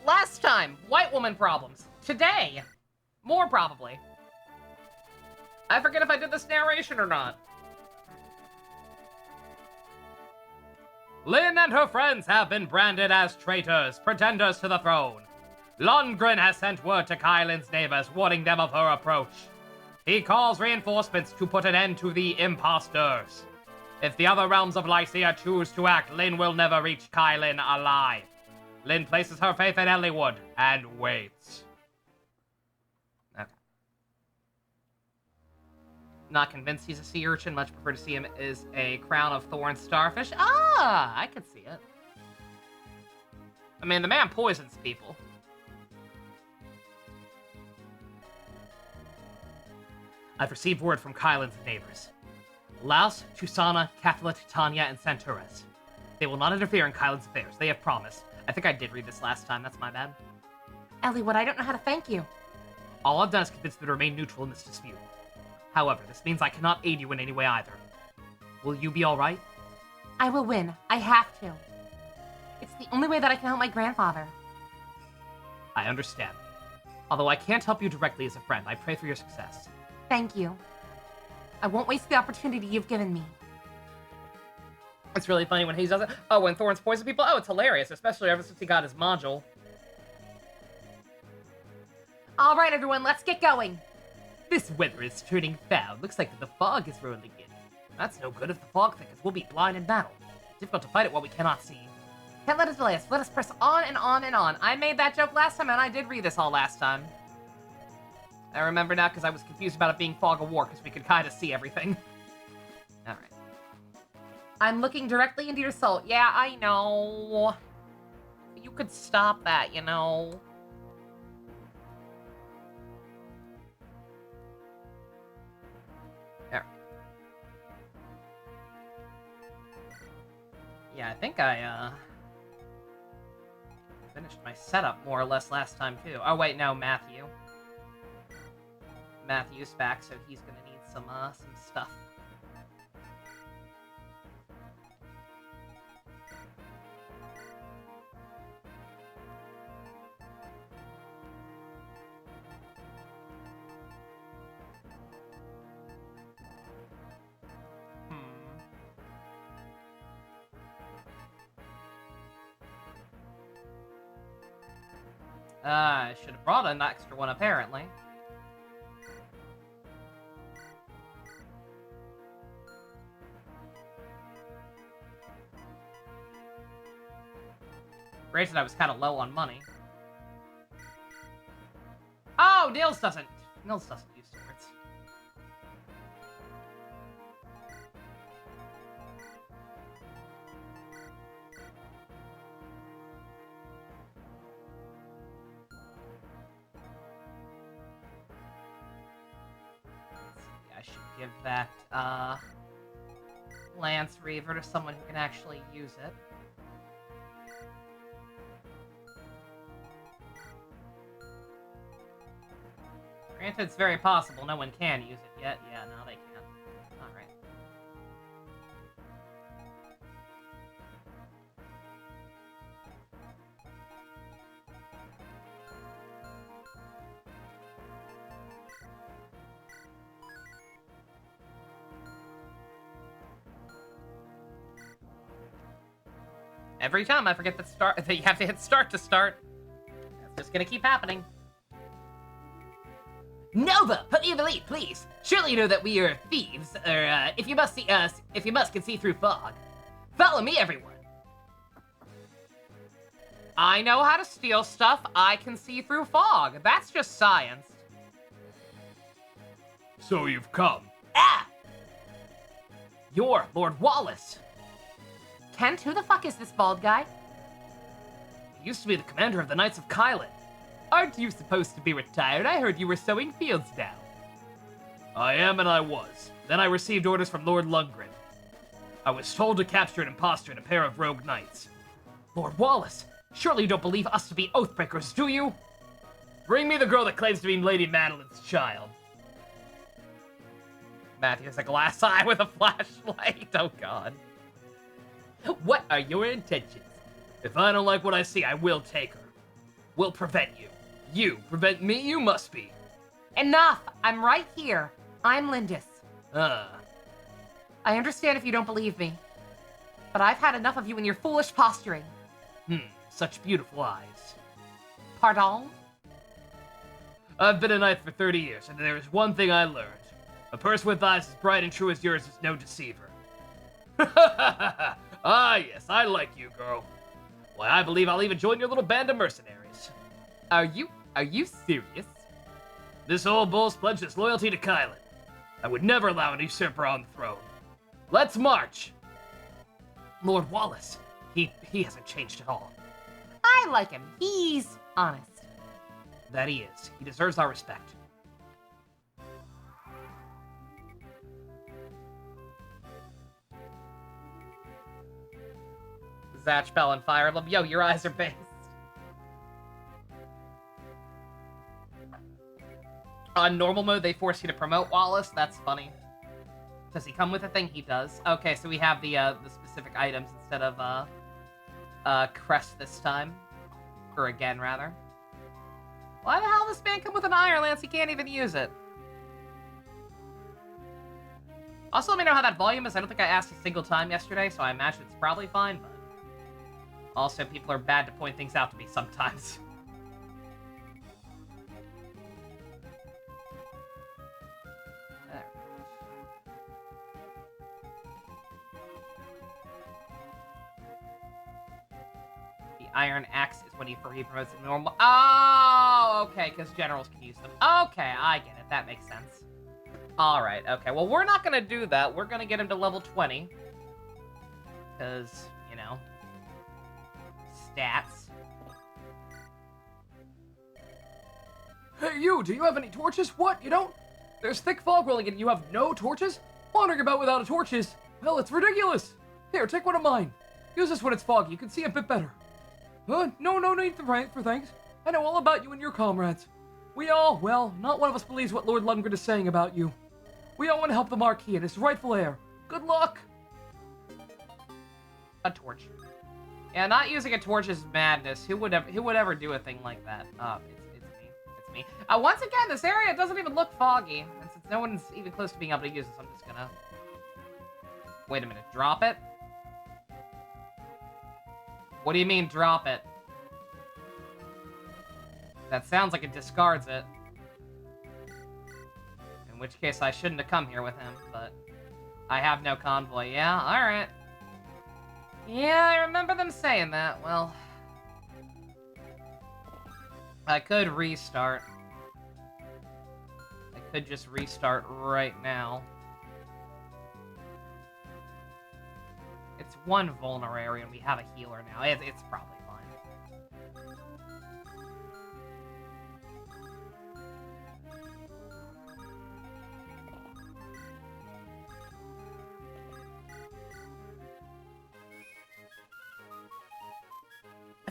Last time, white woman problems. Today, more probably. I forget if I did this narration or not. Lynn and her friends have been branded as traitors, pretenders to the throne. Lundgren has sent word to Kylan's neighbors, warning them of her approach. He calls reinforcements to put an end to the imposters. If the other realms of Lycia choose to act, Lynn will never reach Kylan alive. Lynn places her faith in Elliewood and waits. Okay. Not convinced he's a sea urchin. Much prefer to see him as a crown of thorns starfish. Ah, I can see it. I mean, the man poisons people. I've received word from Kylan's neighbors. Laos, Tusana, Cathala, Titania, and Centaurus. They will not interfere in Kylan's affairs. They have promised. I think I did read this last time. That's my bad. Elliewood, I don't know how to thank you. All I've done is convince them to remain neutral in this dispute. However, this means I cannot aid you in any way either. Will you be alright? I will win. I have to. It's the only way that I can help my grandfather. I understand. Although I can't help you directly as a friend, I pray for your success. Thank you. I won't waste the opportunity you've given me. It's really funny when he does it. Oh, when Thorns poison people? Oh, it's hilarious, especially ever since he got his module. Alright, everyone, let's get going. This weather is turning foul. Looks like the fog is rolling in. That's no good if the fog thickens. We'll be blind in battle. Difficult to fight it what we cannot see. Can't let us delay us. Let us press on and on and on. I made that joke last time, and I did read this all last time. I remember now because I was confused about it being fog of war, because we could kind of see everything. Alright. I'm looking directly into your soul. Yeah, I know. You could stop that, you know. Alright. Yeah, I think I, finished my setup more or less last time, too. Oh, wait, no, Matthew. Matthew's back, so he's gonna need some stuff. I should have brought an extra one, apparently. Granted, I was kind of low on money. Oh, Nils doesn't use swords. I should give that, Lance Reaver to someone who can actually use it. Granted, it's very possible no one can use it yet. Yeah, no, they can't. Alright. Every time I forget that you have to hit start to start. That's just gonna keep happening. Nova, put me in the lead, please. Surely you know that we are thieves, or if you must can see through fog. Follow me, everyone. I know how to steal stuff. I can see through fog. That's just science. So you've come. Ah! You're Lord Wallace. Kent, who the fuck is this bald guy? He used to be the commander of the Knights of Kylan. Aren't you supposed to be retired? I heard you were sowing fields now. I am and I was. Then I received orders from Lord Lundgren. I was told to capture an imposter and a pair of rogue knights. Lord Wallace, surely you don't believe us to be oathbreakers, do you? Bring me the girl that claims to be Lady Madeline's child. Matthew has a glass eye with a flashlight. Oh, God. What are your intentions? If I don't like what I see, I will take her. will prevent you. You prevent me, you must be. Enough! I'm right here. I'm Lindis. Ah. I understand if you don't believe me, but I've had enough of you and your foolish posturing. Such beautiful eyes. Pardon? I've been a knight for 30 years, and there is one thing I learned. A person with eyes as bright and true as yours is no deceiver. Ah, yes, I like you, girl. Why, I believe I'll even join your little band of mercenaries. Are you serious? This old bull's pledged his loyalty to Kylan. I would never allow an usurper on the throne. Let's march! Lord Wallace, he hasn't changed at all. I like him. He's honest. That he is. He deserves our respect. Zatch Bell and Fire Emblem. Yo, your eyes are based. On normal mode, they force you to promote Wallace. That's funny. Does he come with a thing? He does. Okay, so we have the specific items instead of crest this time, or again rather. Why the hell does this man come with an Iron Lance? He can't even use it. Also, let me know how that volume is. I don't think I asked a single time yesterday, so I imagine it's probably fine, but also people are bad to point things out to me sometimes. There. The Iron Axe is when he promotes a normal. Oh, okay, because generals can use them. Okay, I get it. That makes sense. All right, okay. Well, we're not going to do that. We're going to get him to level 20. Because, you know, stats. Hey, you, do you have any torches? What, you don't? There's thick fog rolling in and you have no torches? Wandering about without torches? Well, it's ridiculous. Here, take one of mine. Use this when it's foggy. You can see a bit better. No need for thanks. I know all about you and your comrades. We all, well, not one of us believes what Lord Lundgren is saying about you. We all want to help the Marquis and his rightful heir. Good luck! A torch. Yeah, not using a torch is madness. Who would ever do a thing like that? It's me. Once again, this area doesn't even look foggy. And since no one's even close to being able to use this, I'm just gonna... Wait a minute, drop it? What do you mean, drop it? That sounds like it discards it. In which case, I shouldn't have come here with him, but... I have no convoy. Yeah, alright. Yeah, I remember them saying that. Well... I could restart. I could just restart right now. It's one vulnerary and we have a healer now. It's probably fine.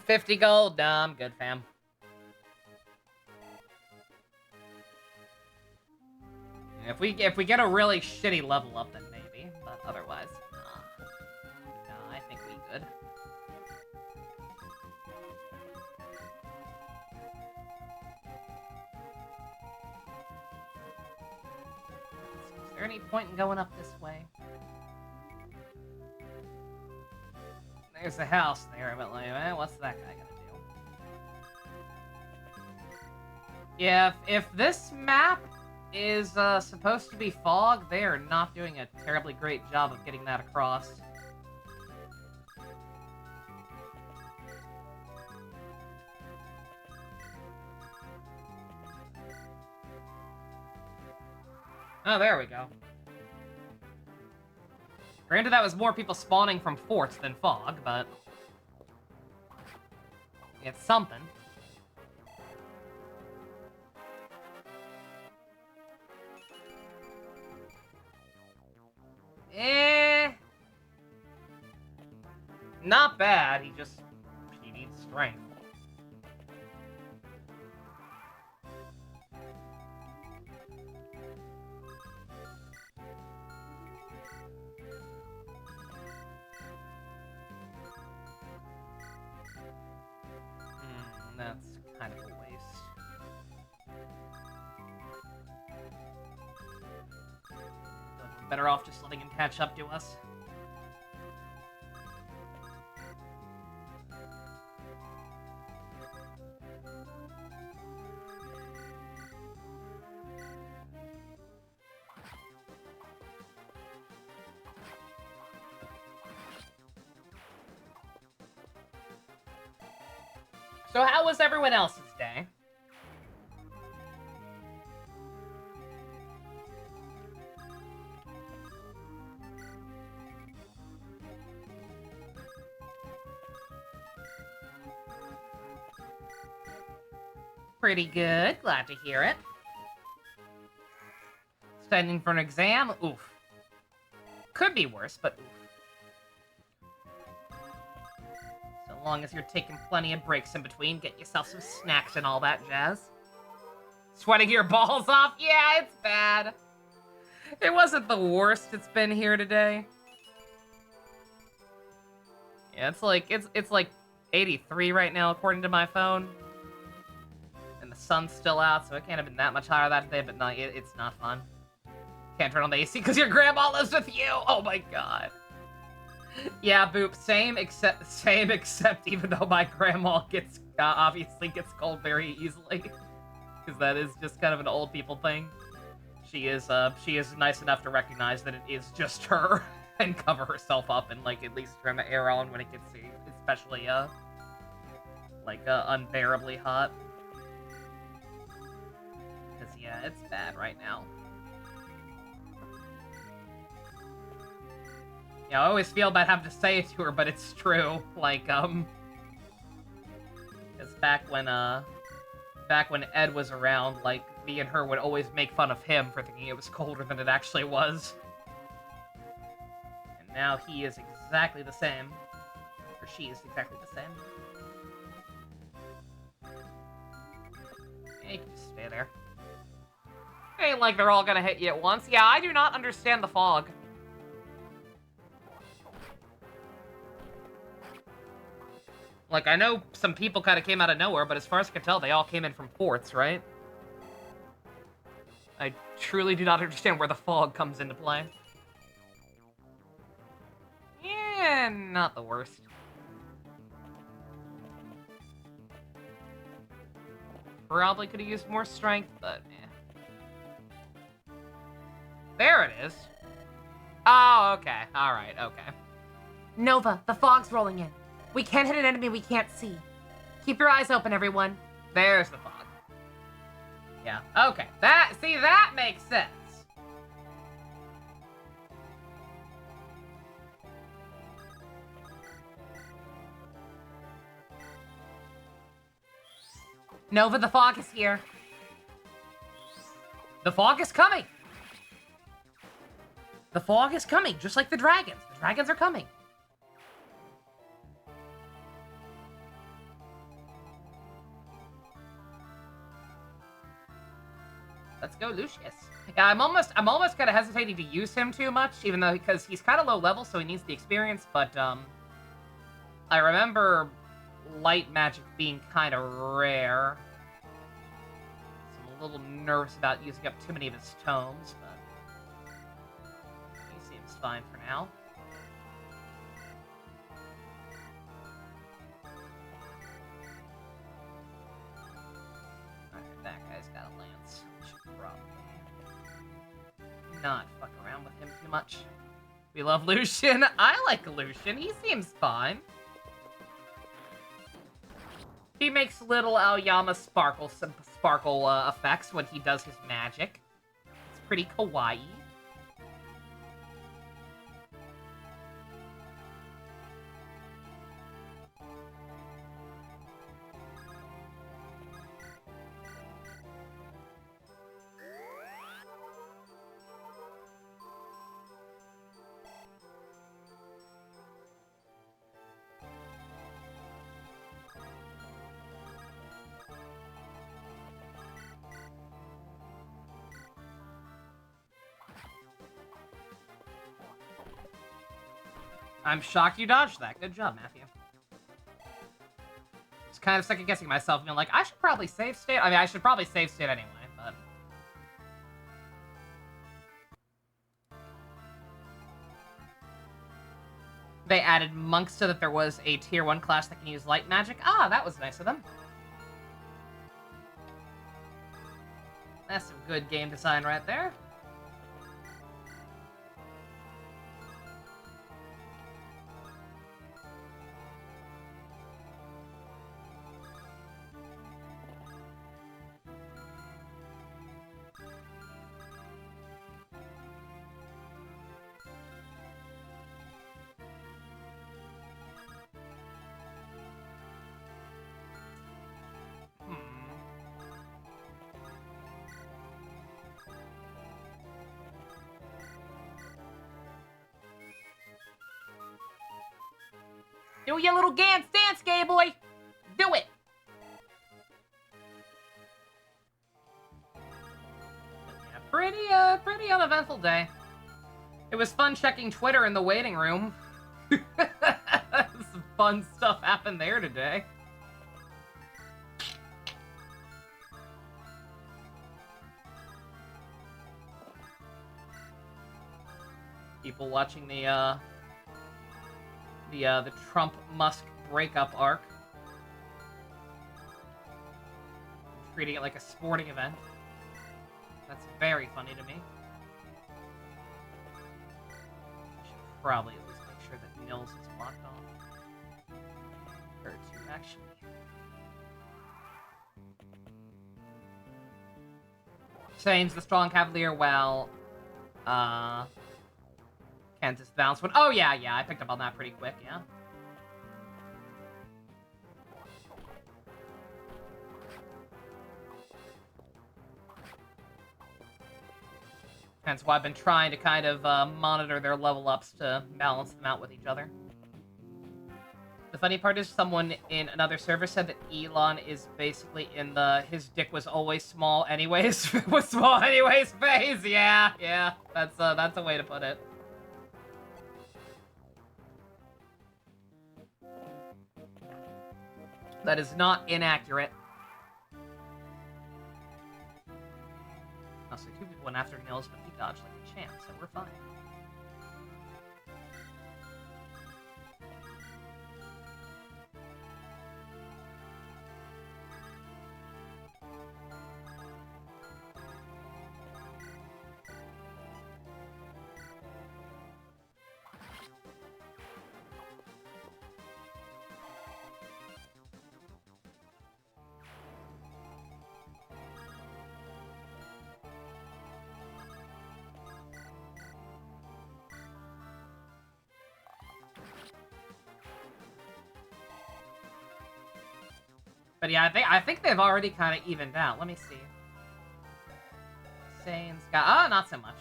$50 gold. Nah, I'm good, fam. If we get a really shitty level up, then maybe. But otherwise, nah. Nah, I think we good. Is there any point in going up this way? There's a house there, but like, what's that guy gonna do? Yeah, if this map is supposed to be fog, they are not doing a terribly great job of getting that across. Oh, there we go. Granted, that was more people spawning from forts than fog, but it's something. Not bad, he needs strength. No, That's kind of a waste. But we're better off just letting him catch up to us. So how was everyone else's day? Pretty good. Glad to hear it. Studying for an exam? Oof. Could be worse, but oof. So long as you're taking plenty of breaks in between, get yourself some snacks and all that jazz. Sweating your balls off? Yeah, it's bad. It wasn't the worst it's been here today. Yeah, it's like 83 right now according to my phone. And the sun's still out, so it can't have been that much higher that day, but no, it's not fun. Can't turn on the AC because your grandma lives with you! Oh my god. Yeah, Boop, same except even though my grandma obviously gets cold very easily. Because that is just kind of an old people thing. She is nice enough to recognize that it is just her and cover herself up and like at least turn the air on when it gets especially unbearably hot. Cause yeah, it's bad right now. Yeah, I always feel bad having to say it to her, but it's true. Like, cause back when Ed was around, like, me and her would always make fun of him for thinking it was colder than it actually was. And now he is exactly the same. Or she is exactly the same. Yeah, you can just stay there. Ain't like they're all gonna hit you at once. Yeah, I do not understand the fog. Like, I know some people kind of came out of nowhere, but as far as I can tell, they all came in from forts, right? I truly do not understand where the fog comes into play. Yeah, not the worst. Probably could have used more strength, but eh. There it is. Oh, okay. Alright, okay. Nova, the fog's rolling in. We can't hit an enemy we can't see. Keep your eyes open, everyone. There's the fog. Yeah, okay. That makes sense. Nova, the fog is here. The fog is coming. The fog is coming, just like the dragons. The dragons are coming. Let's go, Lucius. Yeah, I'm almost kind of hesitating to use him too much, even though because he's kind of low level, so he needs the experience. But I remember light magic being kind of rare, so I'm a little nervous about using up too many of his tomes. But he seems fine for now. Alright, that guy's got a lance. Not fuck around with him too much. We love Lucian. I like Lucian. He seems fine. He makes little Aoyama sparkle effects when he does his magic. It's pretty kawaii. I'm shocked you dodged that. Good job, Matthew. kind of second-guessing myself, being like, I should probably save state. I mean, I should probably save state anyway, but... They added monks so that there was a tier 1 class that can use light magic. Ah, that was nice of them. That's some good game design right there. Do your little dance, gay boy! Do it! Yeah, pretty uneventful day. It was fun checking Twitter in the waiting room. Some fun stuff happened there today. People watching the Trump-Musk breakup arc. Treating it like a sporting event. That's very funny to me. I should probably at least make sure that Nils is blocked off. Or to actually. Sane's the strong cavalier, while Kent is the balanced one. Oh yeah, I picked up on that pretty quick, yeah. Hence why I've been trying to kind of monitor their level ups to balance them out with each other. The funny part is someone in another server said that Elon is basically in the his dick was always small anyways was small anyways phase. Yeah. That's a way to put it. That is not inaccurate. Also, 2 people went after Nils, but he dodged like a champ, so we're fine. But yeah, I think they've already kind of evened out. Let me see. Sane's got... not so much.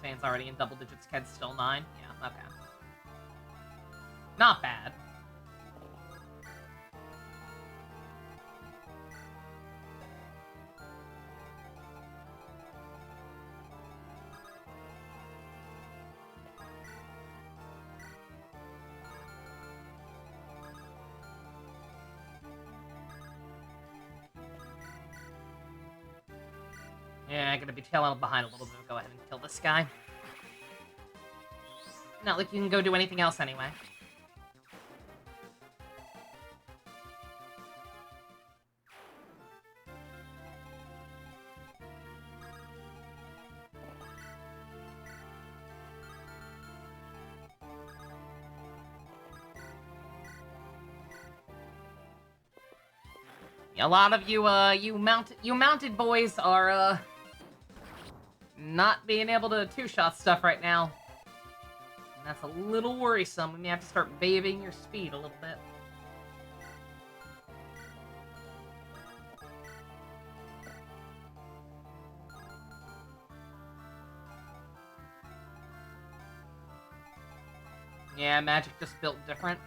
Sane's already in double digits. Ked's still 9. Yeah, okay. Not bad. Yeah, I'm gonna be tailing behind a little bit. Go ahead and kill this guy. Not like you can go do anything else anyway. A lot of you, you mounted boys are, not being able to two-shot stuff right now. And that's a little worrisome. We may have to start babying your speed a little bit. Yeah, Magic just built different.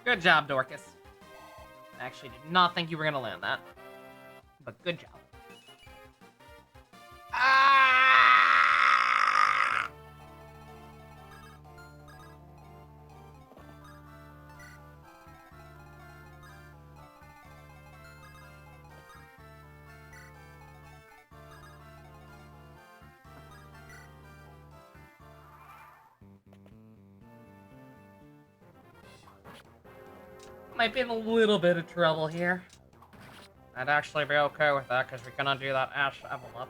Good job, Dorcas. I actually did not think you were gonna land that. But good job. Ah! Might be in a little bit of trouble here. I'd actually be okay with that, because we can undo that Ash envelope.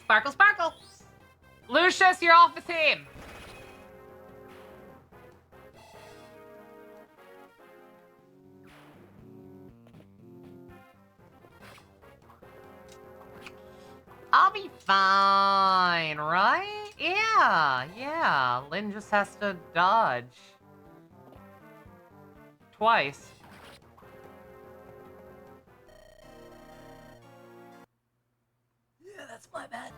Sparkle, sparkle! Lucius, you're off the team! I'll be fine, right? Yeah. Lynn just has to dodge. Twice. Yeah, that's my bad.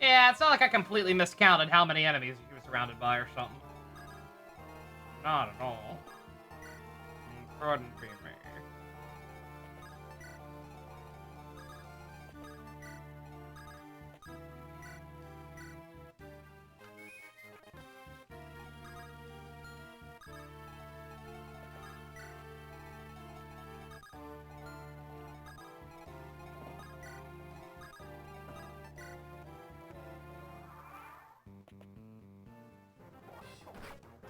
Yeah, it's not like I completely miscounted how many enemies he was surrounded by or something. Not at all. Couldn't be me.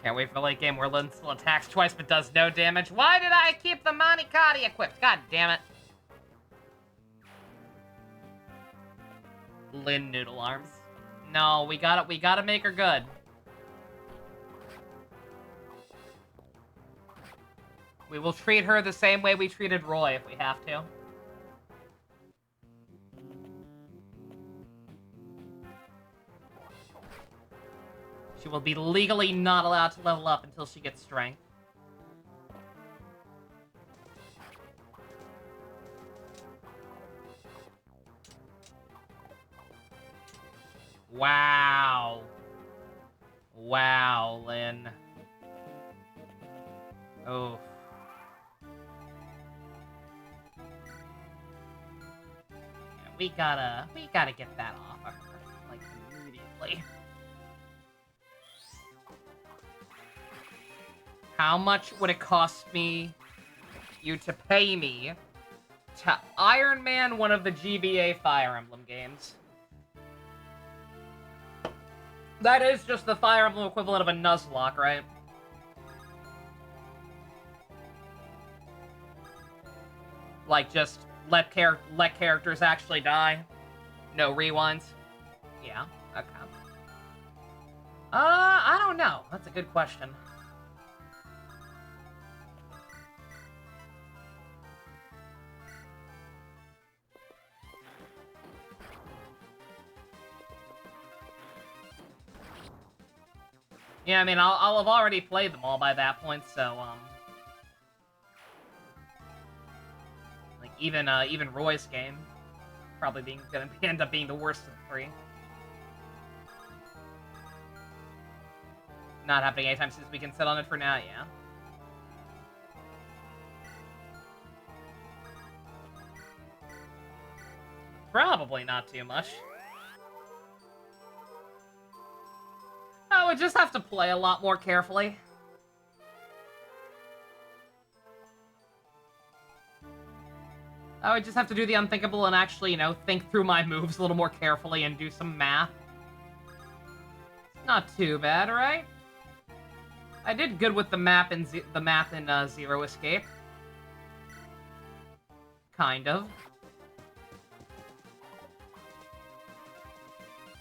Can't wait for the late game where Lynn still attacks twice but does no damage. Why did I keep the Manikati equipped? God damn it. Lynn Noodle Arms. No, we gotta make her good. We will treat her the same way we treated Roy if we have to. She will be legally not allowed to level up until she gets strength. Wow. Wow, Lynn. Oh. Yeah, we gotta get that off of her, like, immediately. How much would it cost you to pay me to Iron Man one of the GBA Fire Emblem games? That is just the Fire Emblem equivalent of a Nuzlocke, right? Like, just let characters actually die. No rewinds. Yeah, okay. I don't know. That's a good question. Yeah, I mean, I'll have already played them all by that point, so, like, even Roy's game probably gonna end up being the worst of the three. Not happening anytime soon, we can sit on it for now, yeah. Probably not too much. I would just have to play a lot more carefully. I would just have to do the unthinkable and actually, you know, think through my moves a little more carefully and do some math. Not too bad, right? I did good with the math in Zero Escape. Kind of.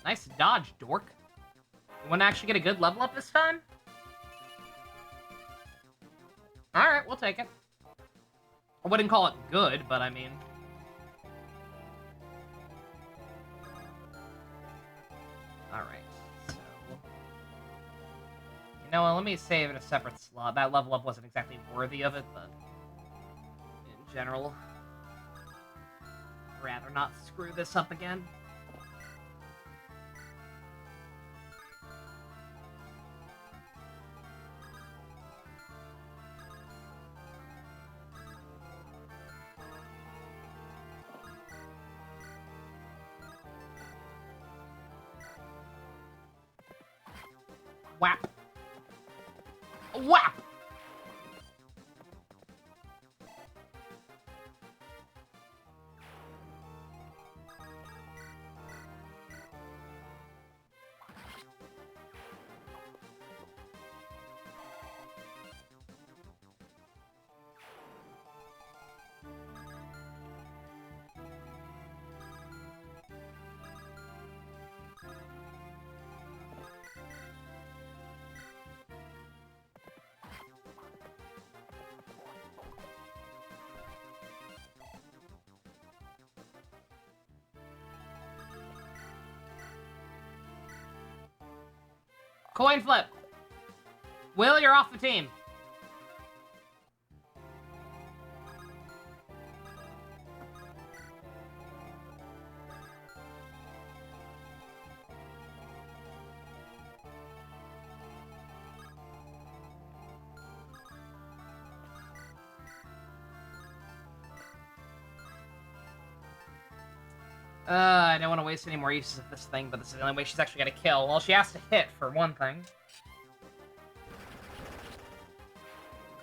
Nice dodge, dork. You want to actually get a good level up this time? Alright, we'll take it. I wouldn't call it good, but I mean... Alright, so... You know what, let me save it a separate slot. That level up wasn't exactly worthy of it, but... In general... I'd rather not screw this up again. Whap! Whap! Coin flip. Will, you're off the team. I don't want to waste any more uses of this thing, but this is the only way she's actually going to kill. Well, she has to hit, for one thing.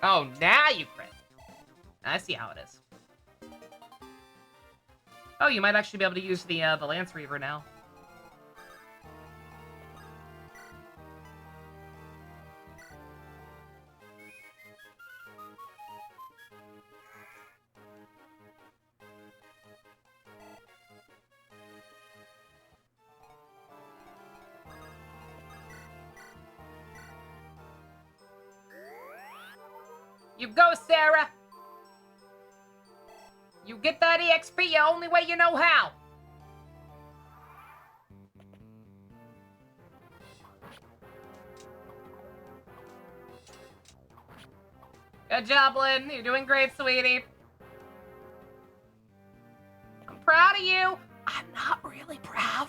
Oh, now you crit. I see how it is. Oh, you might actually be able to use the Lance Reaver now. You go, Sarah! You get that EXP the only way you know how! Good job, Lynn. You're doing great, sweetie. I'm proud of you. I'm not really proud.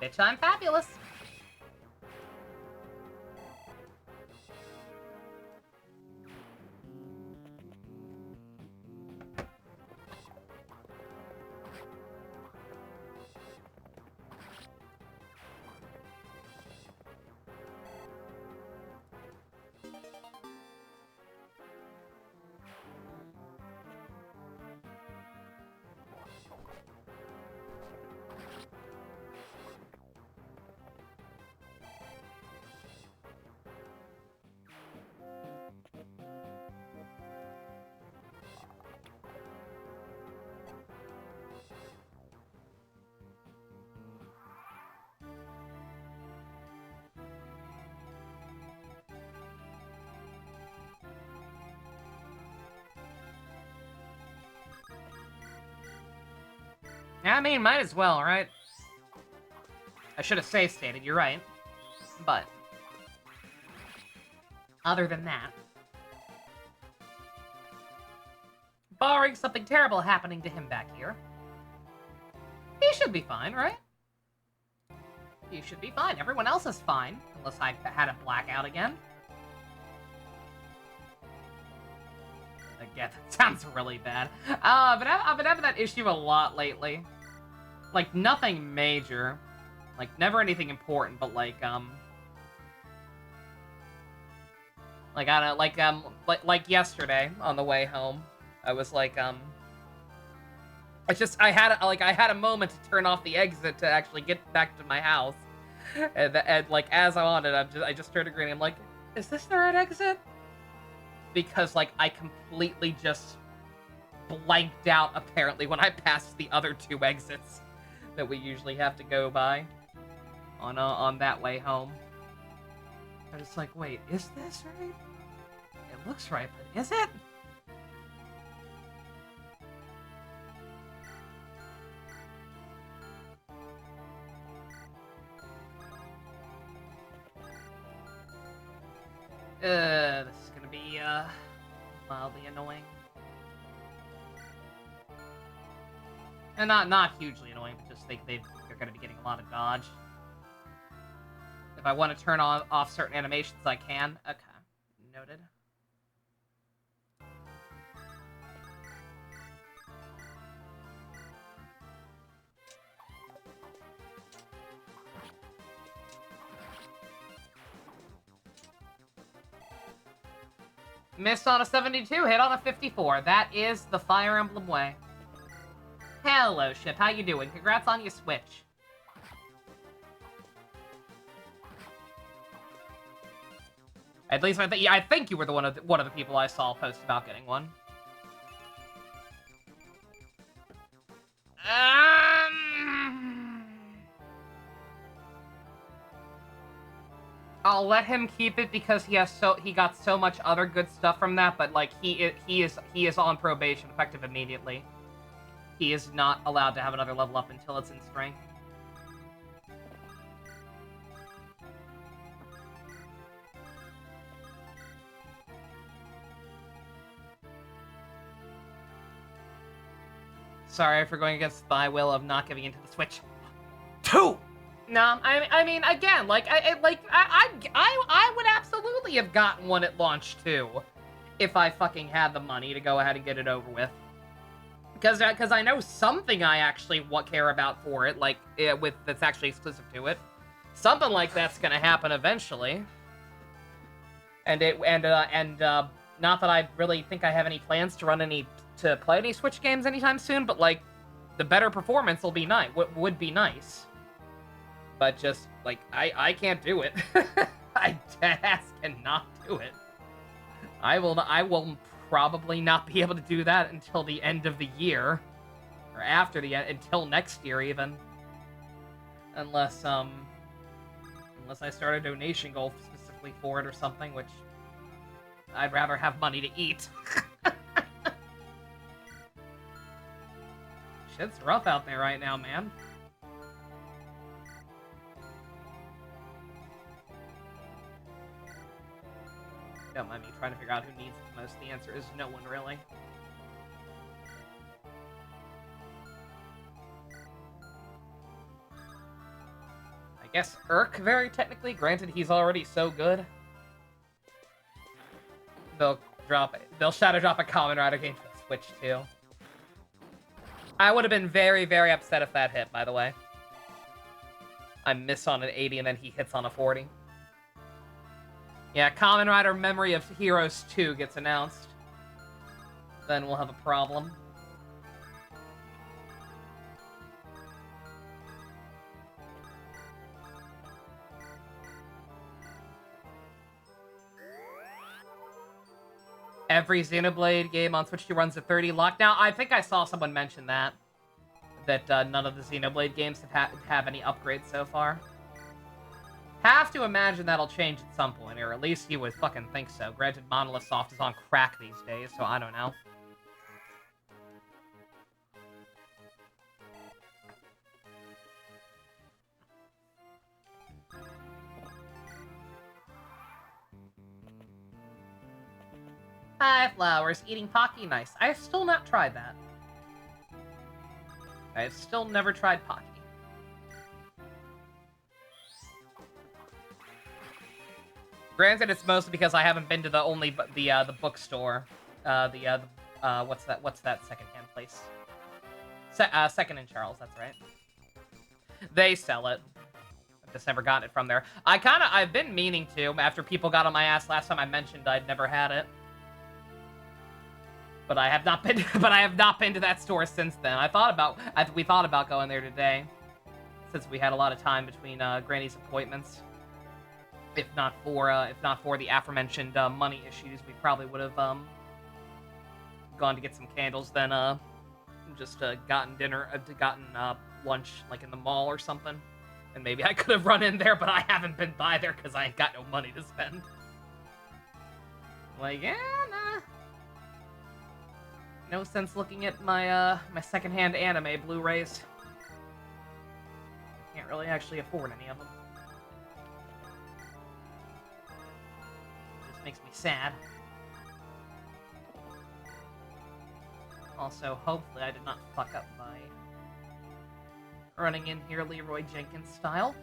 Bitch, I'm fabulous. I mean, might as well, right? I should have save stated, you're right. But, other than that, barring something terrible happening to him back here, he should be fine, right? He should be fine. Everyone else is fine, unless I had a blackout again. Again, that sounds really bad. But I've been having that issue a lot lately. Like, nothing major. Like, never anything important, but like yesterday on the way home, I was like, I had a moment to turn off the exit to actually get back to my house, and like as I'm on it, I just started grinning. I'm like, is this the right exit? Because like I completely just blanked out apparently when I passed the other two exits that we usually have to go by on that way home. I was like, wait, is this right? It looks right, but is it? This is gonna be, mildly annoying. And not hugely annoying, but just they're gonna be getting a lot of dodge. If I want to turn off certain animations, I can. Okay. Noted. Missed on a 72, hit on a 54. That is the Fire Emblem way. Hello, Ship. How you doing? Congrats on your Switch. At least I think you were one of the people I saw post about getting one. I'll let him keep it because he got so much other good stuff from that. But like he is on probation, effective immediately. He is not allowed to have another level up until it's in strength. Sorry for going against my will of not giving into the Switch. 2. No, I mean, again, like, I would absolutely have gotten one at launch too, if I fucking had the money to go ahead and get it over with. Because I know something I actually care about for it, like, that's actually exclusive to it. Something like that's gonna happen eventually. And not that I really think I have any plans to play any Switch games anytime soon, but like, the better performance will be nice. Would be nice. But just like I can't do it. I deadass cannot do it. I will probably not be able to do that until the end of the year, or after the end, until next year even. Unless I start a donation goal specifically for it or something, which I'd rather have money to eat. Shit's rough out there right now, man. Don't mind me trying to figure out who needs it the most. The answer is no one, really. I guess Urk, very technically. Granted, he's already so good. They'll shadow drop a Kamen Rider game for the Switch, too. I would have been very, very upset if that hit, by the way. I miss on an 80 and then he hits on a 40. Yeah, Kamen Rider Memory of Heroes 2 gets announced. Then we'll have a problem. Every Xenoblade game on Switch 2 runs at 30 lockdown. I think I saw someone mention that. That none of the Xenoblade games have any upgrades so far. Have to imagine that'll change at some point, or at least you would fucking think so. Granted, Monolith Soft is on crack these days, so I don't know. Hi, Flowers. Eating Pocky? Nice. I have still not tried that. I have still never tried Pocky. Granted, it's mostly because I haven't been to the bookstore. What's that secondhand place? Second and Charles, that's right. They sell it. I've just never gotten it from there. I've been meaning to, after people got on my ass last time I mentioned I'd never had it. But I have not been to that store since then. We thought about going there today, since we had a lot of time between Granny's appointments. If not for the aforementioned money issues, we probably would have gone to get some candles, then just gotten lunch like in the mall or something. And maybe I could have run in there, but I haven't been by there because I ain't got no money to spend. Like, yeah, nah. No sense looking at my my secondhand anime Blu-rays. Can't really actually afford any of them. Just makes me sad. Also, hopefully I did not fuck up by running in here Leroy Jenkins style.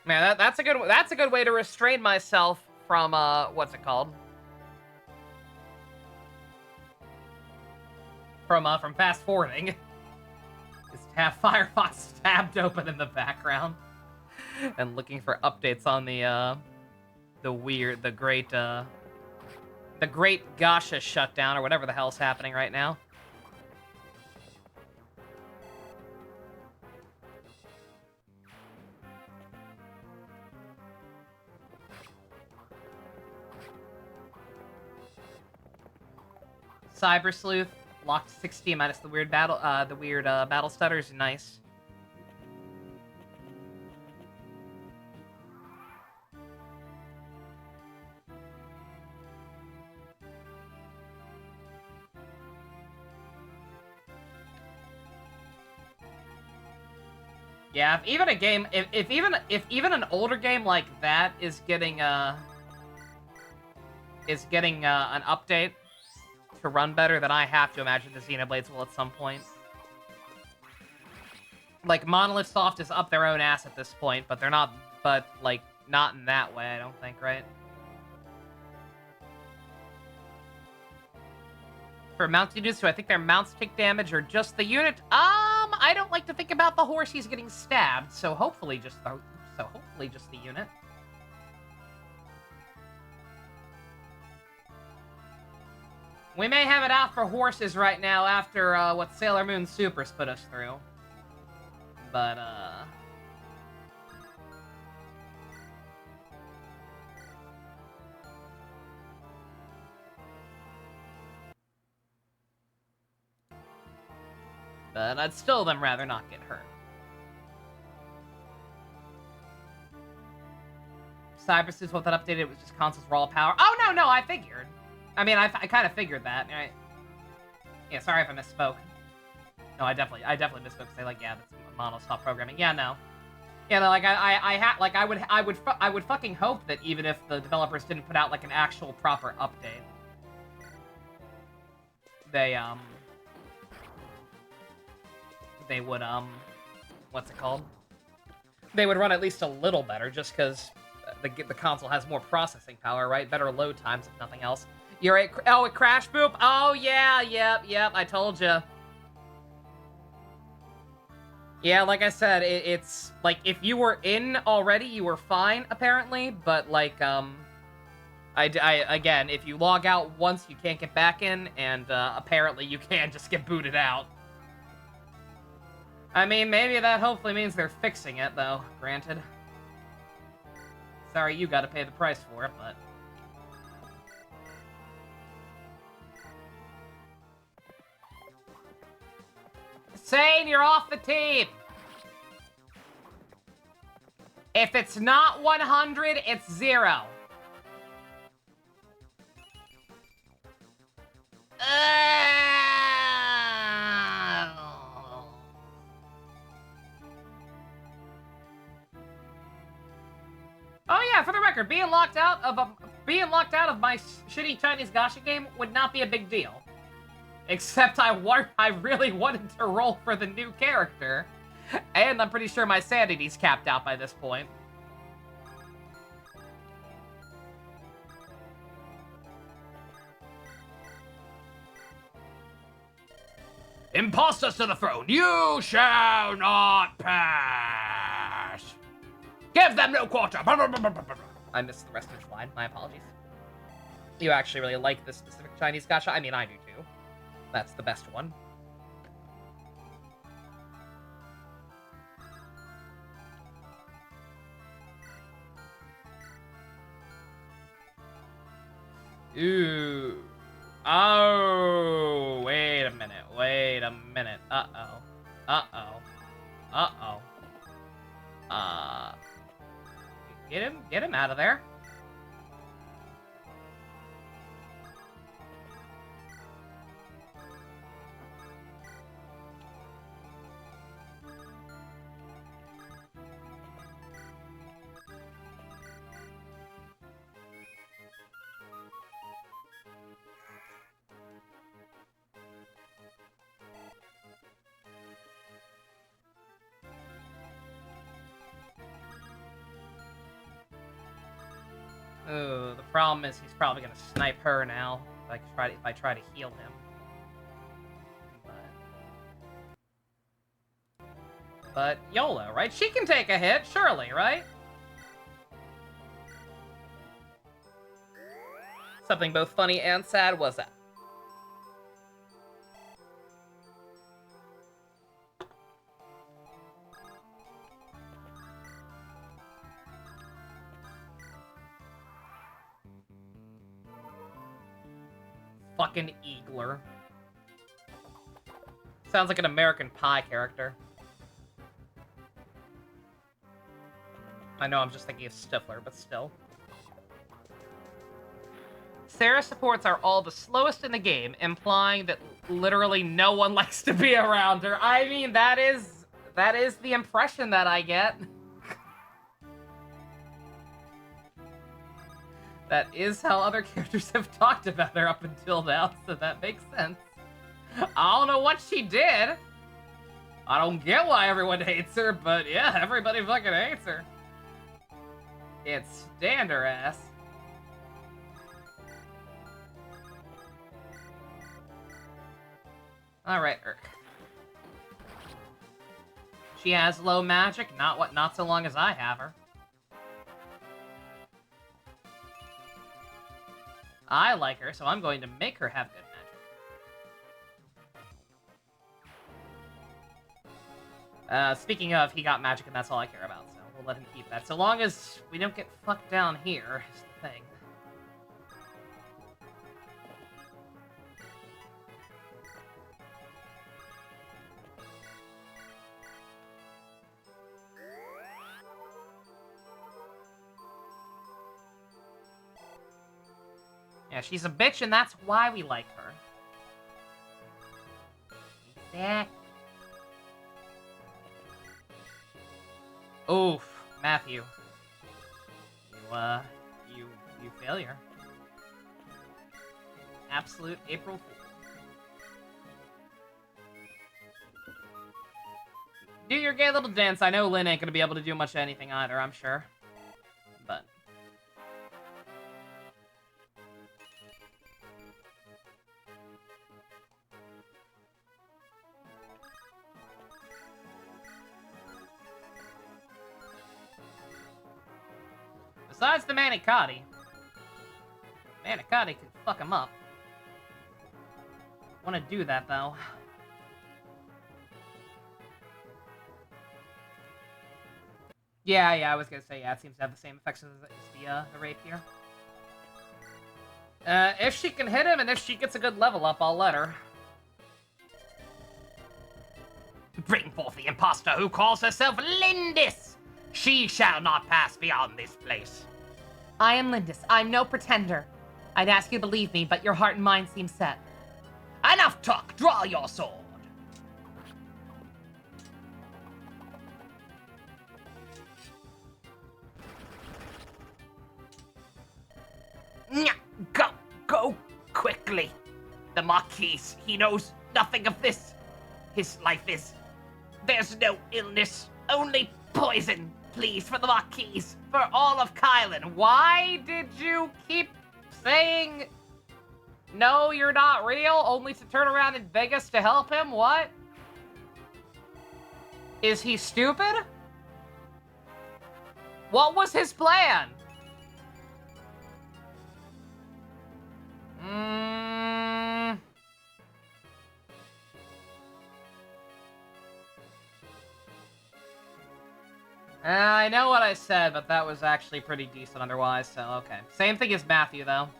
Man, that's a good way to restrain myself from what's it called? From fast forwarding. Is to have Firefox tabbed open in the background and looking for updates on the great Gasha shutdown or whatever the hell's happening right now. Cyber Sleuth locked 60 minus the weird battle stutters. Nice. Yeah, if even an older game like that is getting an update to run better, then I have to imagine the Xenoblades will at some point. Like, Monolith Soft is up their own ass at this point, but they're not, not in that way, I don't think, right? For mount units, do I think their mounts take damage or just the unit? I don't like to think about the horse he's getting stabbed, so hopefully just the unit. We may have it out for horses right now after what Sailor Moon Supers put us through. But, I'd still then rather not get hurt. Cybersuits, what that updated, it was just consoles raw power. Oh, no, I figured. I mean, I kind of figured that, right? Yeah, sorry if I misspoke. No, I definitely misspoke. Say like, yeah, that's mono-stop programming. Yeah, no. Yeah, no, like I would fucking hope that even if the developers didn't put out like an actual proper update, they would what's it called? They would run at least a little better, just because the console has more processing power, right? Better load times, if nothing else. You're right. Oh, a crash boop? Oh, yeah, yep, I told you. Yeah, like I said, it's, like, if you were in already, you were fine, apparently, but, like, again, if you log out once, you can't get back in, and, apparently you can just get booted out. I mean, maybe that hopefully means they're fixing it, though, granted. Sorry, you gotta pay the price for it, but... Sane, you're off the team! If it's not 100, it's 0. Oh yeah, for the record, being locked out of my shitty Chinese gacha game would not be a big deal. Except I really wanted to roll for the new character, and I'm pretty sure my sanity's capped out by this point. Imposters to the throne, you shall not pass! Give them no quarter! I missed the rest of the line, my apologies. You actually really like this specific Chinese gacha? I mean, I do too. That's the best one. Ooh. Oh, wait a minute. Wait a minute. Uh-oh. Uh-oh. Uh-oh. Get him out of there. Ooh, the problem is he's probably gonna snipe her now. If I try to heal him. But YOLO, right? She can take a hit, surely, right? Something both funny and sad was that. Fucking Eagler. Sounds like an American Pie character. I know I'm just thinking of Stifler, but still. Sarah's supports are all the slowest in the game, implying that literally no one likes to be around her. I mean, that is the impression that I get. That is how other characters have talked about her up until now, so that makes sense. I don't know what she did. I don't get why everyone hates her, but yeah, everybody fucking hates her. It's stand her ass. Alright, Urk. She has low magic, not so long as I have her. I like her, so I'm going to make her have good magic. Speaking of, he got magic and that's all I care about, so we'll let him keep that. So long as we don't get fucked down here, is the thing. Yeah, she's a bitch, and that's why we like her. Exactly. Oof, Matthew. You failure. Absolute April Fool. Do your gay little dance. I know Lynn ain't gonna be able to do much of anything either, I'm sure. But... Besides the Manicotti. Manicotti could fuck him up. Wanna do that, though. Yeah, I was gonna say, yeah, it seems to have the same effects as the rapier. If she can hit him and if she gets a good level up, I'll let her. Bring forth the impostor who calls herself Lindis! She shall not pass beyond this place. I am Lindis. I'm no pretender. I'd ask you to believe me, but your heart and mind seem set. Enough talk! Draw your sword! Go quickly. The Marquis, he knows nothing of this. His life is... There's no illness, only poison. Please, for the Marquis, for all of Kylan. Why did you keep saying, no, you're not real, only to turn around in Vegas to help him? What? Is he stupid? What was his plan? I know what I said, but that was actually pretty decent otherwise, so okay. Same thing as Matthew, though.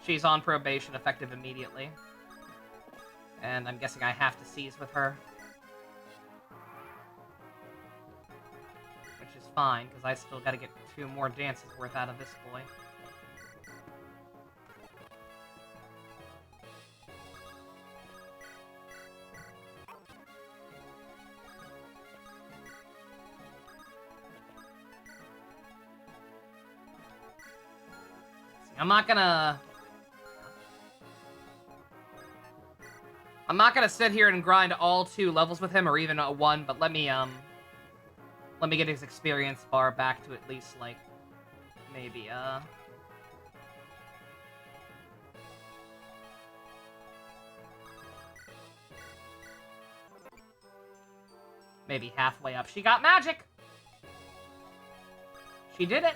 She's on probation, effective immediately. And I'm guessing I have to seize with her. Which is fine, because I still gotta get 2 more dances worth out of this boy. I'm not gonna sit here and grind all 2 levels with him, or even 1, but let me get his experience bar back to at least, like, maybe, maybe halfway up. She got magic! She did it!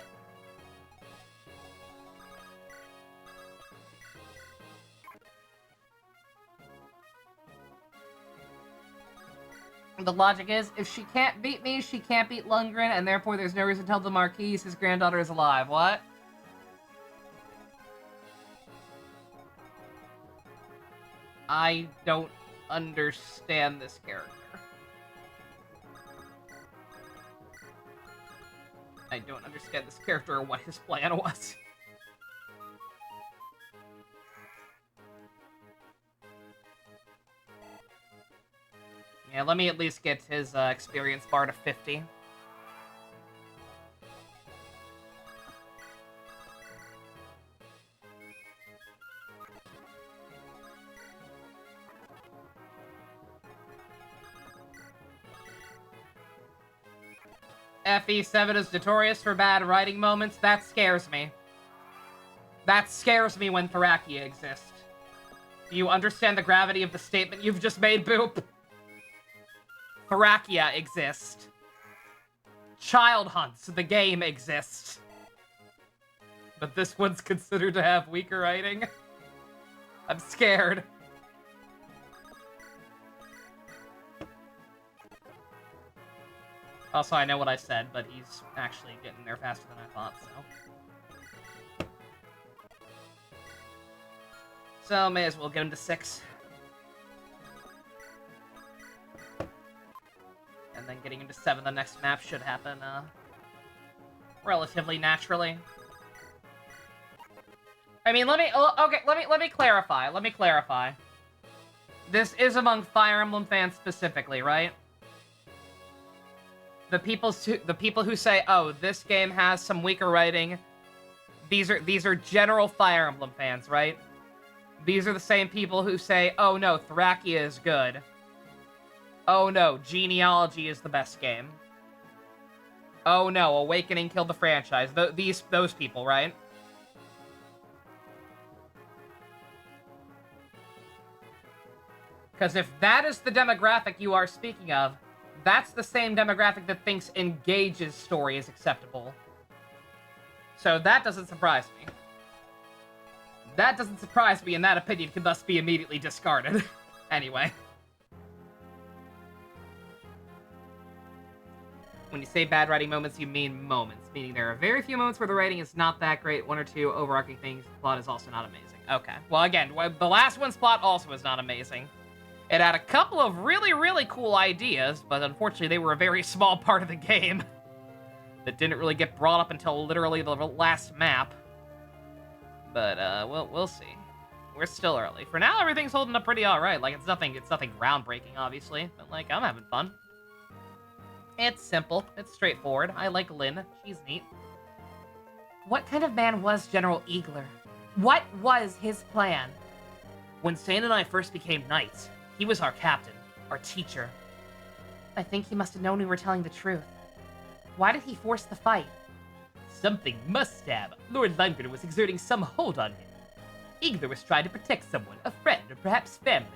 The logic is, if she can't beat me, she can't beat Lundgren, and therefore there's no reason to tell the Marquise his granddaughter is alive. What? I don't understand this character. I don't understand this character or what his plan was. Yeah, let me at least get his experience bar to 50. FE7 is notorious for bad writing moments. That scares me. That scares me when Thrakia exists. Do you understand the gravity of the statement you've just made, Boop? Thrakia exists. Child Hunts, the game, exists. But this one's considered to have weaker writing. I'm scared. Also, I know what I said, but he's actually getting there faster than I thought, so. So, may as well get him to 6. And then getting him to 7 the next map should happen, relatively naturally. I mean, let me clarify. This is among Fire Emblem fans specifically, right? The people who say, "Oh, this game has some weaker writing," these are general Fire Emblem fans, right? These are the same people who say, "Oh no, Thrakia is good. Oh no, Genealogy is the best game. Oh no, Awakening killed the franchise." Those people, right? Because if that is the demographic you are speaking of, that's the same demographic that thinks Engage's story is acceptable. So that doesn't surprise me. That doesn't surprise me, and that opinion can thus be immediately discarded. Anyway. When you say bad writing moments, you mean moments. Meaning there are very few moments where the writing is not that great. 1 or 2 overarching things. The plot is also not amazing. Okay. Well, again, the last one's plot also is not amazing. It had a couple of really, really cool ideas, but unfortunately they were a very small part of the game that didn't really get brought up until literally the last map. But, we'll see. We're still early. For now, everything's holding up pretty alright. Like, it's nothing groundbreaking, obviously, but, like, I'm having fun. It's simple. It's straightforward. I like Lynn. She's neat. What kind of man was General Eagler? What was his plan? When Sane and I first became knights, he was our captain, our teacher. I think he must have known we were telling the truth. Why did he force the fight? Something must have. Lord Lundgren was exerting some hold on him. Eagler was trying to protect someone, a friend, or perhaps family.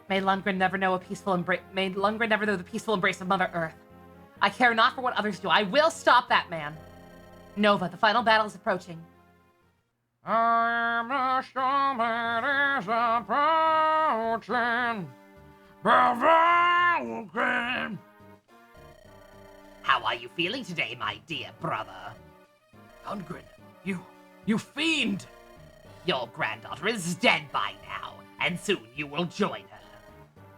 May Lundgren never know the peaceful embrace of Mother Earth. I care not for what others do. I will stop that man. Nova, the final battle is approaching. I'm the storm that is approaching. Broken. How are you feeling today, my dear brother? Lundgren, you fiend! Your granddaughter is dead by now, and soon you will join her.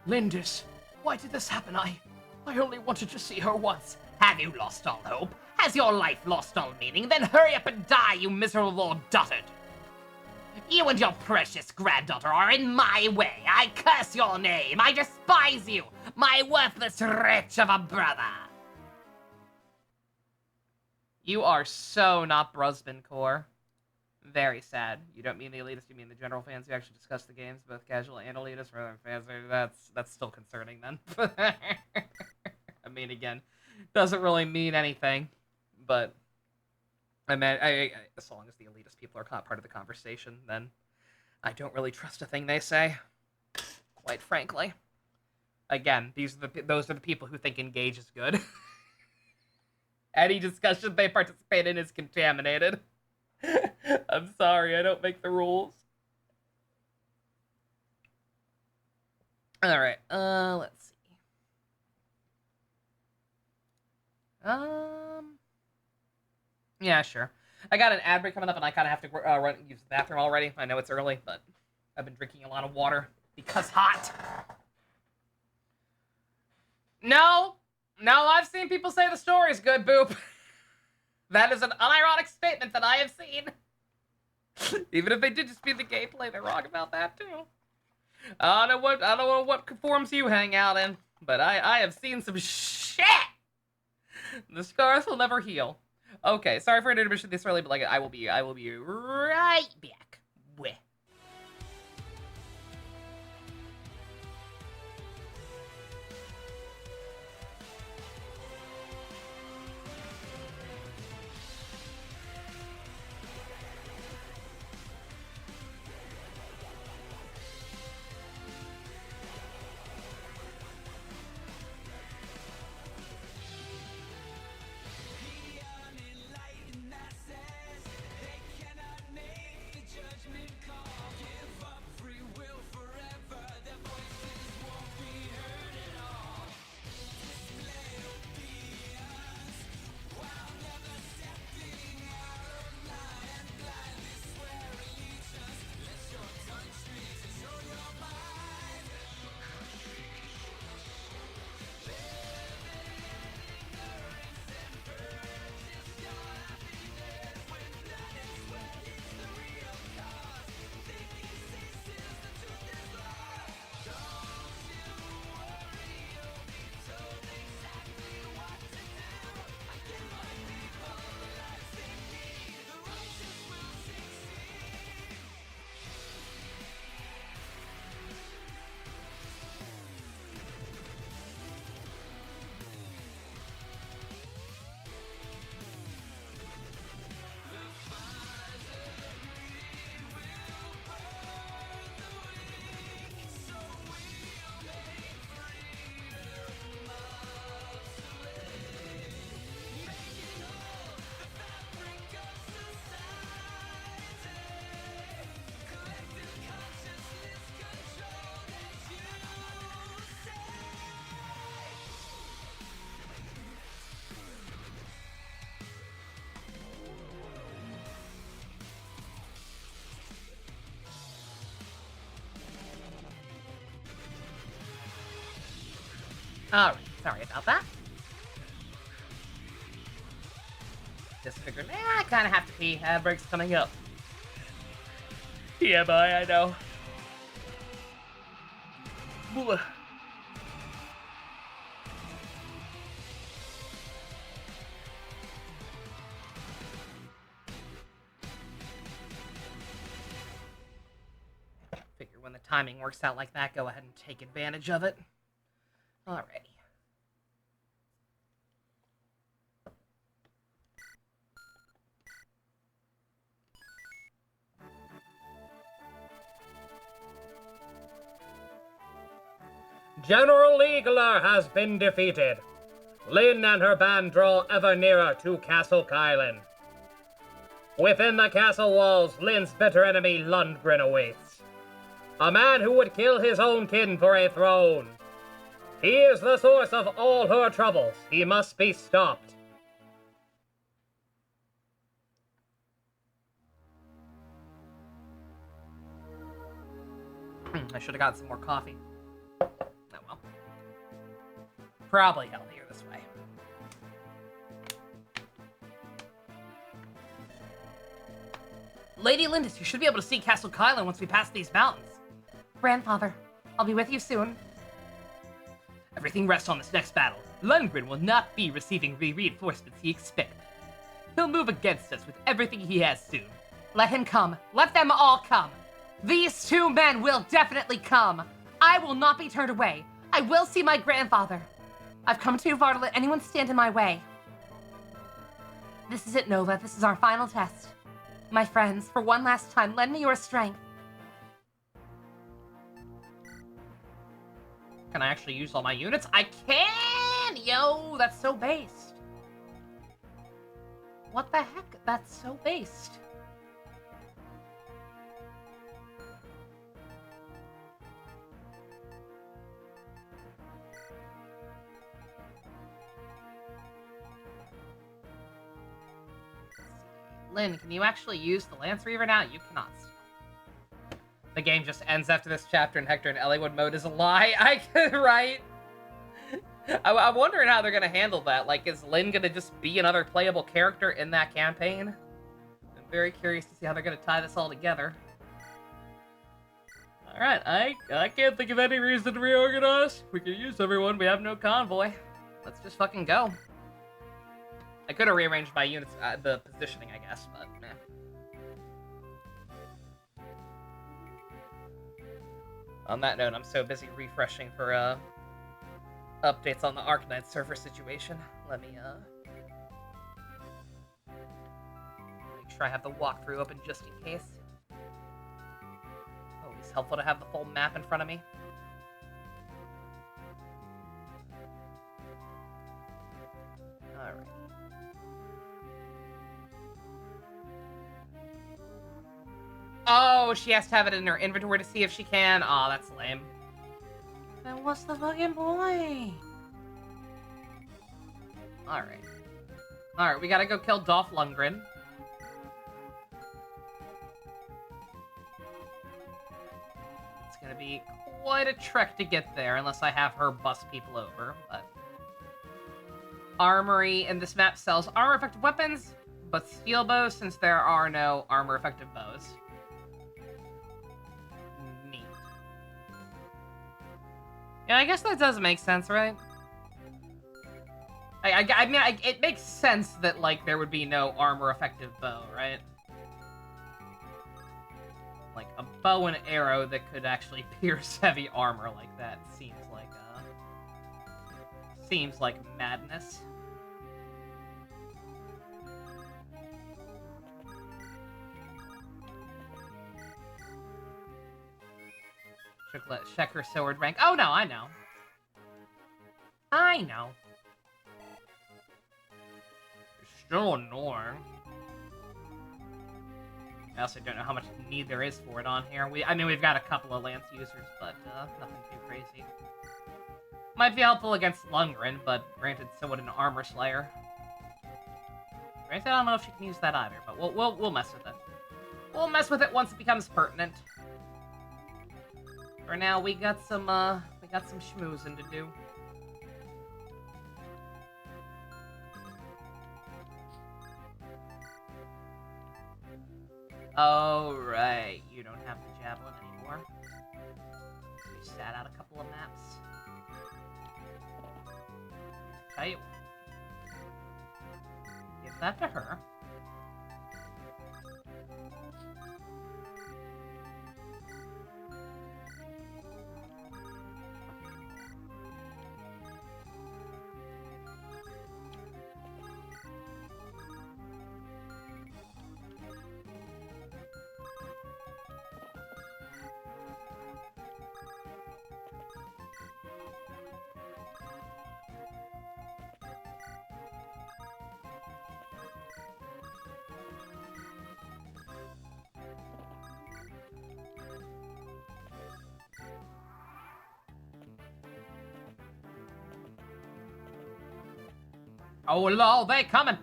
Lindis, why did this happen? I only wanted to see her once. Have you lost all hope? Has your life lost all meaning? Then hurry up and die, you miserable old dotard! You and your precious granddaughter are in my way. I curse your name. I despise you, my worthless wretch of a brother. You are so not Brusbin core. Very sad. You don't mean the elitists, you mean the general fans who actually discuss the games, both casual and elitist, rather than fans. That's still concerning then. I mean, again, doesn't really mean anything, but I mean, as long as the elitist people are not part of the conversation, then I don't really trust a thing they say, quite frankly. Again, those are the people who think engage is good. Any discussion they participate in is contaminated. I'm sorry, I don't make the rules. All right, let's see. Yeah, sure. I got an ad break coming up, and I kind of have to use the bathroom already. I know it's early, but I've been drinking a lot of water because hot. No, I've seen people say the story's good, Boop. That is an unironic statement that I have seen. Even if they did just be the gameplay, they're wrong about that too. I don't know what forums you hang out in, but I have seen some shit. The scars will never heal. Okay, sorry for intermission this early, but like I will be right back. Weh. Alright, sorry about that. Just figured, I kind of have to pee. Ad break's coming up. Yeah, boy, I know. Blah. Figure when the timing works out like that, go ahead and take advantage of it. Alrighty. General Eagler has been defeated. Lynn and her band draw ever nearer to Castle Kylan. Within the castle walls, Lynn's bitter enemy Lundgren awaits. A man who would kill his own kin for a throne. He is the source of all her troubles. He must be stopped. I should have gotten some more coffee. Oh well. Probably healthier this way. Lady Lindis, you should be able to see Castle Kylan once we pass these mountains. Grandfather, I'll be with you soon. Everything rests on this next battle. Lundgren will not be receiving the reinforcements he expected. He'll move against us with everything he has soon. Let him come. Let them all come. These two men will definitely come. I will not be turned away. I will see my grandfather. I've come too far to let anyone stand in my way. This is it, Nova. This is our final test. My friends, for one last time, lend me your strength. Can I actually use all my units? I can! Yo, that's so based. What the heck? That's so based. Lynn, can you actually use the Lance Reaver now? You cannot. The game just ends after this chapter and Hector in Elliewood mode is a lie. Right? I'm wondering how they're going to handle that. Like, is Lynn going to just be another playable character in that campaign? I'm very curious to see how they're going to tie this all together. Alright, I can't think of any reason to reorganize. We can use everyone. We have no convoy. Let's just fucking go. I could have rearranged my units, the positioning, I guess, but meh. On that note, I'm so busy refreshing for, updates on the Arknight server situation. Let me, make sure I have the walkthrough open just in case. Always helpful to have the full map in front of me. Alright. Oh, she has to have it in her inventory to see if she can. Aw, oh, that's lame. Then what's the fucking point? Alright. Alright, we gotta go kill Dolph Lundgren. It's gonna be quite a trek to get there, unless I have her bus people over, but... Armory in this map sells armor-effective weapons, but steel bows since there are no armor-effective bows. Yeah, I guess that does make sense, right? I mean, it makes sense that, like, there would be no armor-effective bow, right? Like, a bow and arrow that could actually pierce heavy armor like that seems like madness. Check her sword rank. Oh, no, I know. I know. You're still annoying. I also don't know how much need there is for it on here. I mean, we've got a couple of Lance users, but nothing too crazy. Might be helpful against Lundgren, but granted, so would an Armor Slayer. Granted, I don't know if she can use that either, but we'll mess with it. We'll mess with it once it becomes pertinent. For now, we got some schmoozing to do. Oh, right. You don't have the javelin anymore. So we sat out a couple of maps. Tell you what. Give that to her. Oh, lol, they coming!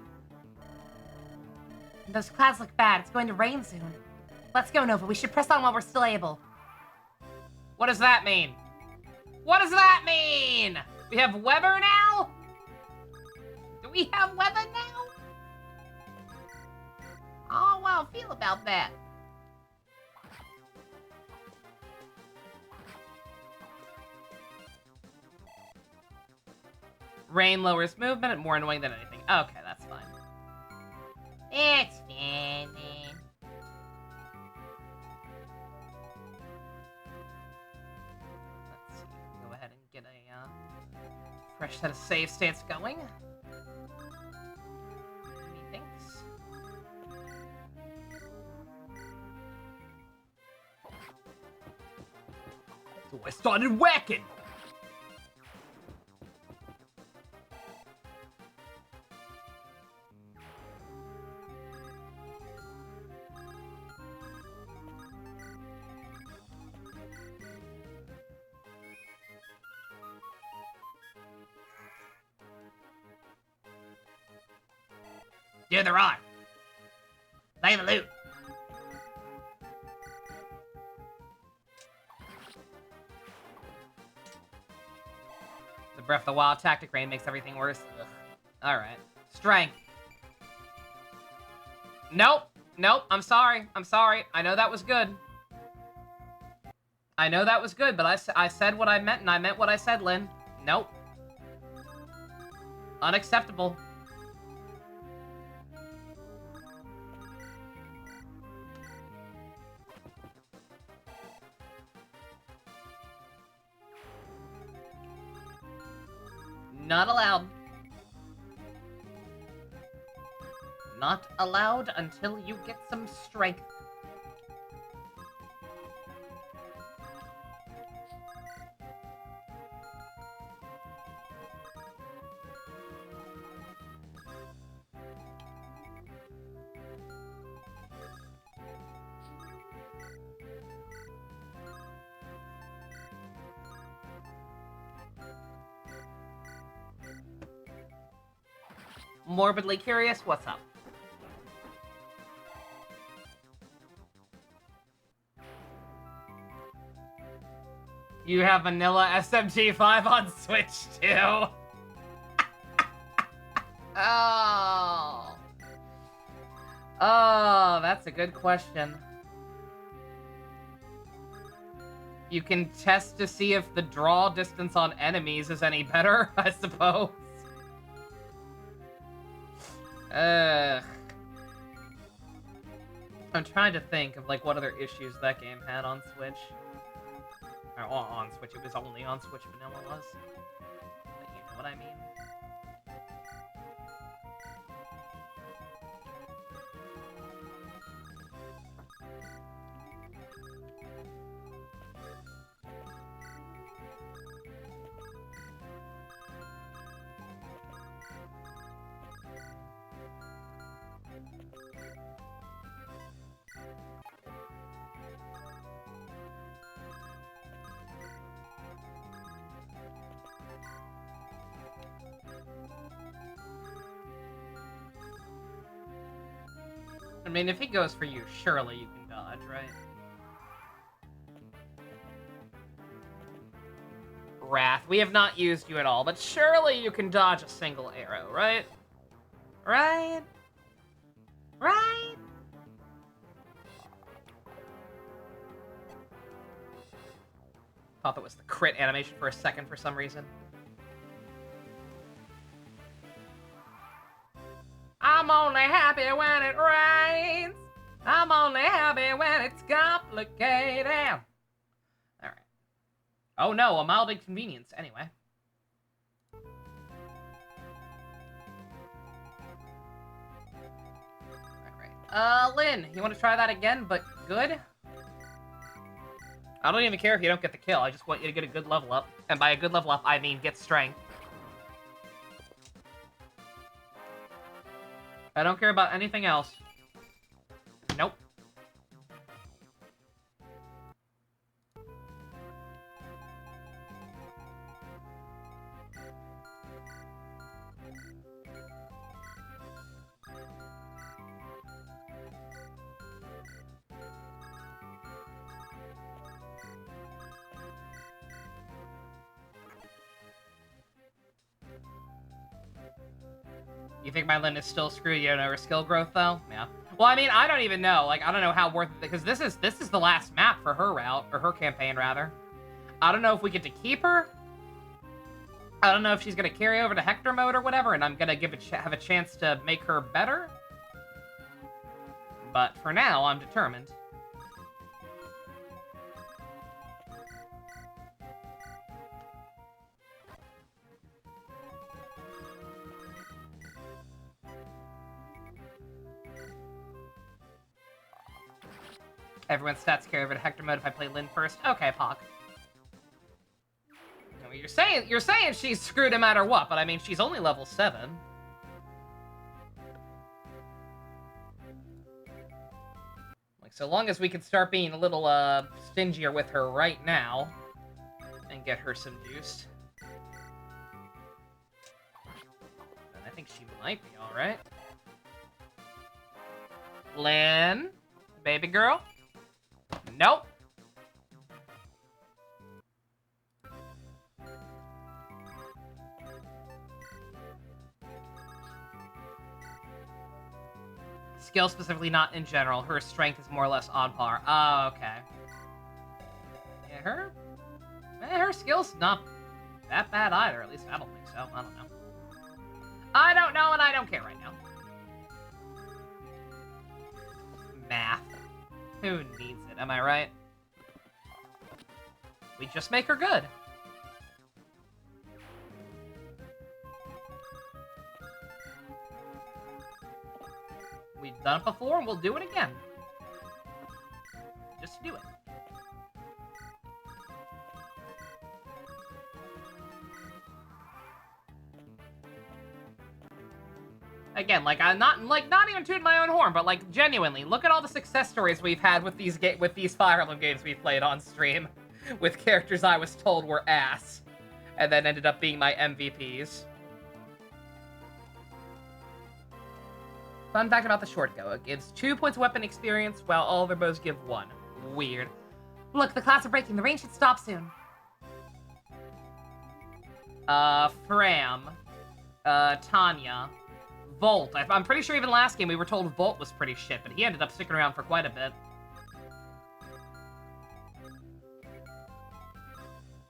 Those clouds look bad. It's going to rain soon. Let's go, Nova. We should press on while we're still able. What does that mean? What does that mean? We have Weber now? Do we have Weber now? Oh, well, feel about that. Rain lowers movement, more annoying than anything. Okay, that's fine. It's fine. Let's see. Go ahead and get a fresh set of save states going. Methinks. So I started whacking. Do the roar. Play the loot. The Breath of the Wild tactic rain makes everything worse. Alright. Strength. Nope. Nope. I'm sorry. I'm sorry. I know that was good. I know that was good, but I said what I meant, and I meant what I said, Lynn. Nope. Unacceptable. Not allowed. Not allowed until you get some strength. Morbidly curious, what's up? You have vanilla SMG5 on Switch too? Oh. Oh, that's a good question. You can test to see if the draw distance on enemies is any better, I suppose. I'm trying to think of, like, what other issues that game had on Switch. Or, on Switch, it was only on Switch vanilla was. But you know what I mean? I mean, if he goes for you, surely you can dodge, right? Wrath. We have not used you at all, but surely you can dodge a single arrow, right? Right? Right? Thought that was the crit animation for a second for some reason. I'm only happy when it rains. I'm only happy when it's complicated. Alright. Oh no, a mild inconvenience. Anyway. Alright. Lynn, you want to try that again, but good? I don't even care if you don't get the kill. I just want you to get a good level up. And by a good level up, I mean get strength. I don't care about anything else. Nope. You think my Lynn is still screwed? You don't know her skill growth though? Yeah. Well, I mean, I don't even know. Like, I don't know how worth it, because this is the last map for her route, or her campaign rather. I don't know if we get to keep her. I don't know if she's gonna carry over to Hector mode or whatever, and I'm gonna have a chance to make her better. But for now, I'm determined. Everyone's stats carry over to Hector mode if I play Lynn first. Okay, Pock. I mean, you're saying she's screwed no matter what, but I mean, she's only level 7. Like, so long as we can start being a little, stingier with her right now, and get her some juice, then I think she might be alright. Lynn? Baby girl? Nope. Skill specifically, not in general. Her strength is more or less on par. Oh, okay. Yeah, her skill's not that bad either. At least I don't think so. I don't know. I don't know, and I don't care right now. Math. Who needs it, am I right? We just make her good. We've done it before, and we'll do it again. Just do it. Again, like, I'm not even tooting my own horn, but like genuinely, look at all the success stories we've had with these Fire Emblem games we've played on stream, with characters I was told were ass, and then ended up being my MVPs. Fun fact about the short go: it gives 2 points of weapon experience, while all other bows give 1. Weird. Look, the clouds are breaking. The rain should stop soon. Fram, Tanya, Volt. I'm pretty sure even last game we were told Volt was pretty shit, but he ended up sticking around for quite a bit.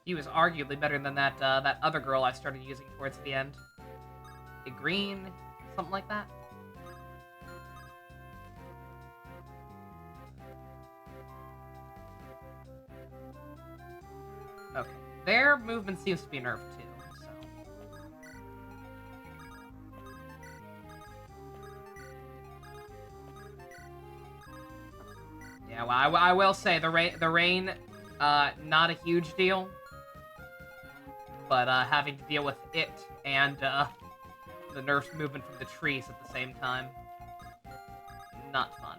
He was arguably better than that that other girl I started using towards the end. Green, something like that. Okay, their movement seems to be nerfed too, so. Yeah, well, I will say the rain, not a huge deal, but having to deal with it and the nerfed movement from the trees at the same time, not fun.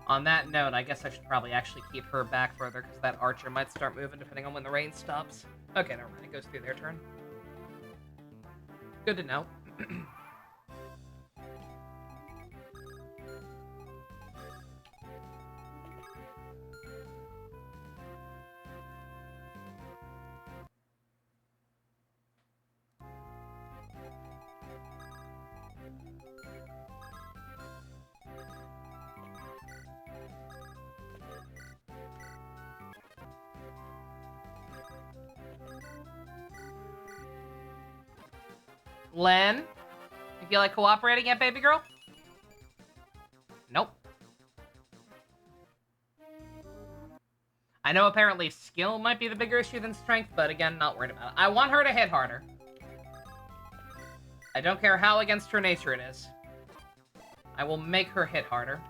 On that note, I guess I should probably actually keep her back further, because that archer might start moving depending on when the rain stops. Okay, never mind. It goes through their turn. Good to know. Len, you feel like cooperating yet, baby girl? Nope. I know apparently skill might be the bigger issue than strength, but again, not worried about it. I want her to hit harder. I don't care how against her nature it is. I will make her hit harder.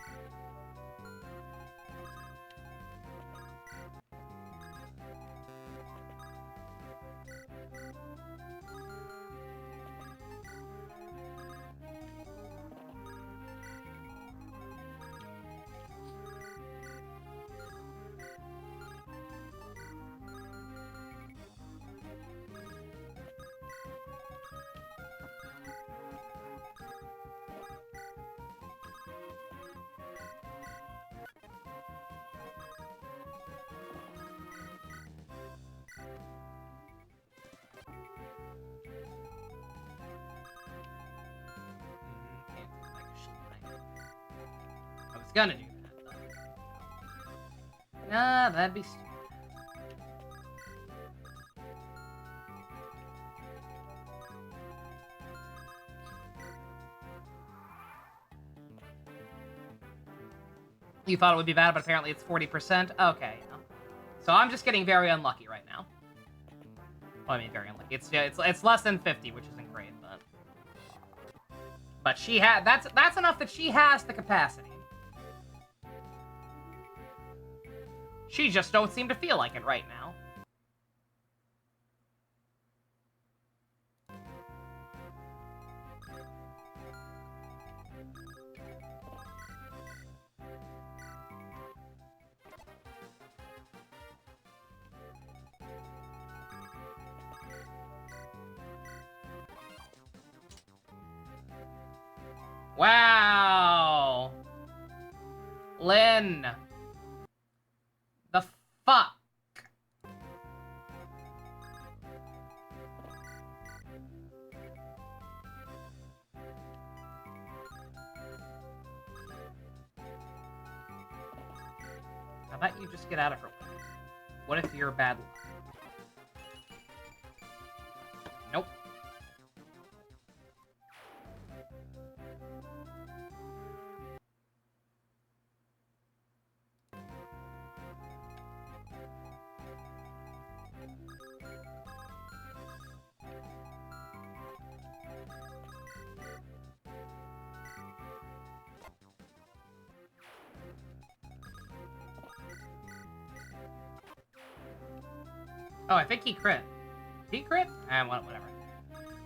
gonna do that. But... Nah, that'd be stupid. You thought it would be bad, but apparently it's 40%? Okay. So I'm just getting very unlucky right now. Well, I mean, very unlucky. It's less than 50, which isn't great, but... But she had... That's enough that she has the capacity. She just don't seem to feel like it right now. Wow! Lynn! The fuck? How about you just get out of her way? What if you're bad luck? Nope. Oh, I think he crit. He crit? Whatever.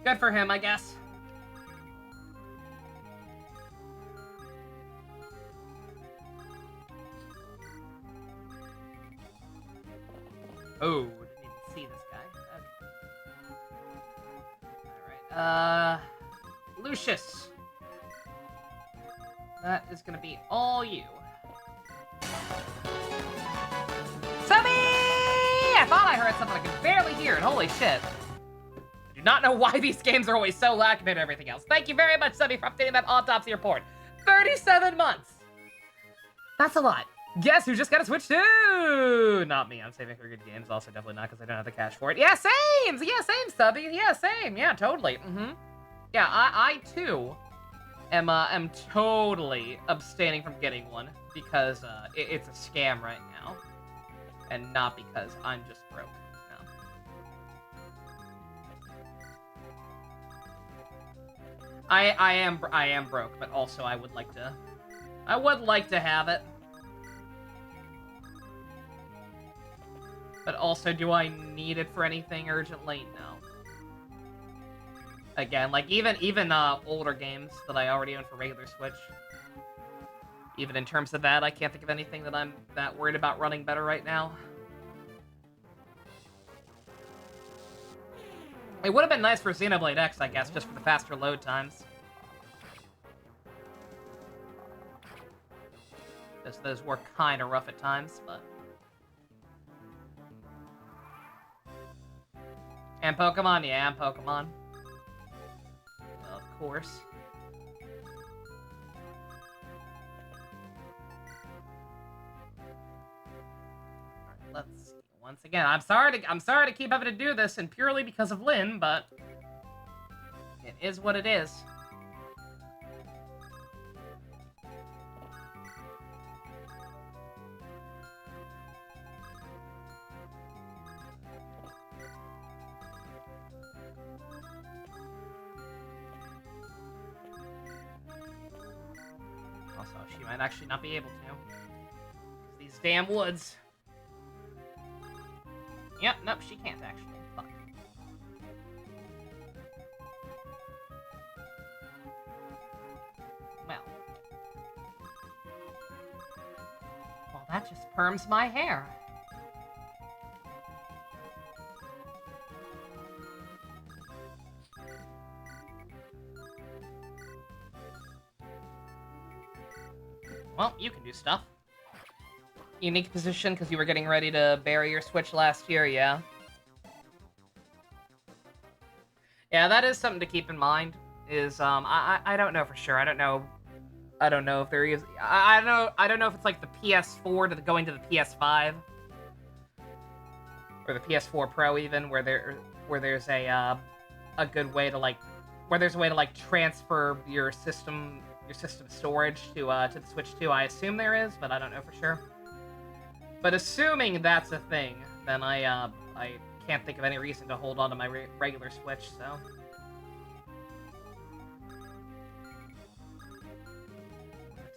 Good for him, I guess. Oh, didn't even see this guy. Okay. Alright, Lucius. That is gonna be all you. I thought I heard something I could barely hear it. Holy shit. I do not know why these games are always so lag compared to everything else. Thank you very much, Subby, for updating that autopsy report. 37 months. That's a lot. Guess who just got a Switch too? Not me. I'm saving for good games. Also, definitely not because I don't have the cash for it. Yeah, same. Yeah, same, Subby. Yeah, same. Yeah, totally. Yeah, I too am totally abstaining from getting one because it's a scam right now. And not because I'm just broke. No. I am broke, but also I would like to have it. But also, do I need it for anything urgently? No. Again, like even older games that I already own for regular Switch. Even in terms of that, I can't think of anything that I'm that worried about running better right now. It would have been nice for Xenoblade X, I guess, just for the faster load times. Those were kind of rough at times, but... And Pokemon? Yeah, and Pokemon. Well, of course. Let's see. Once again, I'm sorry to keep having to do this, and purely because of Lynn, but it is what it is. Also, she might actually not be able to. These damn woods. Yep, nope, she can't actually. Fuck. Well, that just perms my hair. Well, you can do stuff. Unique position because you were getting ready to bury your Switch last year, yeah. Yeah, that is something to keep in mind, is, I don't know for sure. I don't know I don't know if there is. I don't know if it's like the PS4 going to the PS5 or the PS4 Pro even, where there's a good way to transfer your system storage to the Switch 2. I assume there is, but I don't know for sure. But assuming that's a thing, then I can't think of any reason to hold on to my regular Switch. So.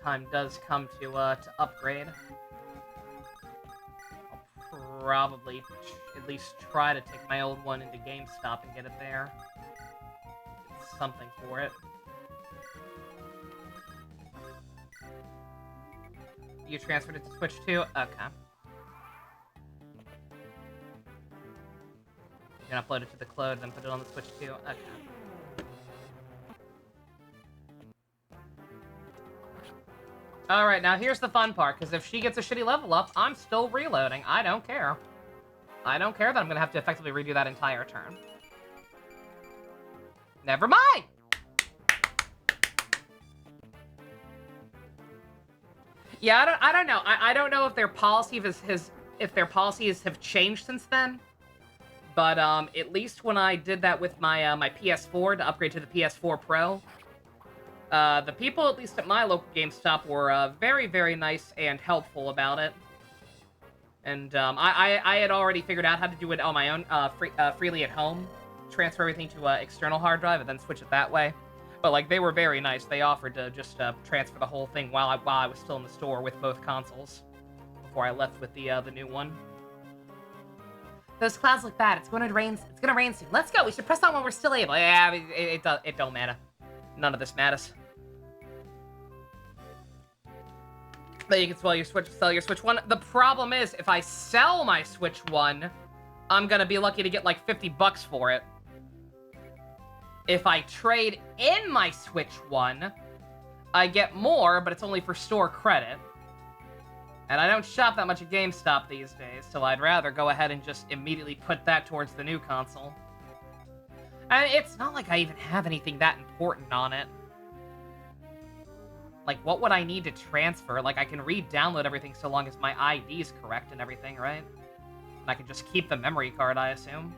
Time does come to upgrade, I'll probably at least try to take my old one into GameStop and get it there. Get something for it. You transferred it to Switch 2? Okay. You can upload it to the cloud, then put it on the Switch 2? Okay. Alright, now here's the fun part, because if she gets a shitty level up, I'm still reloading. I don't care. I don't care that I'm going to have to effectively redo that entire turn. Never mind! Yeah, I don't know. I don't know if their policy if their policies have changed since then. But at least when I did that with my my PS4 to upgrade to the PS4 Pro, the people, at least at my local GameStop, were very, very nice and helpful about it. And I had already figured out how to do it on my own, freely at home. Transfer everything to external hard drive and then switch it that way. But like, they were very nice. They offered to just transfer the whole thing while I was still in the store with both consoles before I left with the new one. Those clouds look bad. It's going to rain. It's going to rain soon. Let's go. We should press on while we're still able. Yeah, it don't matter. None of this matters. But you can sell your Switch 1. The problem is, if I sell my Switch 1, I'm gonna be lucky to get like $50 for it. If I trade in my Switch 1, I get more, but it's only for store credit. And I don't shop that much at GameStop these days, so I'd rather go ahead and just immediately put that towards the new console. And it's not like I even have anything that important on it. Like, what would I need to transfer? Like, I can re-download everything so long as my ID's correct and everything, right? And I can just keep the memory card, I assume.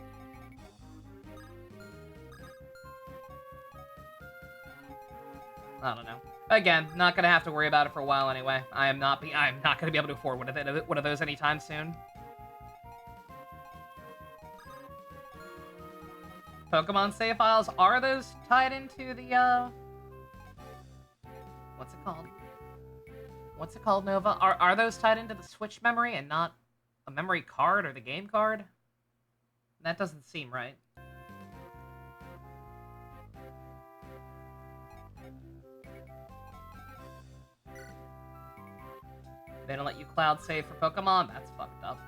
I don't know. Again, not gonna have to worry about it for a while anyway. I'm not gonna be able to afford one of those anytime soon. Pokemon save files, are those tied into the, what's it called? What's it called, Nova? Are those tied into the Switch memory and not a memory card or the game card? That doesn't seem right. They don't let you cloud save for Pokemon? That's fucked up.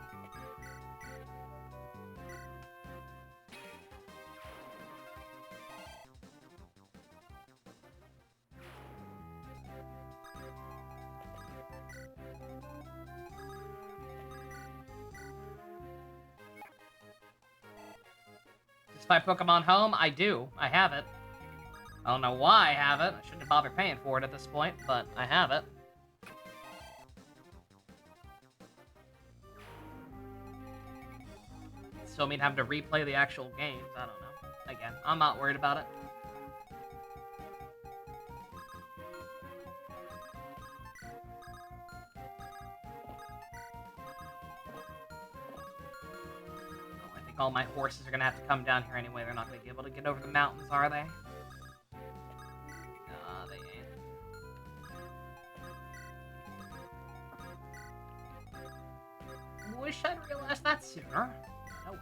Just buy Pokemon Home? I do. I have it. I don't know why I have it. I shouldn't have bothered paying for it at this point, but I have it. Still mean having to replay the actual games. I don't know. Again, I'm not worried about it. Oh, I think all my horses are gonna have to come down here anyway. They're not gonna be able to get over the mountains, are they? They ain't. Wish I'd realized that sooner. Oh well.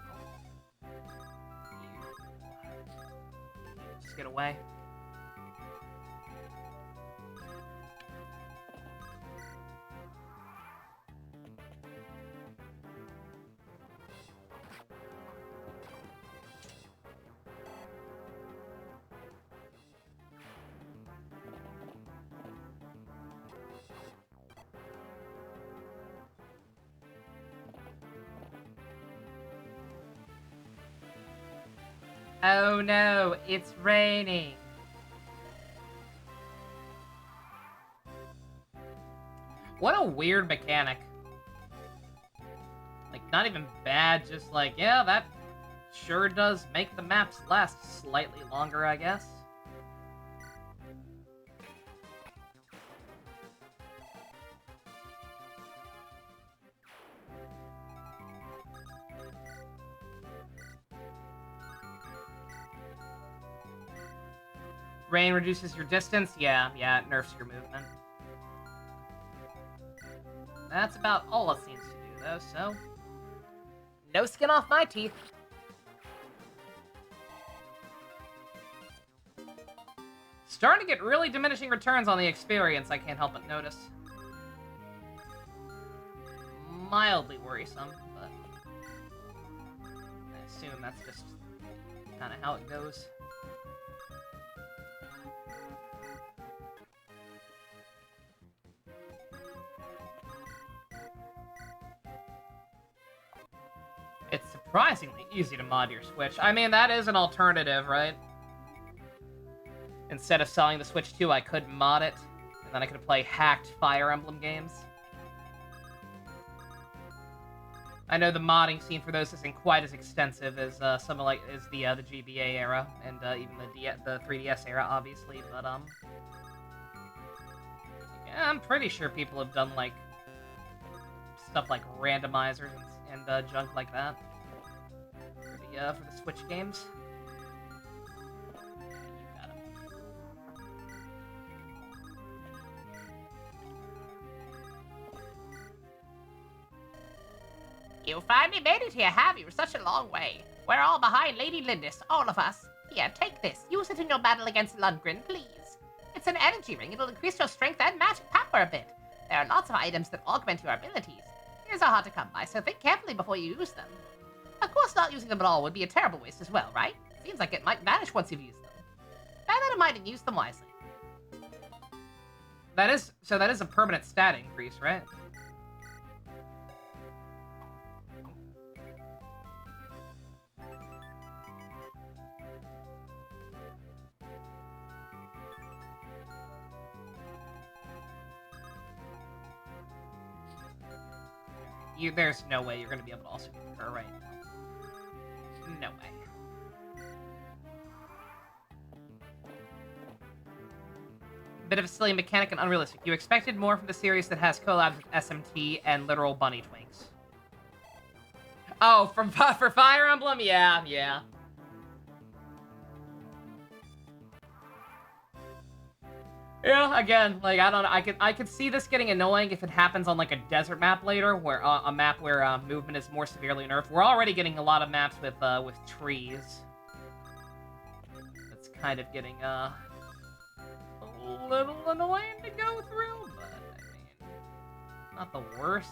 Just get away. Oh no, it's raining. What a weird mechanic. Like, not even bad, just like, yeah, that sure does make the maps last slightly longer, I guess. Rain reduces your distance? Yeah, it nerfs your movement. That's about all it seems to do, though, so... no skin off my teeth. Starting to get really diminishing returns on the experience, I can't help but notice. Mildly worrisome, but... I assume that's just kind of how it goes. It's surprisingly easy to mod your Switch. I mean, that is an alternative, right? Instead of selling the Switch 2, I could mod it, and then I could play hacked Fire Emblem games. I know the modding scene for those isn't quite as extensive as some of the GBA era and even the 3DS era, obviously, but yeah, I'm pretty sure people have done like stuff like randomizers and junk like that for the Switch games. You got it. You finally made it here, have you? Such a long way. We're all behind Lady Lindis, all of us. Here, take this. Use it in your battle against Lundgren, please. It's an energy ring. It'll increase your strength and magic power a bit. There are lots of items that augment your abilities. Here's are hard to come by, so think carefully before you use them. Of course, not using them at all would be a terrible waste as well, right? Seems like it might vanish once you've used them. Bear that in mind and use them wisely. That is a permanent stat increase, right? There's no way you're going to be able to also concur right now. No way. Bit of a silly mechanic and unrealistic. You expected more from the series that has collabs with SMT and literal bunny twinks. Oh, for Fire Emblem? Yeah. Yeah, again, like, I don't know, I could see this getting annoying if it happens on, like, a desert map later, where, a map where, movement is more severely nerfed. We're already getting a lot of maps with trees. That's kind of getting, a little annoying to go through, but, I mean, not the worst.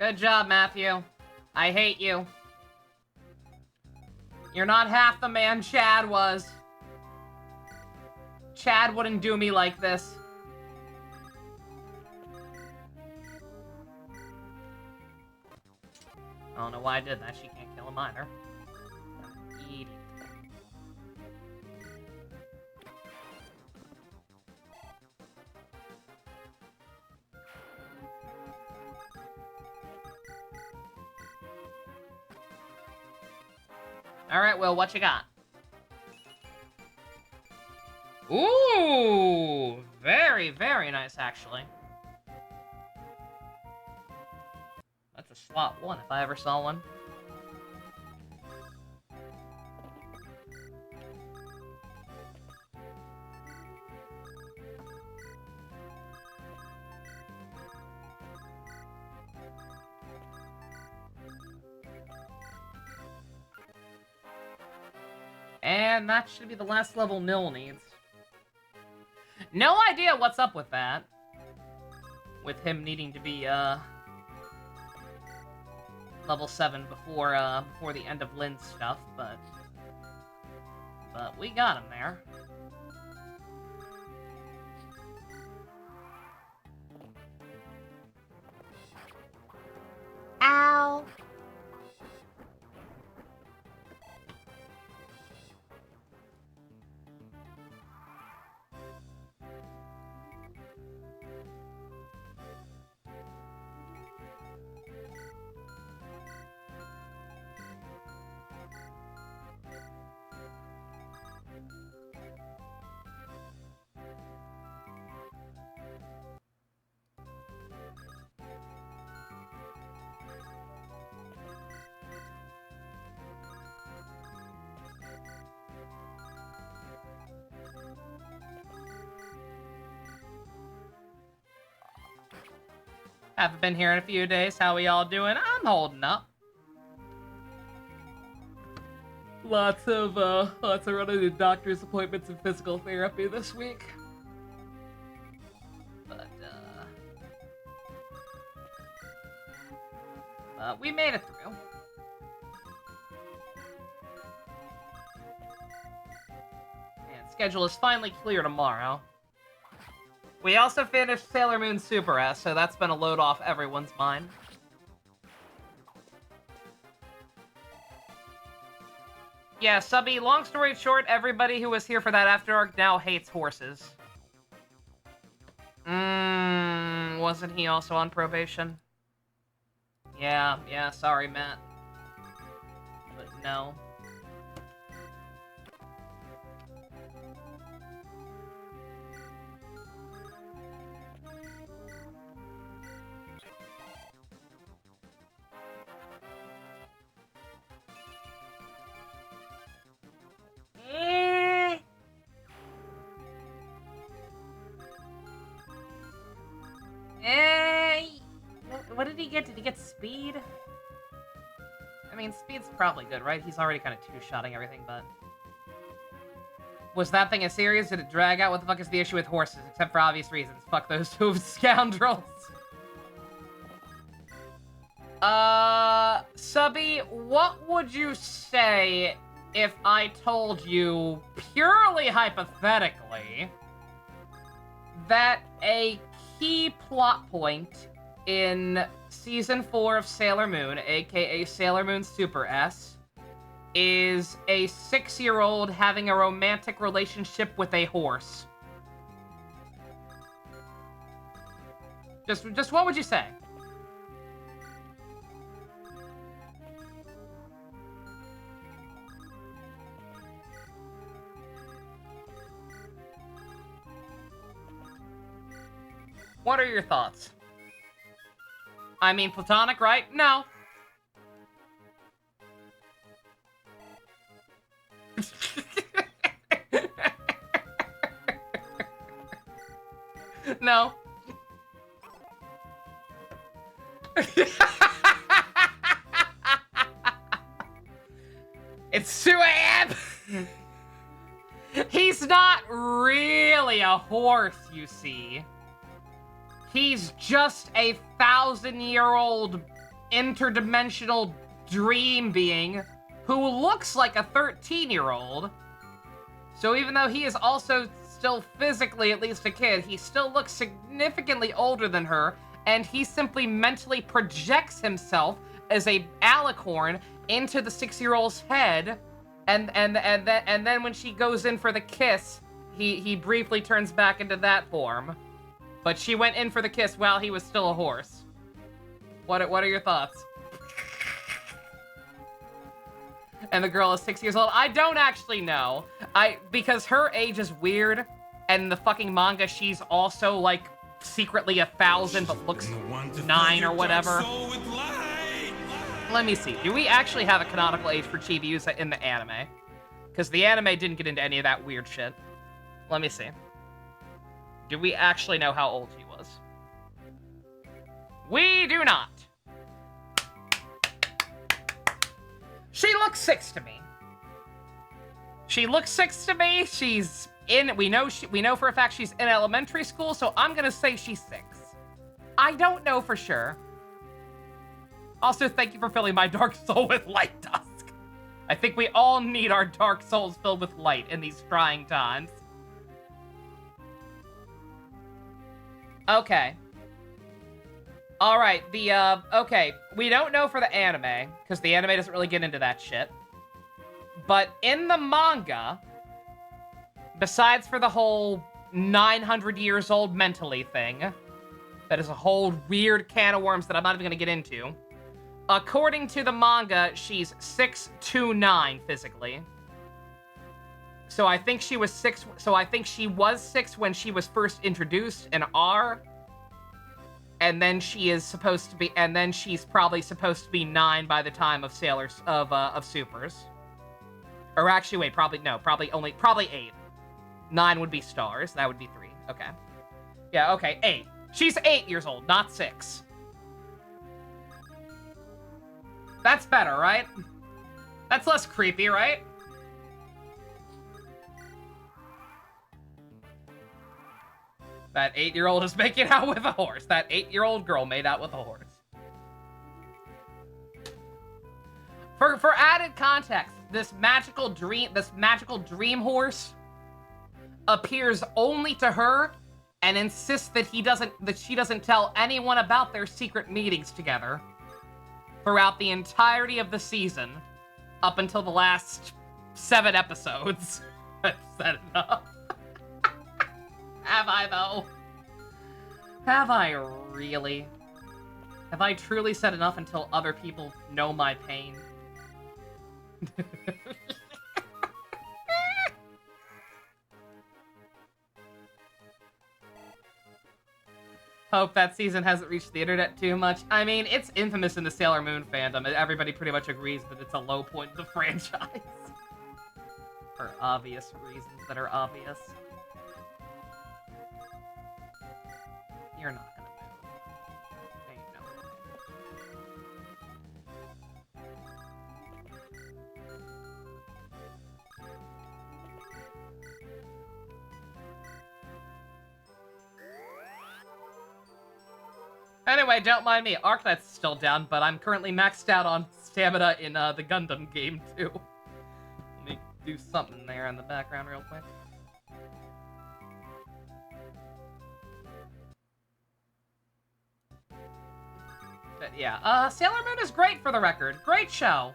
Good job, Matthew. I hate you. You're not half the man Chad was. Chad wouldn't do me like this. I don't know why I did that. She can't kill him either. Idiot. Alright, Will, what you got? Ooh! Very, very nice, actually. That's a slot 1 if I ever saw one. And that should be the last level Nil needs. No idea what's up with that. With him needing to be, level 7 before the end of Lynn's stuff, but we got him there. Ow! Haven't been here in a few days. How we all doing? I'm holding up. Lots of running to doctor's appointments and physical therapy this week. But we made it through. And schedule is finally clear tomorrow. We also finished Sailor Moon Super S, so that's been a load off everyone's mind. Yeah, Subby, long story short, everybody who was here for that After Dark now hates horses. Wasn't he also on probation? Yeah, sorry, Matt. But no. What did he get? Did he get speed? I mean, speed's probably good, right? He's already kind of two-shotting everything, but... Was that thing a series? Did it drag out? What the fuck is the issue with horses? Except for obvious reasons. Fuck those two scoundrels. Subby, what would you say if I told you, purely hypothetically, that a key plot point in Season 4 of Sailor Moon, aka Sailor Moon Super S, is a 6-year-old having a romantic relationship with a horse? Just what would you say? What are your thoughts? I mean, platonic, right? No. No. It's 2 a.m. He's not really a horse, you see. He's just a 1,000-year-old interdimensional dream being who looks like a 13-year-old. So even though he is also still physically at least a kid, he still looks significantly older than her, and he simply mentally projects himself as a alicorn into the 6-year-old's head, and then when she goes in for the kiss, he briefly turns back into that form. But she went in for the kiss while he was still a horse. What are your thoughts? And the girl is 6 years old. I don't actually know. Because her age is weird, and in the fucking manga, she's also like secretly 1,000 but looks 9 or whatever. Let me see. Do we actually have a canonical age for Chibiusa in the anime? Because the anime didn't get into any of that weird shit. Let me see. Do we actually know how old he was? We do not. She looks 6 to me. She looks 6 to me. She's in. We know for a fact she's in elementary school, so I'm gonna say she's 6. I don't know for sure. Also, thank you for filling my dark soul with light, Dusk. I think we all need our dark souls filled with light in these trying times. Okay. Alright, okay. We don't know for the anime, because the anime doesn't really get into that shit. But in the manga, besides for the whole 900 years old mentally thing, that is a whole weird can of worms that I'm not even gonna get into. According to the manga, she's 6'9" physically. So I think she was 6. So I think she was 6 when she was first introduced in R. And then she is supposed to be, and then she's probably supposed to be 9 by the time of Supers. Or actually, wait, probably 8. 9 would be Stars. That would be 3. Okay. Yeah, okay, 8. She's 8 years old, not 6. That's better, right? That's less creepy, right? That 8-year-old is making out with a horse. That 8-year-old girl made out with a horse. For added context, this magical dream horse appears only to her and insists that she doesn't tell anyone about their secret meetings together throughout the entirety of the season up until the last 7 episodes. I've said enough. Have I, though? Have I really? Have I truly said enough until other people know my pain? Hope that season hasn't reached the internet too much. I mean, it's infamous in the Sailor Moon fandom. Everybody pretty much agrees that it's a low point in the franchise. For obvious reasons that are obvious. You're not gonna move. Ain't no way. Anyway, don't mind me. Arcnight's still down, but I'm currently maxed out on stamina in the Gundam game, too. Let me do something there in the background real quick. But yeah, Sailor Moon is great for the record. Great show.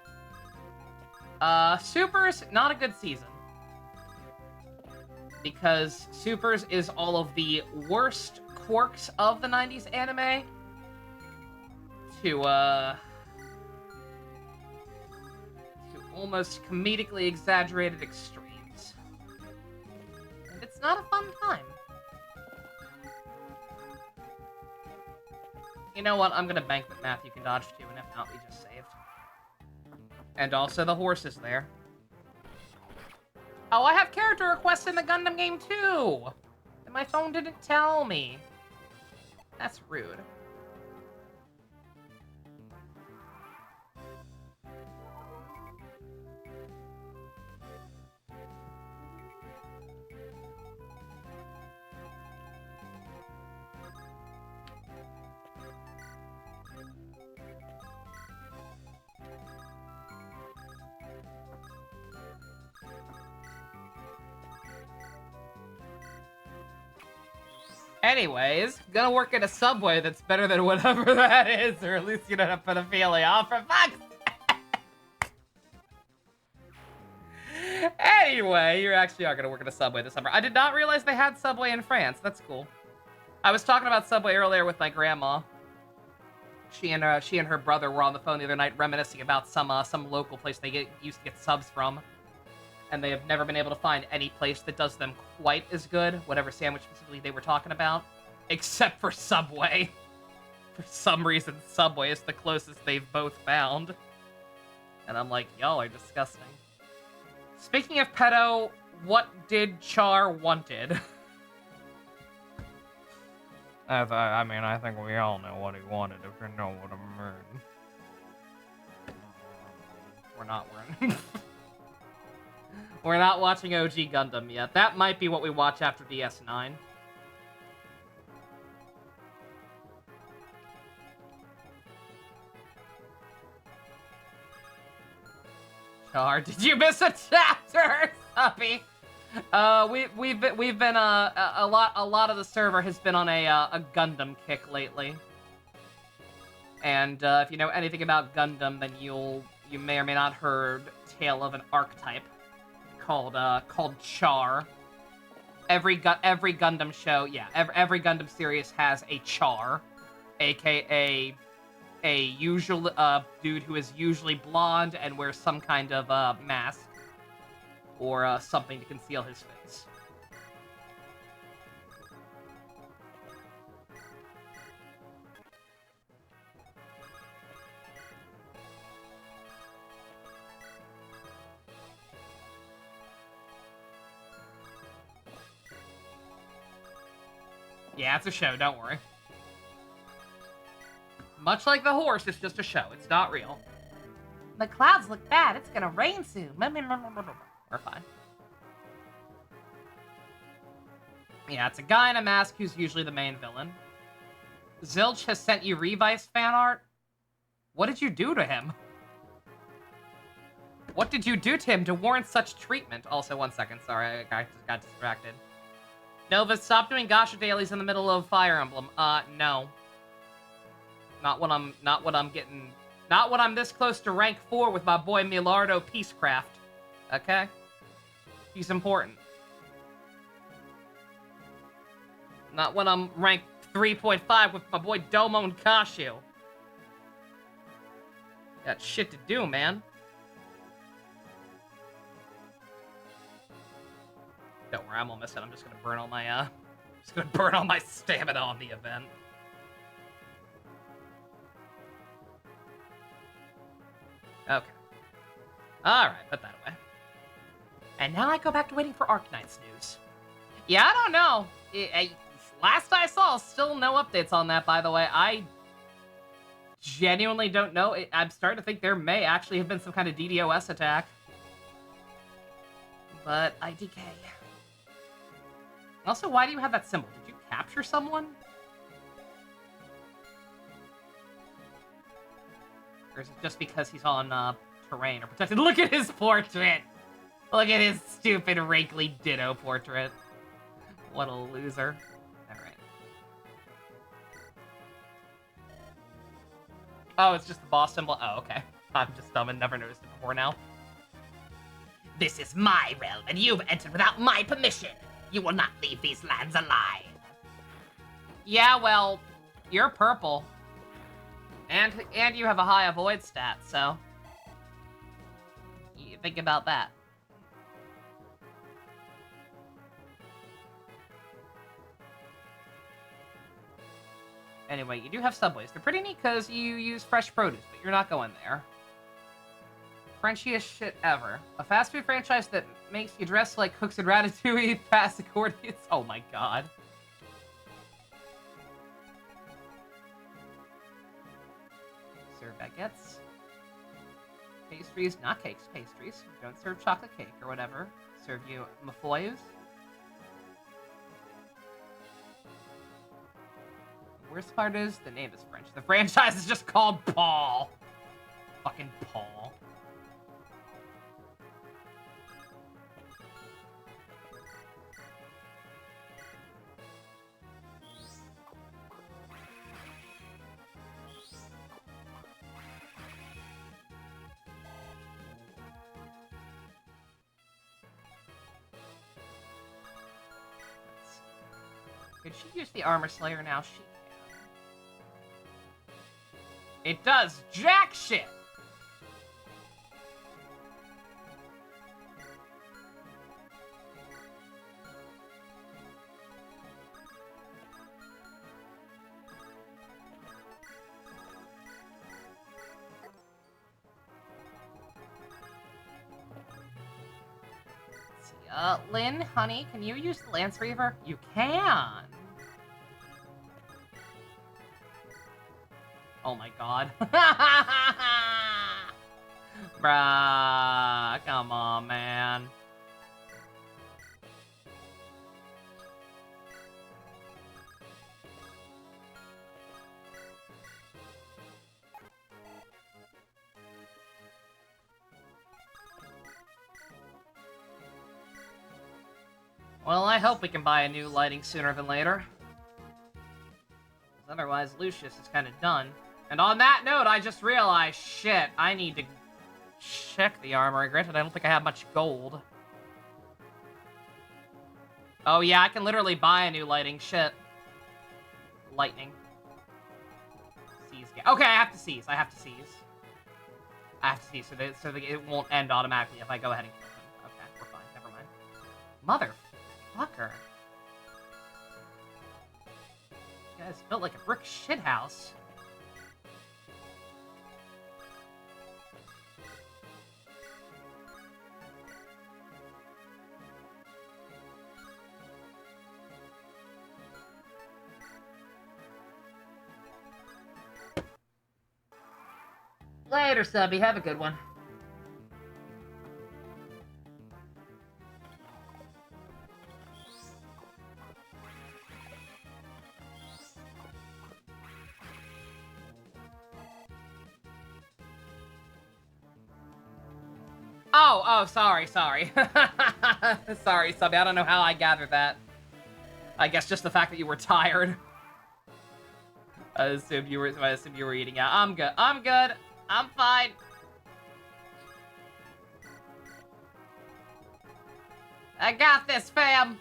Supers, not a good season. Because Supers is all of the worst quirks of the 90s anime to almost comedically exaggerated extremes. And it's not a fun time. You know what? I'm gonna bank that Matthew can dodge too, and if not, we just saved. And also the horse is there. Oh, I have character requests in the Gundam game too! And my phone didn't tell me. That's rude. Anyways, gonna work at a Subway that's better than whatever that is, or at least you don't have pedophilia. Oh, for fuck's sake! Anyway, you actually are gonna work at a Subway this summer. I did not realize they had Subway in France. That's cool. I was talking about Subway earlier with my grandma. She and her brother were on the phone the other night reminiscing about some local place they used to get subs from. And they have never been able to find any place that does them quite as good, whatever sandwich specifically they were talking about, except for Subway. For some reason, Subway is the closest they've both found. And I'm like, y'all are disgusting. Speaking of pedo, what did Char wanted? I mean, I think we all know what he wanted, if you know what I mean. We're not wearing... We're not watching OG Gundam yet. That might be what we watch after DS9. Char, did you miss a chapter, Suppy? We've been a lot of the server has been on a Gundam kick lately. And if you know anything about Gundam, then you may or may not heard tale of an archetype called Char. Every Gundam show, yeah, every Gundam series has a Char, aka a usual dude who is usually blonde and wears some kind of mask or something to conceal his face. Yeah, it's a show, don't worry. Much like the horse, it's just a show. It's not real. The clouds look bad. It's gonna rain soon. We're fine. Yeah, it's a guy in a mask who's usually the main villain. Zilch has sent you Revice fan art? What did you do to him? What did you do to him to warrant such treatment? Also, 1 second, sorry, I just got distracted. Nova, stop doing Gacha dailies in the middle of Fire Emblem. No. Not when I'm this close to rank 4 with my boy Milardo Peacecraft. Okay? He's important. Not when I'm ranked 3.5 with my boy Domo and Kashu. Got shit to do, man. Don't worry, I'm almost done. I'm just gonna burn all my stamina on the event. Okay. Alright, put that away. And now I go back to waiting for Arknight's news. Yeah, I don't know. Last I saw, still no updates on that, by the way. I genuinely don't know. I'm starting to think there may actually have been some kind of DDoS attack. But IDK. Also, why do you have that symbol? Did you capture someone? Or is it just because he's on terrain or protected? Look at his portrait! Look at his stupid, wrinkly ditto portrait. What a loser. Alright. Oh, it's just the boss symbol? Oh, okay. I'm just dumb and never noticed it before now. This is my realm, and you've entered without my permission. You will not leave these lands alive. Yeah, well, you're purple. And you have a high avoid stat, so... You think about that. Anyway, you do have subways. They're pretty neat because you use fresh produce, but you're not going there. Frenchiest shit ever. A fast food franchise that makes you dress like cooks and ratatouille, pass accordions. Oh my god. Serve baguettes. Pastries, not cakes, pastries. Don't serve chocolate cake or whatever. Serve you mafoyus. The worst part is, the name is French. The franchise is just called Paul. Fucking Paul. Could she use the Armor Slayer now? She can. It does jack shit! Let's see, Lynn, honey, can you use the Lance Reaver? You can! Oh my god. Bruh, come on, man. Well, I hope we can buy a new lighting sooner than later. Otherwise, Lucius is kind of done. And on that note, I just realized, shit, I need to check the armory. Granted, I don't think I have much gold. Oh yeah, I can literally buy a new lighting. Shit. Lightning. Seize. Okay, I have to seize. I have to seize. I have to seize so that it won't end automatically if I go ahead and kill him. Okay, we're fine. Never mind. Motherfucker. You guys built like a brick shithouse. Later, Subby. Have a good one. Oh, sorry. Sorry, Subby. I don't know how I gathered that. I guess just the fact that you were tired. I assumed you were eating out. I'm good. I'm fine. I got this, fam.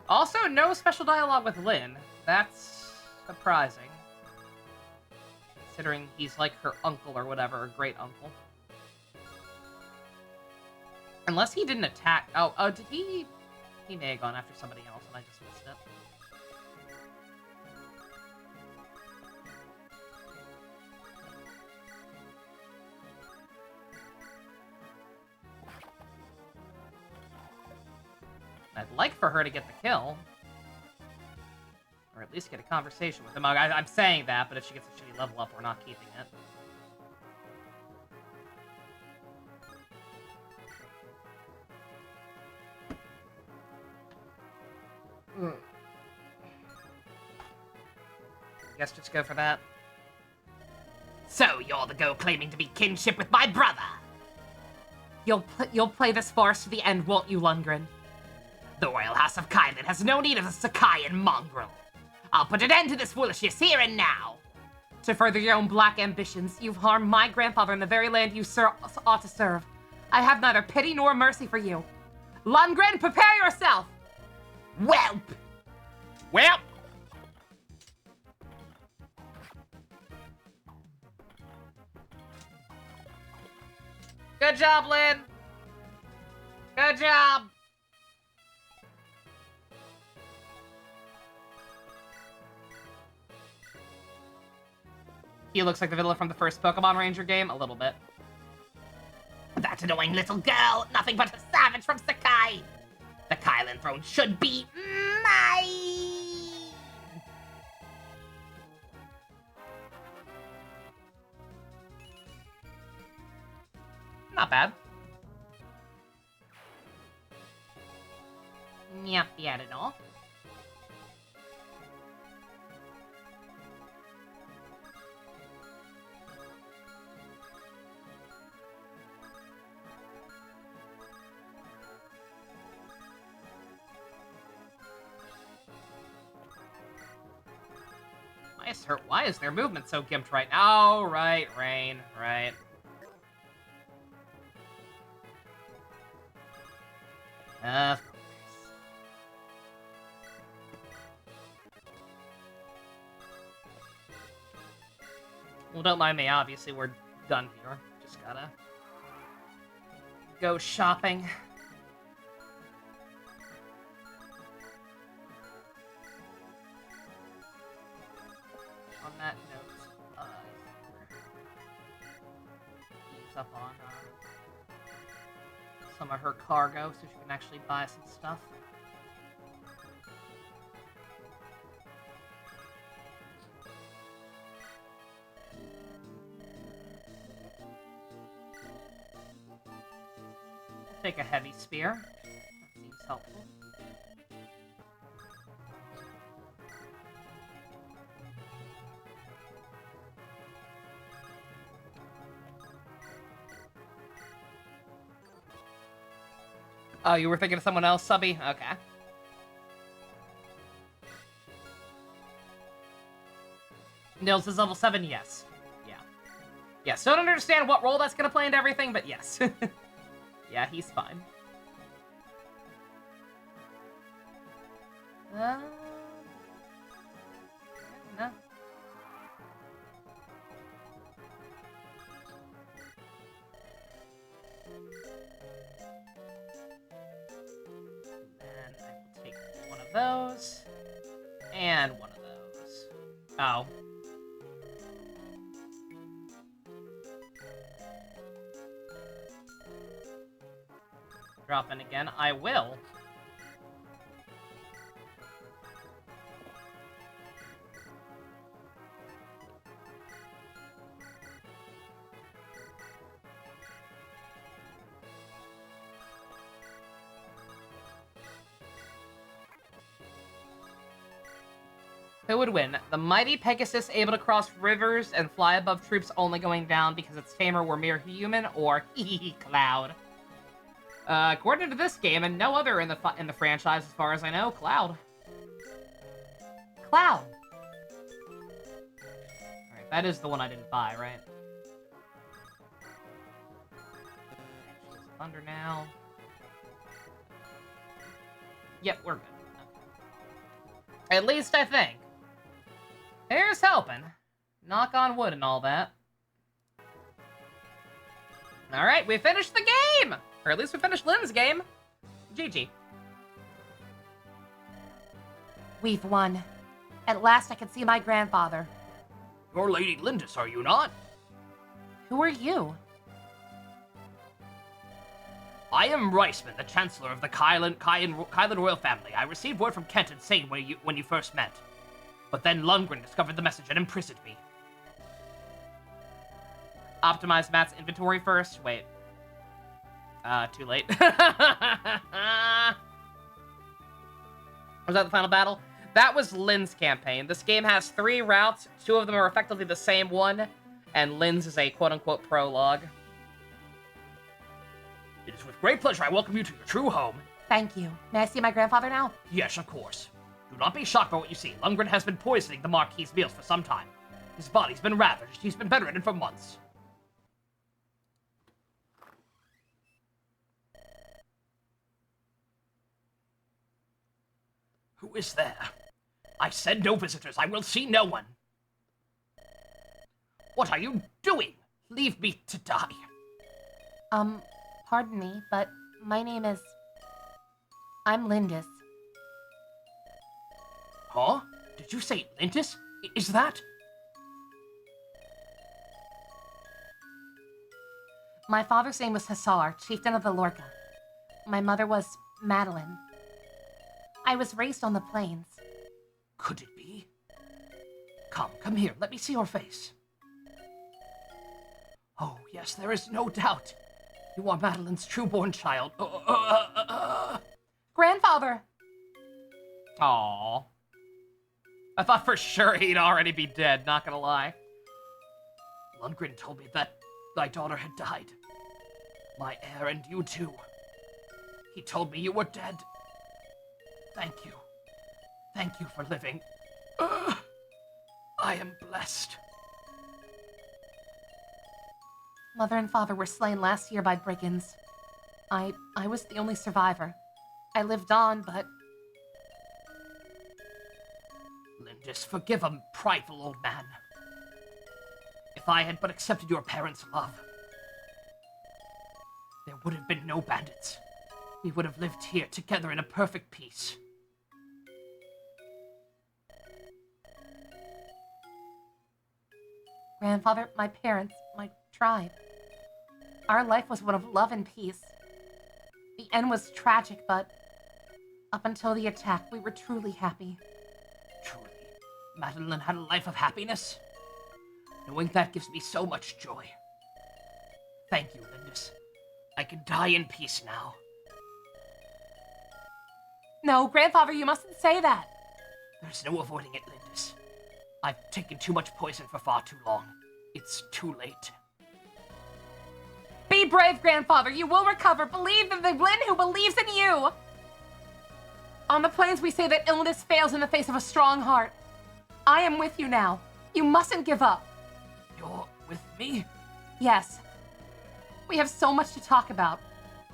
Also, no special dialogue with Lynn. That's surprising. Considering he's like her uncle or whatever, or great uncle. Unless he didn't attack. Oh, did he? He may have gone after somebody else, and I just missed it. I'd like for her to get the kill. Or at least get a conversation with him. I'm saying that, but if she gets a shitty level up, we're not keeping it. Guess just go for that. So you're the girl claiming to be kinship with my brother. You'll play this farce to the end, won't you, Lundgren? The Royal House of Kylan has no need of a Sakaian mongrel. I'll put an end to this foolishness here and now. To further your own black ambitions, you've harmed my grandfather in the very land you ought to serve. I have neither pity nor mercy for you. Lundgren, prepare yourself! Welp! Well. Good job, Lynn. Good job. He looks like the villain from the first Pokemon Ranger game, a little bit. That annoying little girl, nothing but a savage from Sakai. The Kylan throne should be mine. Not bad. Not bad at all. Why is their movement so gimped right now? Oh, right, Rain, right. Of course. Well, don't mind me, obviously we're done here. Just gotta go shopping. On that note, ease up on some of her cargo so she can actually buy some stuff. Take a heavy spear. That seems helpful. Oh, you were thinking of someone else, Subby? Okay. Nils is level 7? Yes. Yeah. Yeah, so I don't understand what role that's gonna play into everything, but yes. Yeah, he's fine. No. Then I will take one of those. And one of those. Oh. Drop in again. I will. Who would win? The mighty Pegasus able to cross rivers and fly above troops only going down because its tamer were mere human, or Cloud? According to this game and no other in the franchise, as far as I know, Cloud. Cloud. All right, that is the one I didn't buy, right? Thunder now. Yep, we're good. Okay. At least I think. Here's hoping. Knock on wood and all that. Alright, we finished the game! Or at least we finished Lynn's game. GG. We've won. At last I can see my grandfather. You're Lady Lindis, are you not? Who are you? I am Reisman, the Chancellor of the Kylan royal family. I received word from Kenton saying when you first met. But then Lundgren discovered the message and imprisoned me. Optimize Matt's inventory first. Wait. Too late. Was that the final battle? That was Lynn's campaign. This game has 3 routes. 2 of them are effectively the same one. And Lynn's is a quote-unquote prologue. It is with great pleasure I welcome you to your true home. Thank you. May I see my grandfather now? Yes, of course. Do not be shocked by what you see. Lundgren has been poisoning the Marquis's meals for some time. His body's been ravaged. He's been bedridden for months. Who is there? I said no visitors. I will see no one. What are you doing? Leave me to die. Pardon me, but my name is... I'm Lindis. Huh? Did you say Lintis? Is that? My father's name was Hassar, chieftain of the Lorca. My mother was Madeline. I was raised on the plains. Could it be? Come here. Let me see your face. Oh, yes, there is no doubt. You are Madeline's true-born child. Grandfather! Aww. I thought for sure he'd already be dead, not gonna lie. Lundgren told me that thy daughter had died. My heir and you too. He told me you were dead. Thank you. Thank you for living. I am blessed. Mother and father were slain last year by brigands. I was the only survivor. I lived on, but... Lindis, forgive a prideful old man. If I had but accepted your parents' love, there would have been no bandits. We would have lived here together in a perfect peace. Grandfather, my parents, my tribe. Our life was one of love and peace. The end was tragic, but up until the attack, we were truly happy. Truly, Madeline had a life of happiness. Knowing that gives me so much joy. Thank you, Lindis. I can die in peace now. No, Grandfather, you mustn't say that. There's no avoiding it, Lindis. I've taken too much poison for far too long. It's too late. Be brave, Grandfather. You will recover. Believe in the Lynn who believes in you. On the plains, we say that illness fails in the face of a strong heart. I am with you now. You mustn't give up. You're with me? Yes. We have so much to talk about.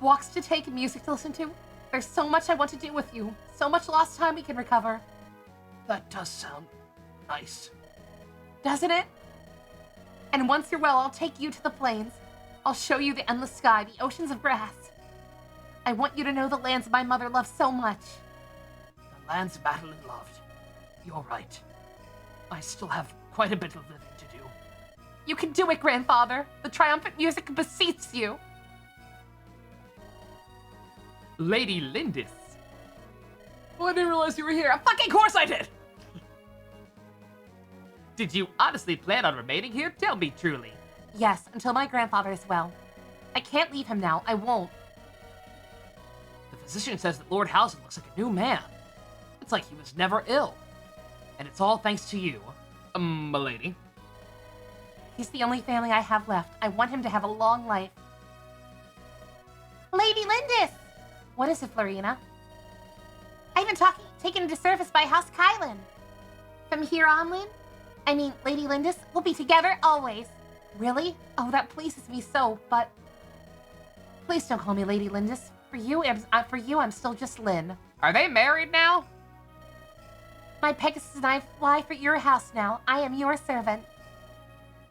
Walks to take and music to listen to. There's so much I want to do with you. So much lost time we can recover. That does sound nice. Doesn't it? And once you're well, I'll take you to the plains. I'll show you the endless sky, the oceans of grass. I want you to know the lands my mother loved so much. The lands Madeline loved. You're right. I still have quite a bit of living to do. You can do it, Grandfather. The triumphant music beseeches you. Lady Lindis. Oh, I didn't realize you were here. Of fucking course I did! Did you honestly plan on remaining here? Tell me truly. Yes, until my grandfather is well. I can't leave him now. I won't. The physician says that Lord Housen looks like a new man. It's like he was never ill. And it's all thanks to you, milady. He's the only family I have left. I want him to have a long life. Lady Lindis! What is it, Florina? I've been taken into service by House Kylan. From here on, Lynn? I mean, Lady Lindis, we'll be together always. Really? Oh, that pleases me so, but... Please don't call me Lady Lindis. For you, I'm still just Lynn. Are they married now? My Pegasus and I fly for your house now. I am your servant.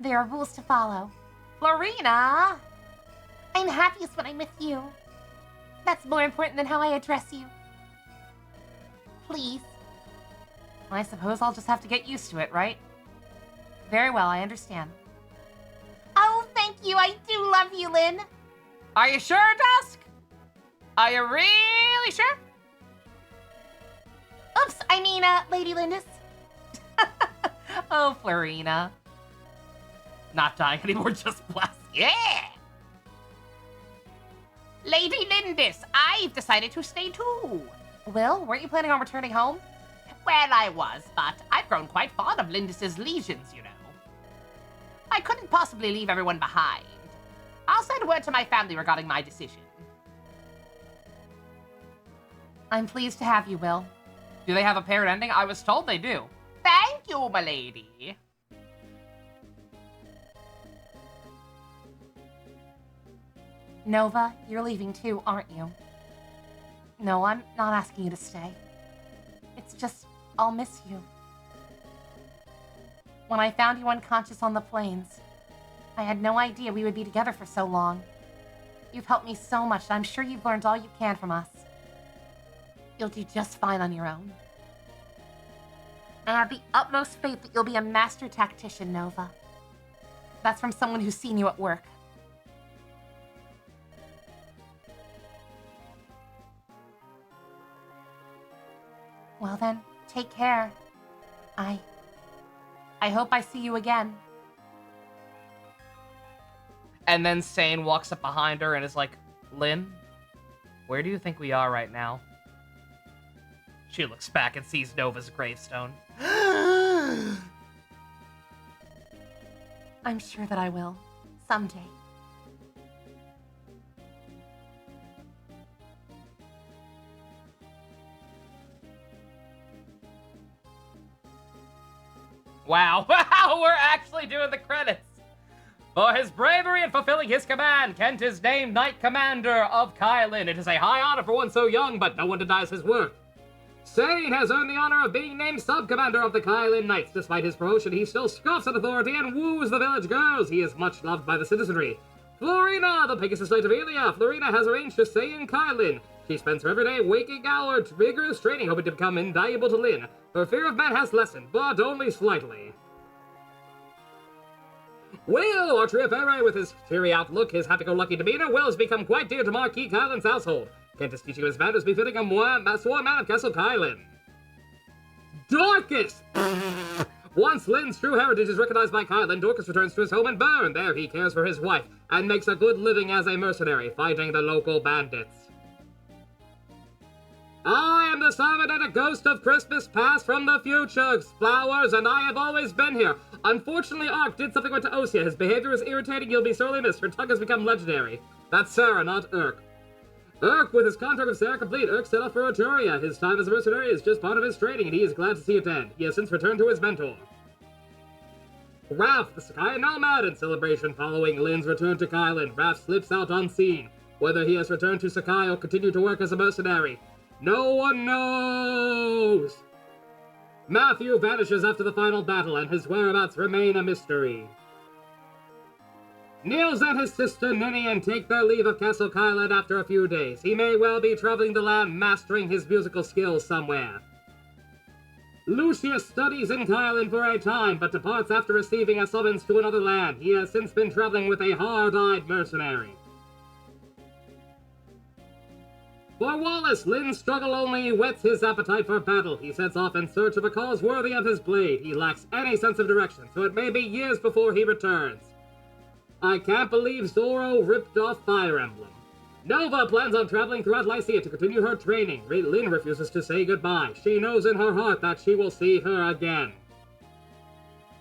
There are rules to follow. Florina! I'm happiest when I'm with you. That's more important than how I address you. Please. I suppose I'll just have to get used to it, right? Very well, I understand. Oh, thank you. I do love you, Lynn. Are you sure, Dusk? Are you really sure? Oops, I mean, Lady Lindis. Oh, Florina. Not dying anymore, just blast. Yeah! Lady Lindis, I've decided to stay too. Will, weren't you planning on returning home? Well, I was, but I've grown quite fond of Lindis's legions, you know. I couldn't possibly leave everyone behind. I'll send word to my family regarding my decision. I'm pleased to have you, Will. Do they have a paired ending? I was told they do. Thank you, my lady. Nova, you're leaving too, aren't you? No, I'm not asking you to stay. It's just, I'll miss you. When I found you unconscious on the plains, I had no idea we would be together for so long. You've helped me so much, and I'm sure you've learned all you can from us. You'll do just fine on your own. I have the utmost faith that you'll be a master tactician, Nova. That's from someone who's seen you at work. Well then, take care. I hope I see you again. And then Sane walks up behind her and is like, Lynn, where do you think we are right now? She looks back and sees Nova's gravestone. I'm sure that I will. Someday. Wow, we're actually doing the credits. For his bravery in fulfilling his command, Kent is named Knight Commander of Kylan. It is a high honor for one so young, but no one denies his worth. Sane has earned the honor of being named Sub-Commander of the Kylan Knights. Despite his promotion, he still scoffs at authority and woos the village girls. He is much loved by the citizenry. Florina, the Pegasus Knight of Elia. Florina has arranged to stay in Kylan. She spends her everyday waking hour rigorous training, hoping to become invaluable to Lynn. Her fear of men has lessened, but only slightly. Will, Archery of Array, with his cheery outlook, his happy-go-lucky demeanor, Will has become quite dear to Marquis Kylan's household. Kent is teaching him his manners befitting a sworn man of Castle Kylan. Dorcas! Once Lynn's true heritage is recognized by Kylan, Dorcas returns to his home in Bern. There he cares for his wife, and makes a good living as a mercenary, fighting the local bandits. I am the servant and a ghost of Christmas past from the future, flowers, and I have always been here. Unfortunately, Ark did something to Osia. His behavior is irritating, you'll be sorely missed. Her tongue has become legendary. That's Sarah, not Urk. Urk, with his contract with Sarah complete, Urk set off for Eturia. His time as a mercenary is just part of his training, and he is glad to see it end. He has since returned to his mentor. Ralph, the Sakai nomad, in celebration following Lynn's return to Kylan. Ralph slips out unseen. Whether he has returned to Sakai or continued to work as a mercenary, no one knows! Matthew vanishes after the final battle, and his whereabouts remain a mystery. Niels and his sister Ninian take their leave of Castle Kylan after a few days. He may well be traveling the land, mastering his musical skills somewhere. Lucius studies in Kylan for a time, but departs after receiving a summons to another land. He has since been traveling with a hard-eyed mercenary. For Wallace, Lynn's struggle only whets his appetite for battle. He sets off in search of a cause worthy of his blade. He lacks any sense of direction, so it may be years before he returns. I can't believe Zoro ripped off Fire Emblem. Nova plans on traveling throughout Lycia to continue her training. Lynn refuses to say goodbye. She knows in her heart that she will see her again.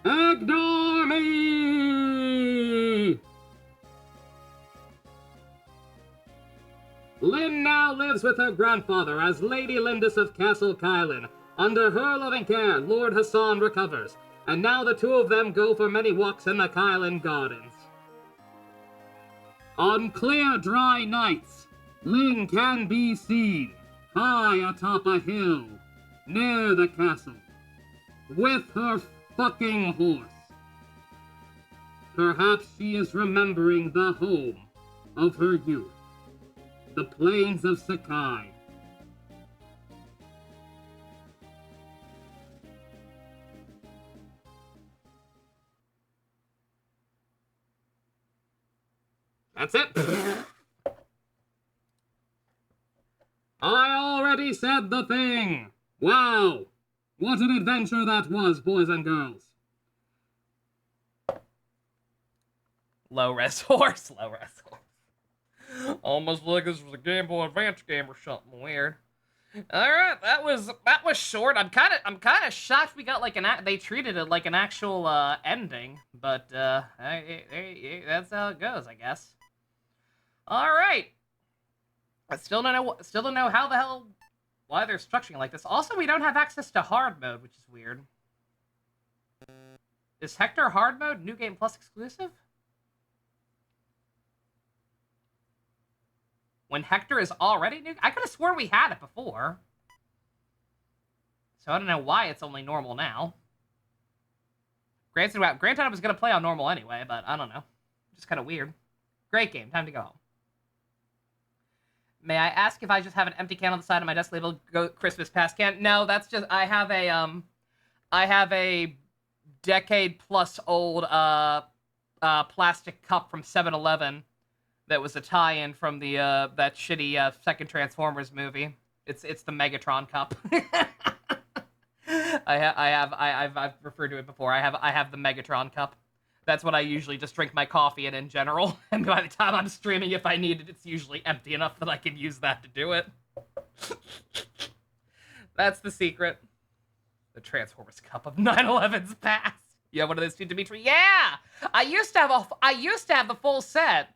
Ignore me! Lynn now lives with her grandfather as Lady Lindis of Castle Kylan. Under her loving care, Lord Hassan recovers, and now the two of them go for many walks in the Kylan Gardens. On clear, dry nights, Lynn can be seen, high atop a hill, near the castle, with her fucking horse. Perhaps she is remembering the home of her youth, the plains of Sakai. That's it. I already said the thing. Wow. What an adventure that was, boys and girls. Low-res horse. Low-res horse. Almost like this was a Game Boy Advance game or something weird. All right, that was short. I'm kind of shocked we got like they treated it like an actual ending, but that's how it goes, I guess. All right. I still don't know how the hell why they're structuring it like this. Also, we don't have access to hard mode, which is weird. Is Hector hard mode New Game Plus exclusive? When Hector is already new? I could have sworn we had it before. So I don't know why it's only normal now. Granted, I was going to play on normal anyway, but I don't know. Just kind of weird. Great game. Time to go home. May I ask if I just have an empty can on the side of my desk labeled Christmas Past can? No, that's just, I have a decade plus old, plastic cup from 7-Eleven that was a tie-in from the, that shitty, second Transformers movie. It's the Megatron cup. I've referred to it before. I have the Megatron cup. That's what I usually just drink my coffee in general. And by the time I'm streaming, if I need it, it's usually empty enough that I can use that to do it. That's the secret. The Transformers Cup of 9/11's past. You have one of those too, Dimitri? Yeah! I used to have the full set.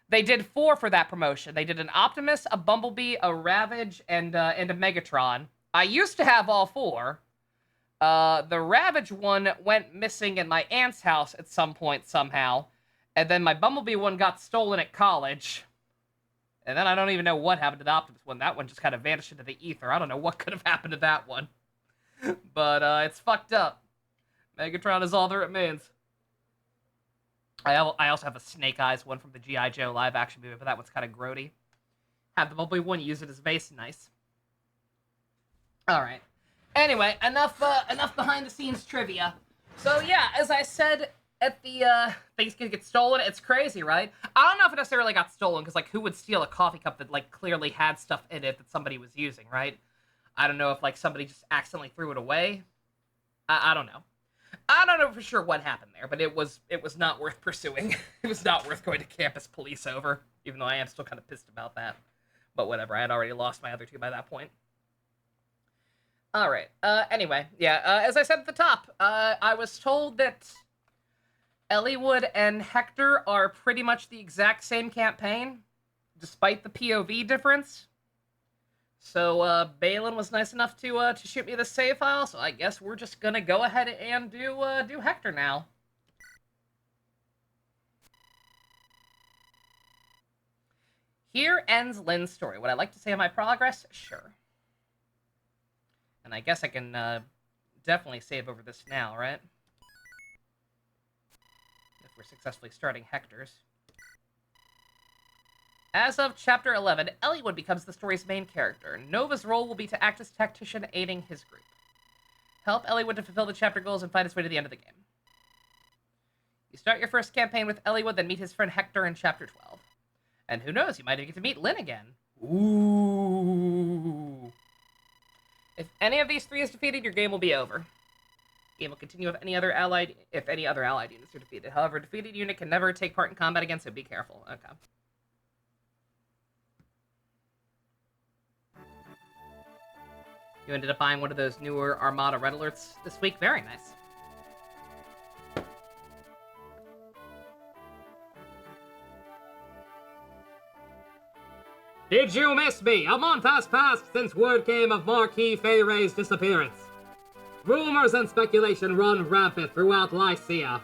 They did 4 for that promotion. They did an Optimus, a Bumblebee, a Ravage, and a Megatron. I used to have all 4. The Ravage one went missing in my aunt's house at some point somehow. And then my Bumblebee one got stolen at college. And then I don't even know what happened to the Optimus one. That one just kind of vanished into the ether. I don't know what could have happened to that one. But it's fucked up. Megatron is all there remains. I also have a Snake Eyes one from the G.I. Joe live action movie, but that one's kind of grody. Have the Bumblebee one, use it as base, nice. Alright. Anyway, enough behind-the-scenes trivia. So yeah, as I said at the, things can get stolen, it's crazy, right? I don't know if it necessarily got stolen, because, like, who would steal a coffee cup that, like, clearly had stuff in it that somebody was using, right? I don't know if, like, somebody just accidentally threw it away. I don't know. I don't know for sure what happened there, but it was not worth pursuing. It was not worth going to campus police over, even though I am still kind of pissed about that. But whatever, I had already lost my other 2 by that point. Alright, anyway, yeah, as I said at the top, I was told that Elliewood and Hector are pretty much the exact same campaign, despite the POV difference. So, Balin was nice enough to shoot me the save file, so I guess we're just gonna go ahead and do Hector now. Here ends Lynn's story. Would I like to say my progress? Sure. And I guess I can definitely save over this now, right? If we're successfully starting Hector's. As of Chapter 11, Elliewood becomes the story's main character. Nova's role will be to act as tactician aiding his group. Help Elliewood to fulfill the chapter goals and find his way to the end of the game. You start your first campaign with Elliewood, then meet his friend Hector in Chapter 12. And who knows, you might even get to meet Lynn again. Ooh. If any of these 3 is defeated, your game will be over. The game will continue if any other allied units are defeated. However, a defeated unit can never take part in combat again, so be careful. Okay. You ended up buying one of those newer Armada Red Alerts this week. Very nice. Did you miss me? A month has passed since word came of Marquis Feyray's disappearance. Rumors and speculation run rampant throughout Lycia.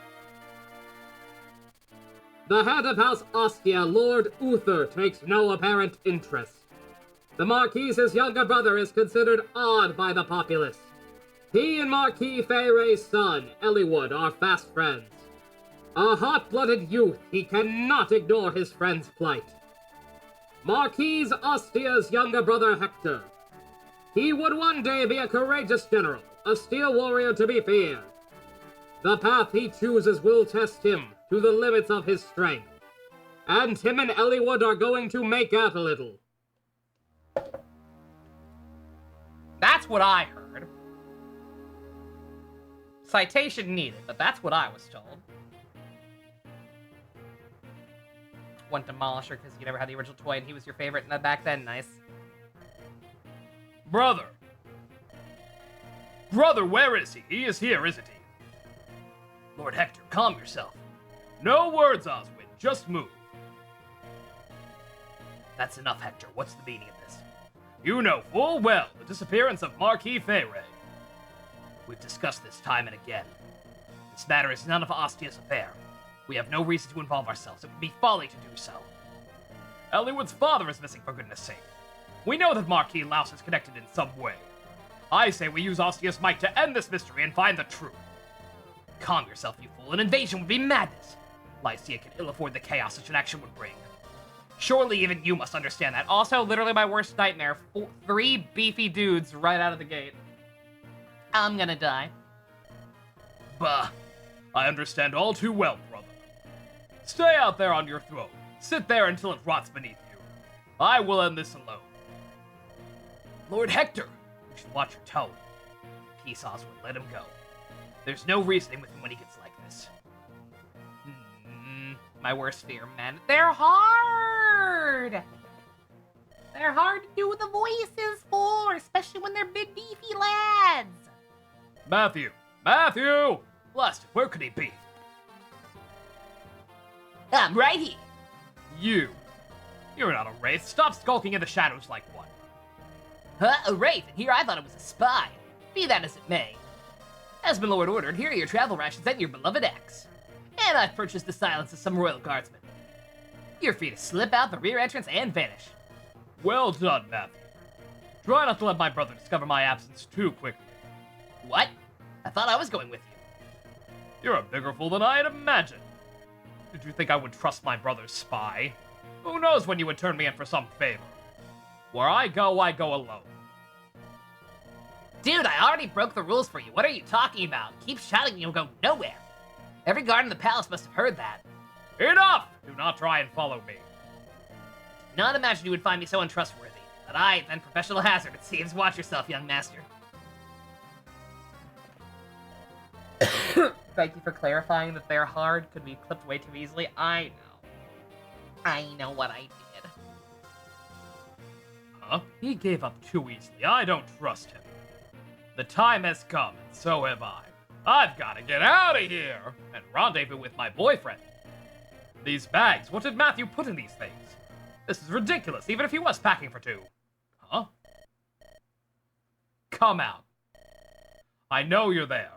The head of House Ostia, Lord Uther, takes no apparent interest. The Marquis's younger brother is considered odd by the populace. He and Marquis Feyray's son, Eliwood, are fast friends. A hot-blooded youth, he cannot ignore his friend's plight. Marquis Ostia's younger brother, Hector. He would one day be a courageous general, a steel warrior to be feared. The path he chooses will test him to the limits of his strength. And him and Eliwood are going to make out a little. That's what I heard. Citation needed, but that's what I was told. One Demolisher because you never had the original toy and he was your favorite back then. Nice. Brother! Brother, where is he? He is here, isn't he? Lord Hector, calm yourself. No words, Oswin. Just move. That's enough, Hector. What's the meaning of this? You know full well the disappearance of Marquis Feyray. We've discussed this time and again. This matter is none of Ostia's affair. We have no reason to involve ourselves. It would be folly to do so. Eliwood's father is missing, for goodness sake. We know that Marquis Laus is connected in some way. I say we use Ostia's might to end this mystery and find the truth. Calm yourself, you fool. An invasion would be madness. Lycia can ill afford the chaos such an action would bring. Surely even you must understand that. Also, literally my worst nightmare. 3 beefy dudes right out of the gate. I'm gonna die. Bah. I understand all too well, brother. Stay out there on your throne. Sit there until it rots beneath you. I will end this alone. Lord Hector! You should watch your tone. Peace, Oswald. Let him go. There's no reasoning with him when he gets like this. My worst fear, man. They're hard! They're hard to do the voices for, especially when they're big, beefy lads. Matthew! Matthew! Blast, where could he be? I'm right here. You're not a wraith. Stop skulking in the shadows like one. Huh? A wraith? And here I thought it was a spy. Be that as it may. As my lord ordered, here are your travel rations and your beloved axe. And I've purchased the silence of some royal guardsmen. You're free to slip out the rear entrance and vanish. Well done, Matthew. Try not to let my brother discover my absence too quickly. What? I thought I was going with you. You're a bigger fool than I had imagined. Did you think I would trust my brother's spy? Who knows when you would turn me in for some favor? Where I go alone. Dude, I already broke the rules for you. What are you talking about? Keep shouting and you'll go nowhere. Every guard in the palace must have heard that. Enough! Do not try and follow me. Not imagine you would find me so untrustworthy. But I, then professional hazard, it seems. Watch yourself, young master. Thank you for clarifying that they're hard. Could be clipped way too easily. I know what I did. Huh? He gave up too easily. I don't trust him. The time has come, and so have I. I've got to get out of here and rendezvous with my boyfriend. These bags, what did Matthew put in these things? This is ridiculous, even if he was packing for 2. Huh? Come out. I know you're there.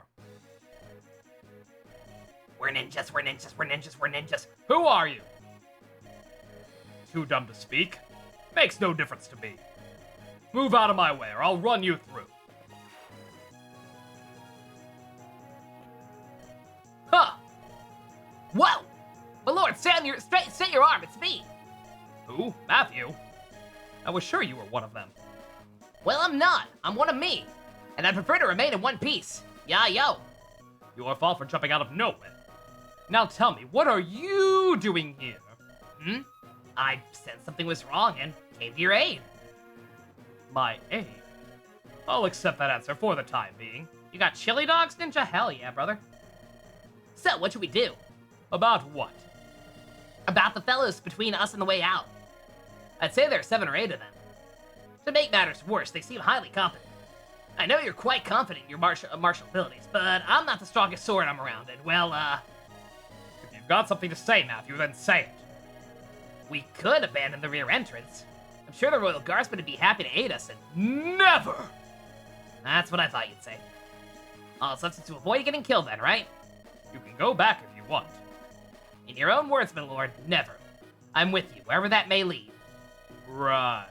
We're ninjas, we're ninjas, we're ninjas, we're ninjas. Who are you? Too dumb to speak? Makes no difference to me. Move out of my way, or I'll run you through. Huh! Whoa! My lord, stay your arm, it's me! Who? Matthew? I was sure you were one of them. Well, I'm not. I'm one of me. And I'd prefer to remain in one piece. Yeah, yo. Your fault for jumping out of nowhere. Now tell me, what are you doing here? I sensed something was wrong and came to your aid. My aid? I'll accept that answer for the time being. You got chili dogs, Ninja? Hell yeah, brother. So, what should we do? About what? About the fellows between us and the way out. I'd say there are 7 or 8 of them. To make matters worse, they seem highly competent. I know you're quite confident in your martial abilities, but I'm not the strongest sword arm around, and well, If you've got something to say, Matthew, then say it. we could abandon the rear entrance. I'm sure the Royal Guardsmen would be happy to aid us, and Never! that's what I thought you'd say. Oh, so that's to avoid getting killed then, right? You can go back if you want. In your own words, my lord, never. I'm with you, wherever that may lead. Right.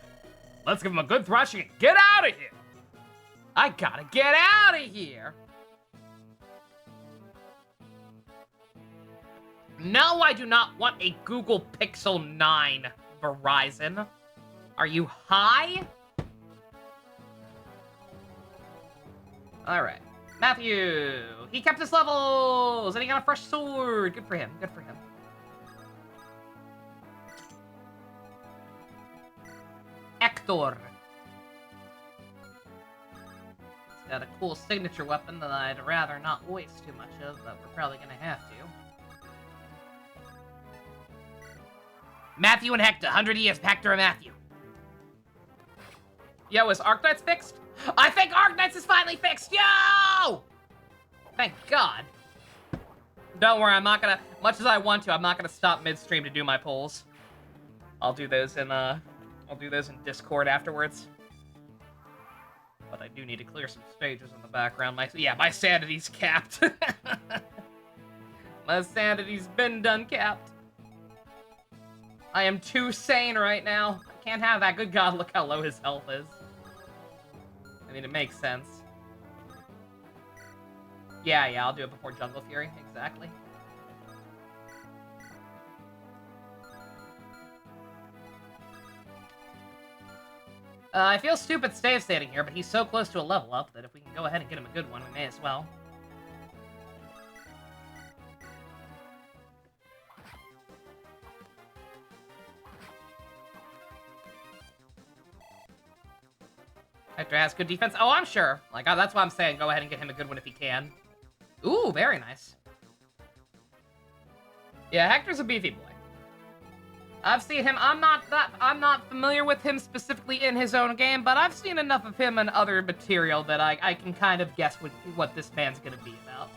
Let's give him a good thrashing and get out of here! I gotta get out of here! No, I do not want a Google Pixel 9, Verizon. Are you high? Alright. Matthew! He kept his levels! And he got a fresh sword! Good for him, good for him. Hector. He's got a cool signature weapon that I'd rather not waste too much of, but we're probably gonna have to. Matthew and Hector, 100 years, Hector and Matthew. Yo, is Arknights fixed? I think Arknights is finally fixed, yo! Thank God. Don't worry, I'm not gonna, much as I want to, I'm not gonna stop midstream to do my polls. I'll do those in Discord afterwards. But I do need to clear some stages in the background. My sanity's capped. My sanity's been done capped. I am too sane right now. I can't have that. Good God, look how low his health is. I mean, it makes sense. Yeah, I'll do it before Jungle Fury. Exactly. I feel stupid Stave standing here, but he's so close to a level up that if we can go ahead and get him a good one, we may as well. Hector has good defense. Oh, I'm sure. Like, that's why I'm saying go ahead and get him a good one if he can. Ooh, very nice. Yeah, Hector's a beefy boy. I've seen him. I'm not familiar with him specifically in his own game, but I've seen enough of him and other material that I can kind of guess what this man's gonna be about.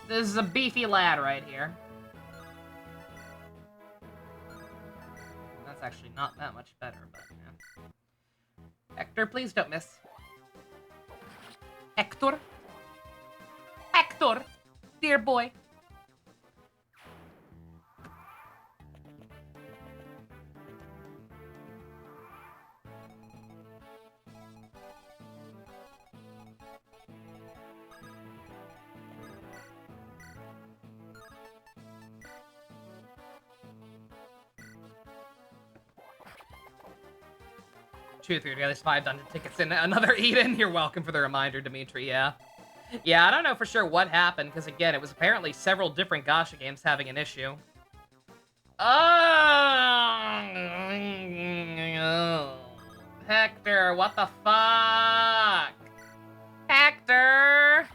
This is a beefy lad right here. That's actually not that much better, but yeah. Hector, please don't miss. Hector? Hector! Dear boy. Truth, we got 5 dungeon tickets and another Eden. You're welcome for the reminder, Dimitri, yeah. Yeah, I don't know for sure what happened, because again, it was apparently several different Gacha games having an issue. Oh, Hector, what the fuck? Hector!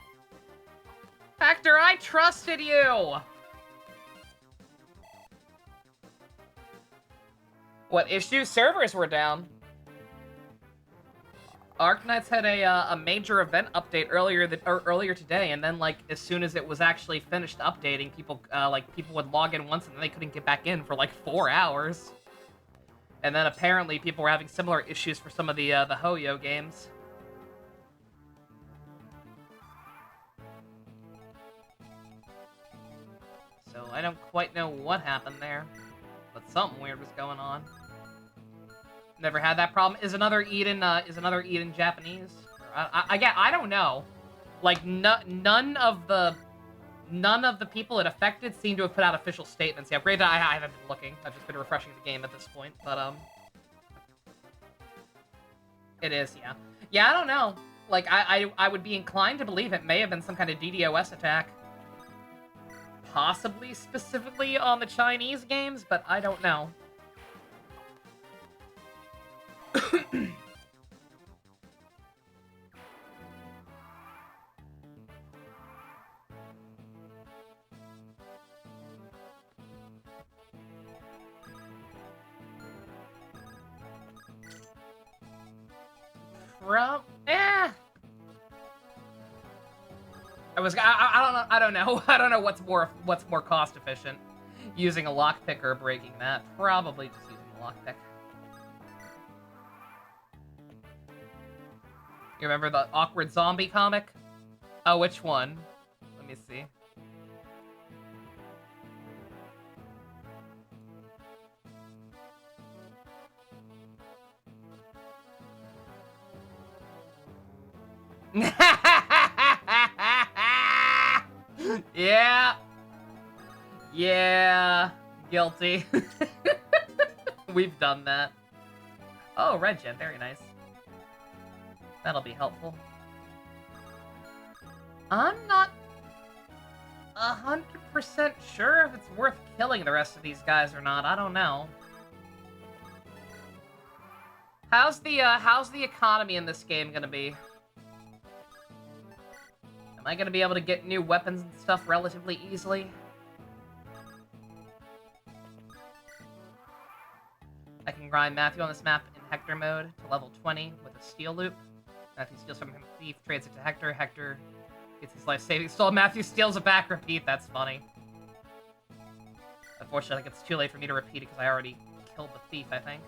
Hector, I trusted you! What issue? Servers were down. Arknights had a major event update earlier today, and then like as soon as it was actually finished updating, people would log in once and then they couldn't get back in for like 4 hours. And then apparently people were having similar issues for some of the Hoyo games. So I don't quite know what happened there, but something weird was going on. Never had that problem. Is another Eden Japanese? I don't know. Like none of the people it affected seem to have put out official statements. Yeah, granted, I haven't been looking. I've just been refreshing the game at this point. But it is, yeah. Yeah, I don't know. Like I would be inclined to believe it may have been some kind of DDoS attack. Possibly specifically on the Chinese games, but I don't know. I don't know. I don't know what's more cost efficient. Using a lockpick or breaking that. Probably just using a lockpick. You remember the awkward zombie comic? Oh, which one? Let me see. Yeah. Yeah. Guilty. We've done that. Oh, red gem. Very nice. That'll be helpful. I'm not 100% sure if it's worth killing the rest of these guys or not. I don't know. How's the economy in this game gonna be? Am I gonna be able to get new weapons and stuff relatively easily? I can grind Matthew on this map in Hector mode to level 20 with a steal loop. Matthew steals from him a thief, trades it to Hector. Hector gets his life saving. Still, Matthew steals it back. Repeat. That's funny. Unfortunately, I think it's too late for me to repeat it because I already killed the thief, I think.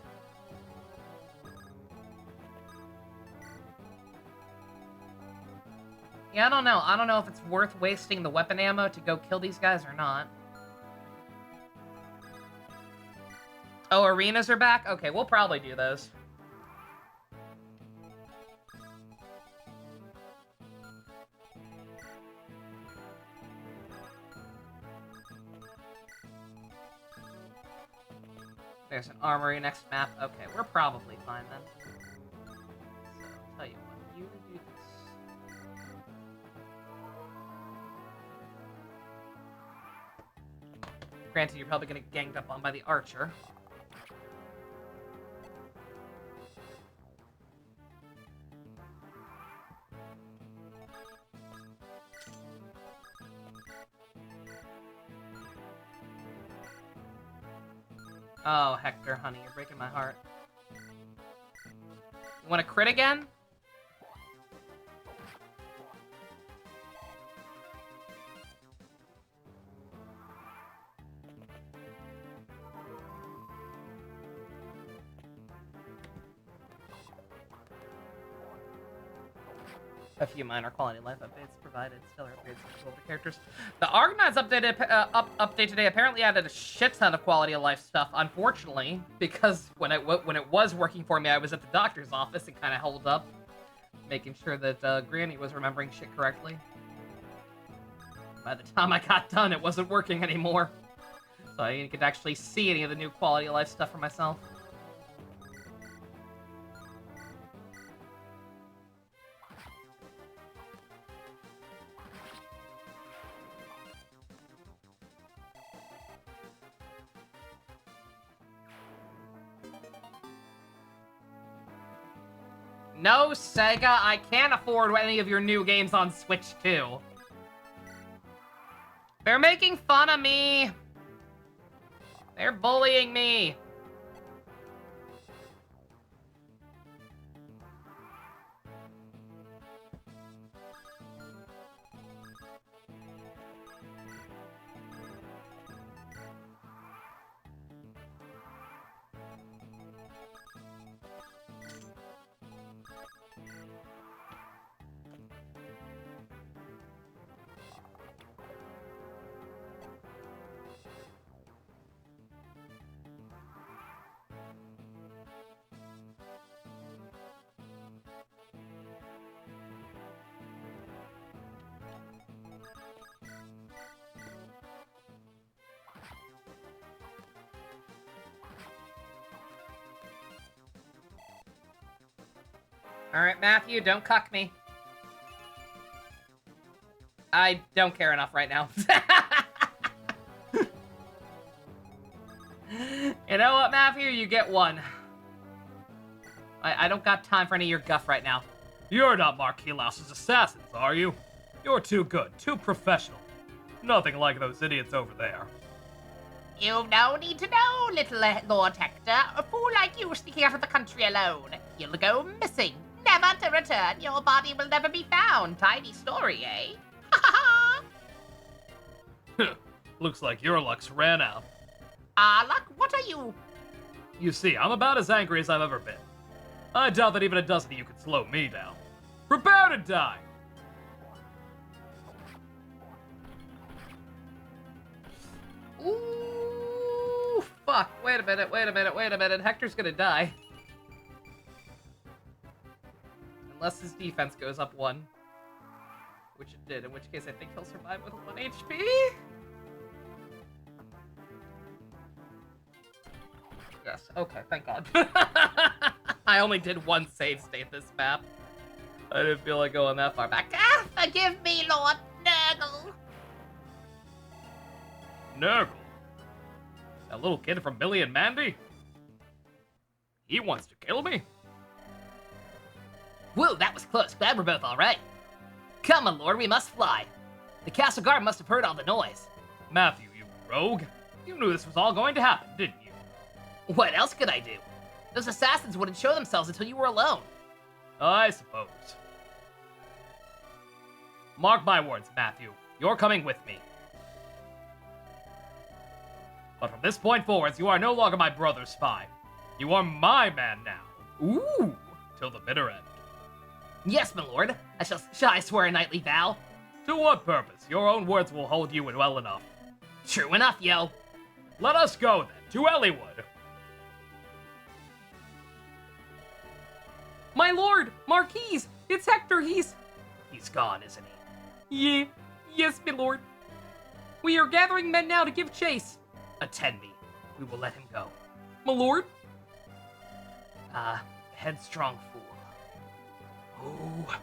Yeah, I don't know. I don't know if it's worth wasting the weapon ammo to go kill these guys or not. Oh, arenas are back? Okay, we'll probably do those. There's an armory next map. Okay, we're probably fine then. So, I'll tell you what, you do this. Granted, you're probably gonna get ganged up on by the archer. Oh, Hector, honey, you're breaking my heart. You want to crit again? A few minor quality of life updates provided. Stellar upgrades for older characters. The Argonauts update today apparently added a shit ton of quality of life stuff. Unfortunately, because when it was working for me, I was at the doctor's office and kind of held up, making sure that Granny was remembering shit correctly. By the time I got done, it wasn't working anymore, so I could actually see any of the new quality of life stuff for myself. No, Sega, I can't afford any of your new games on Switch 2. They're making fun of me. They're bullying me. Alright, Matthew, don't cuck me. I don't care enough right now. You know what, Matthew? You get one. I don't got time for any of your guff right now. You're not Marquis Laus's assassins, are you? You're too good, too professional. Nothing like those idiots over there. You've no need to know, little Lord Hector. A fool like you sneaking out of the country alone. You'll go missing, never to return. Your body will never be found. Tiny story, eh? Looks like your luck's ran out. Luck, what are you? You see, I'm about as angry as I've ever been. I doubt that even a dozen of you could slow me down. Prepare to die! Ooh, fuck. Wait a minute. Hector's gonna die. Unless his defense goes up 1. Which it did, in which case I think he'll survive with 1 HP. Yes, okay, thank God. I only did 1 save state this map. I didn't feel like going that far back. Forgive me, Lord Nurgle. Nurgle? That little kid from Billy and Mandy? He wants to kill me? Whoa, that was close. Glad we're both alright. Come, my lord, we must fly. The castle guard must have heard all the noise. Matthew, you rogue. You knew this was all going to happen, didn't you? What else could I do? Those assassins wouldn't show themselves until you were alone. I suppose. Mark my words, Matthew. You're coming with me. But from this point forwards, you are no longer my brother's spy. You are my man now. Ooh, till the bitter end. Yes, my lord. Shall I swear a knightly vow? To what purpose? Your own words will hold you in well enough. True enough, yo. Let us go, then, to Elliewood. My lord! Marquise! It's Hector, he's gone, isn't he? Yeah. Yes, my lord. We are gathering men now to give chase. Attend me. We will let him go. My lord? Headstrong fool. Oh.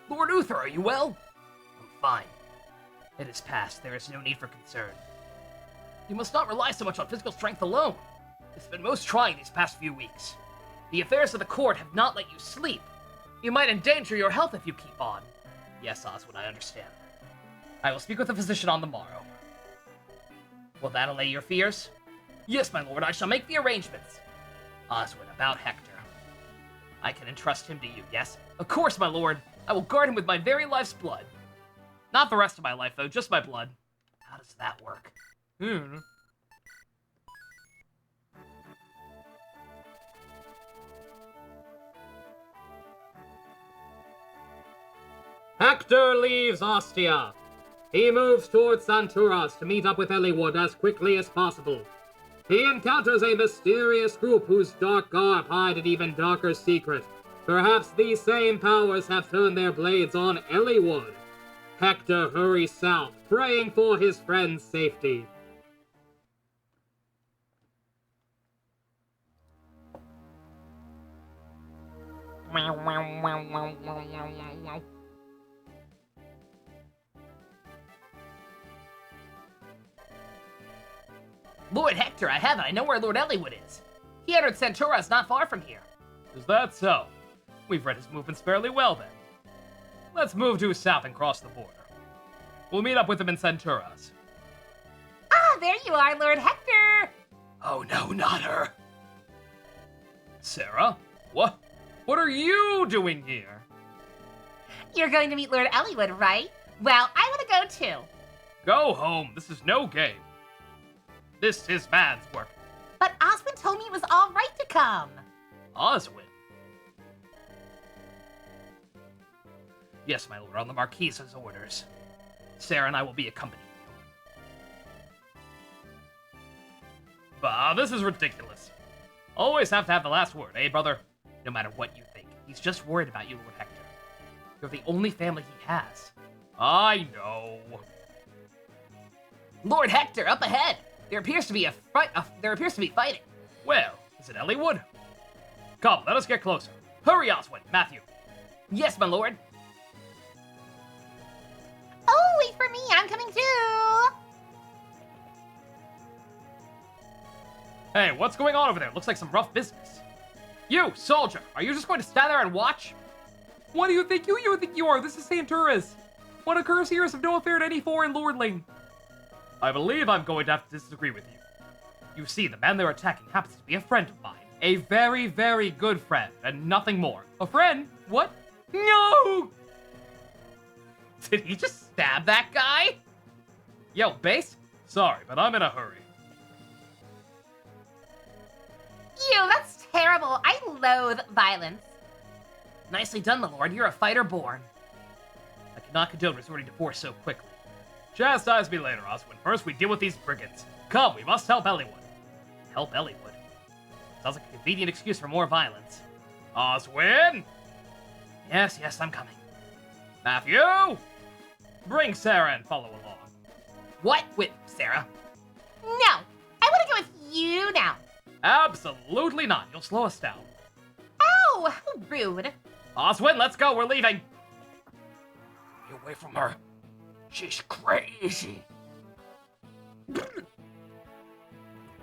Lord Uther, are you well? I'm fine. It is past. There is no need for concern. You must not rely so much on physical strength alone. It's been most trying these past few weeks. The affairs of the court have not let you sleep. You might endanger your health if you keep on. Yes, Oswin, I understand. I will speak with the physician on the morrow. Will that allay your fears? Yes, my lord, I shall make the arrangements. Oswin, about Hector. I can entrust him to you, yes? Of course, my lord. I will guard him with my very life's blood. Not the rest of my life, though, just my blood. How does that work? Hector leaves Ostia. He moves towards Santuras to meet up with Elliewood as quickly as possible. He encounters a mysterious group whose dark garb hide an even darker secret. Perhaps these same powers have turned their blades on Elliewood. Hector hurries south, praying for his friend's safety. Lord Hector, I have it. I know where Lord Elliewood is. He entered Santuras not far from here. Is that so? We've read his movements fairly well, then. Let's move due south and cross the border. We'll meet up with him in Santuras. Ah, there you are, Lord Hector! Oh no, not her. Sarah? What are you doing here? You're going to meet Lord Elliewood, right? Well, I want to go too. Go home. This is no game. This is man's work. But Oswin told me it was all right to come. Oswin? Yes, my lord, on the Marquise's orders. Sarah and I will be accompanying you. Bah, this is ridiculous. Always have to have the last word, eh, brother? No matter what you think. He's just worried about you, Lord Hector. You're the only family he has. I know. Lord Hector, up ahead! There appears to be fighting. Well, is it Elliewood? Come, let us get closer. Hurry, Oswin, Matthew. Yes, my lord. Oh, wait for me, I'm coming too! Hey, what's going on over there? Looks like some rough business. You, soldier, are you just going to stand there and watch? What do you think you think you are? This is Santuras. What occurs here is of no affair to any foreign lordling. I believe I'm going to have to disagree with you. You see, the man they're attacking happens to be a friend of mine. A very, very good friend, and nothing more. A friend? What? No! Did he just stab that guy? Yo, base? Sorry, but I'm in a hurry. Ew, that's terrible. I loathe violence. Nicely done, my lord. You're a fighter born. I cannot condone resorting to force so quickly. Chastise me later, Oswin. First, we deal with these brigands. Come, we must help Eliwood. Help Eliwood. Sounds like a convenient excuse for more violence. Oswin! Yes, I'm coming. Matthew! Bring Sarah and follow along. What? With Sarah? No, I want to go with you now. Absolutely not. You'll slow us down. Oh, how rude. Oswin, let's go. We're leaving. Get away from her. She's crazy.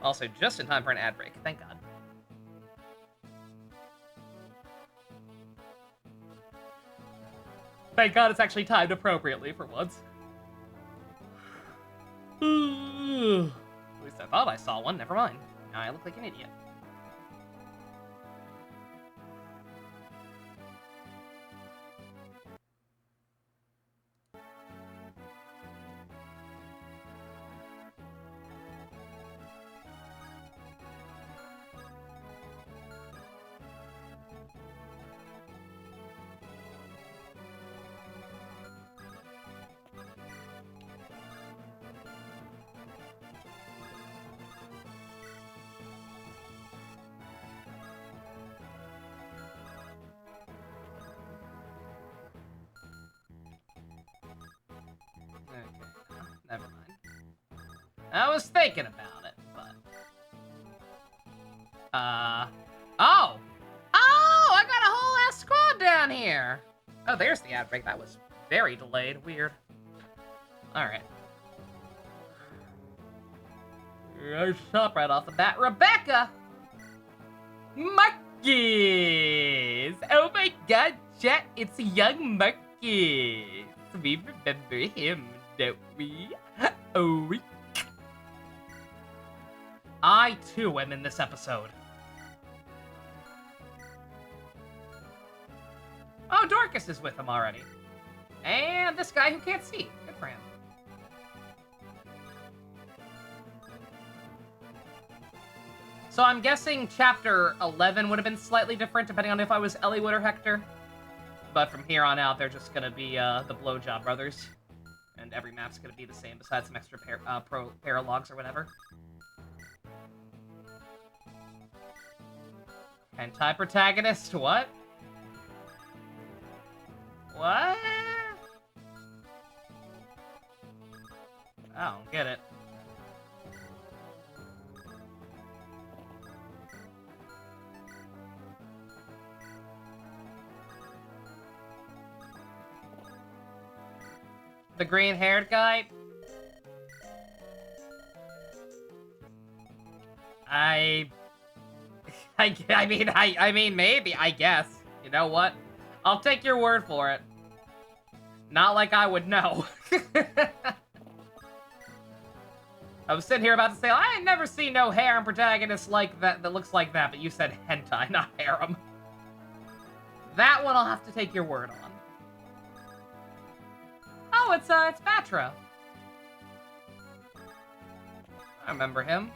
Also, just in time for an ad break. Thank God. Thank God it's actually timed appropriately for once. At least I thought I saw one. Never mind. Now I look like an idiot. Okay, never mind. I was thinking about it, but... Oh! Oh! I got a whole ass squad down here! Oh, there's the ad break. That was very delayed. Weird. Alright. Let's stop right off the bat. Rebecca! Marcus! Oh my god, chat, it's young Marcus. We remember him, don't we? Oh, I, too, am in this episode. oh, Dorcas is with him already. And this guy who can't see. Good for him. So I'm guessing Chapter 11 would have been slightly different, depending on if I was Eliwood or Hector. But from here on out, they're just gonna be the Blowjob Brothers. And every map's gonna be the same, besides some extra paralogs or whatever. Hentai protagonist? What? What? I don't get it. The green-haired guy? I mean, maybe, I guess. You know what? I'll take your word for it. Not like I would know. I was sitting here about to say, I ain't never seen no harem protagonist like that looks like that, but you said hentai, not harem. That one I'll have to take your word on. Oh, it's Batra. I remember him.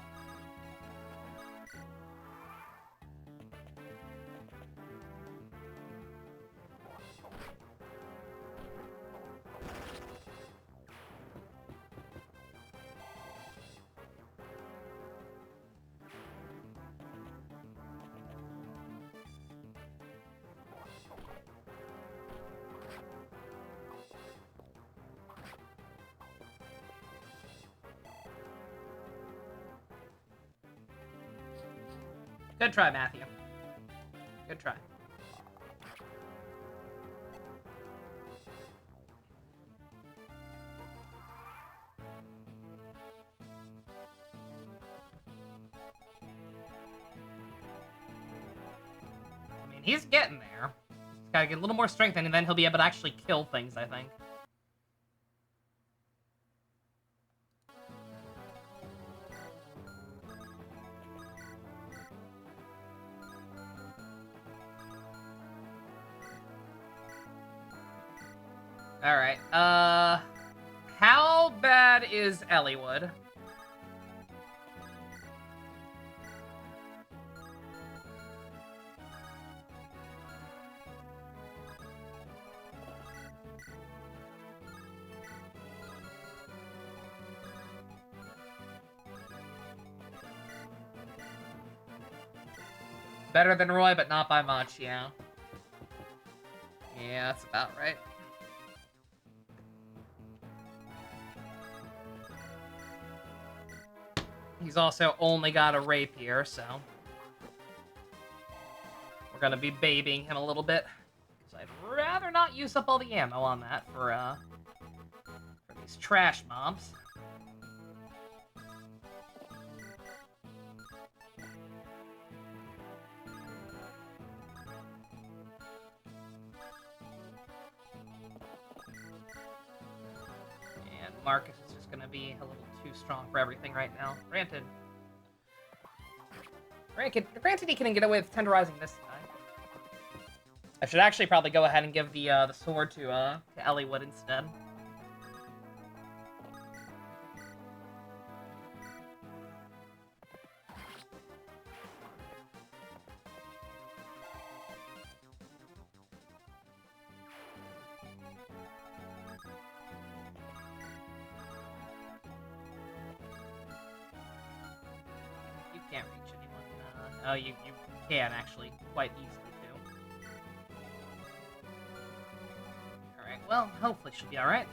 Good try, Matthew. Good try. I mean, he's getting there. He's gotta get a little more strength, and then he'll be able to actually kill things, I think. Alright, how bad is Elliewood? Better than Roy, but not by much, yeah. Yeah, that's about right. He's also only got a rapier, so we're gonna be babying him a little bit. Because I'd rather not use up all the ammo on that for these trash mobs. And Marcus is just gonna be a little too strong for everything right now. Granted, he can get away with tenderizing this guy. I should actually probably go ahead and give the sword to Elliewood instead. You can't reach anyone. Oh, you can actually quite easily too. Alright, well, hopefully she'll be alright.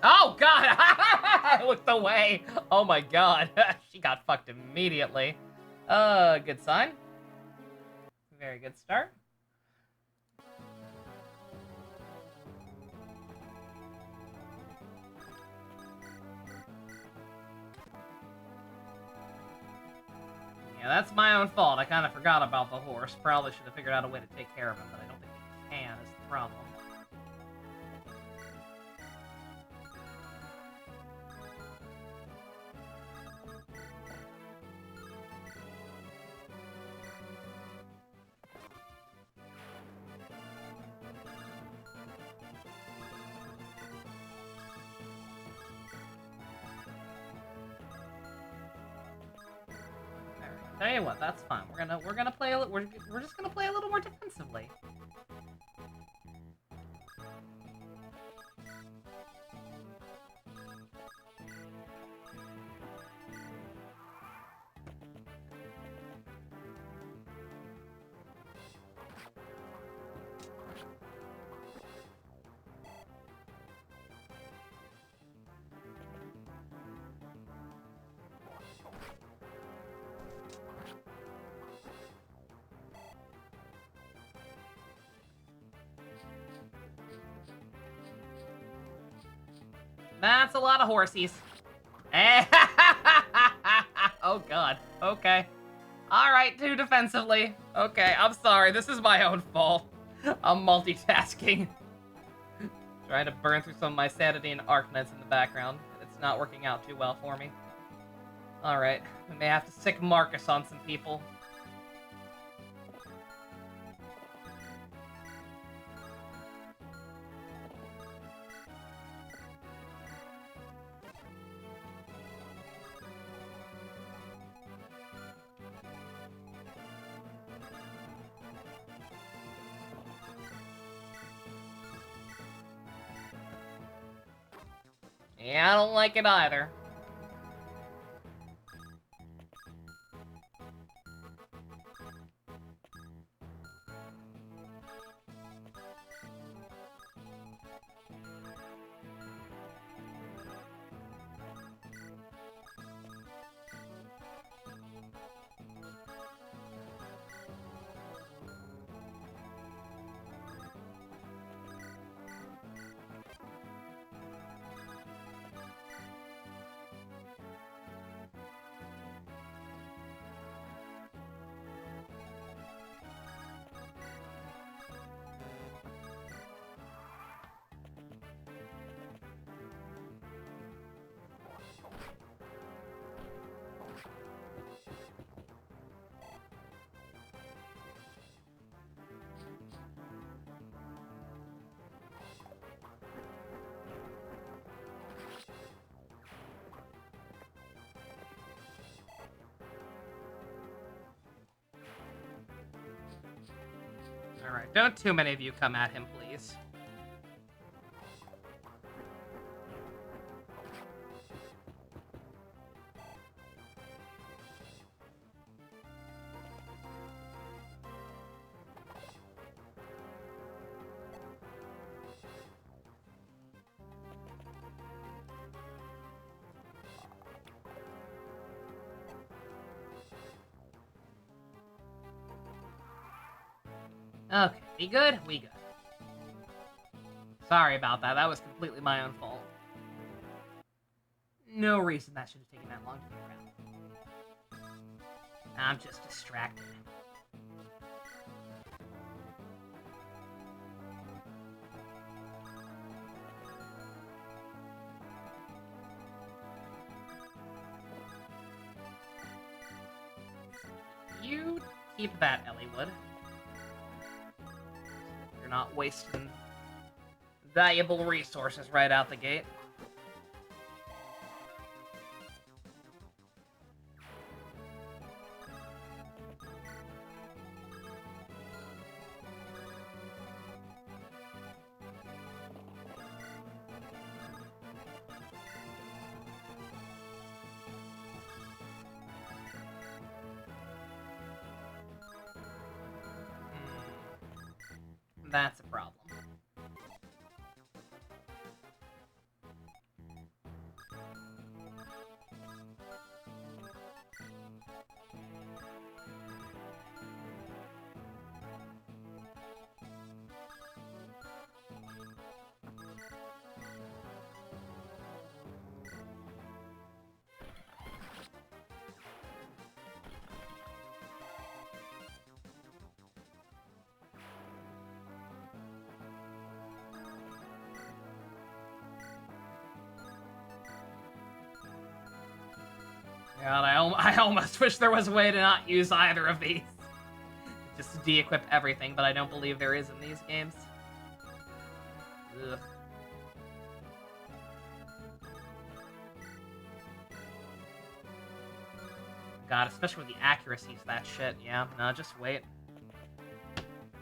Oh, God! I looked away! Oh, my God. She got fucked immediately. Good sign. Very good start. Yeah, that's my own fault. I kind of forgot about the horse. Probably should have figured out a way to take care of him, but I don't think he can, is the problem. Tell you what, that's fine. We're gonna play we're just gonna play a little more defensively. That's a lot of horsies. Oh, God. Okay. Alright, too defensively. Okay, I'm sorry. This is my own fault. I'm multitasking. Trying to burn through some of my sanity and Arknights in the background. It's not working out too well for me. Alright, we may have to stick Marcus on some people. Yeah, I don't like it either. Alright, don't too many of you come at him, please. Okay, we good? We good. Sorry about that. That was completely my own fault. No reason that should have taken that long to get around. I'm just distracted. You keep that, Elliewood. You're not wasting valuable resources right out the gate. That's a problem. God, I almost wish there was a way to not use either of these. Just de-equip everything, but I don't believe there is in these games. Ugh. God, especially with the accuracy of that shit. Yeah, no, just wait.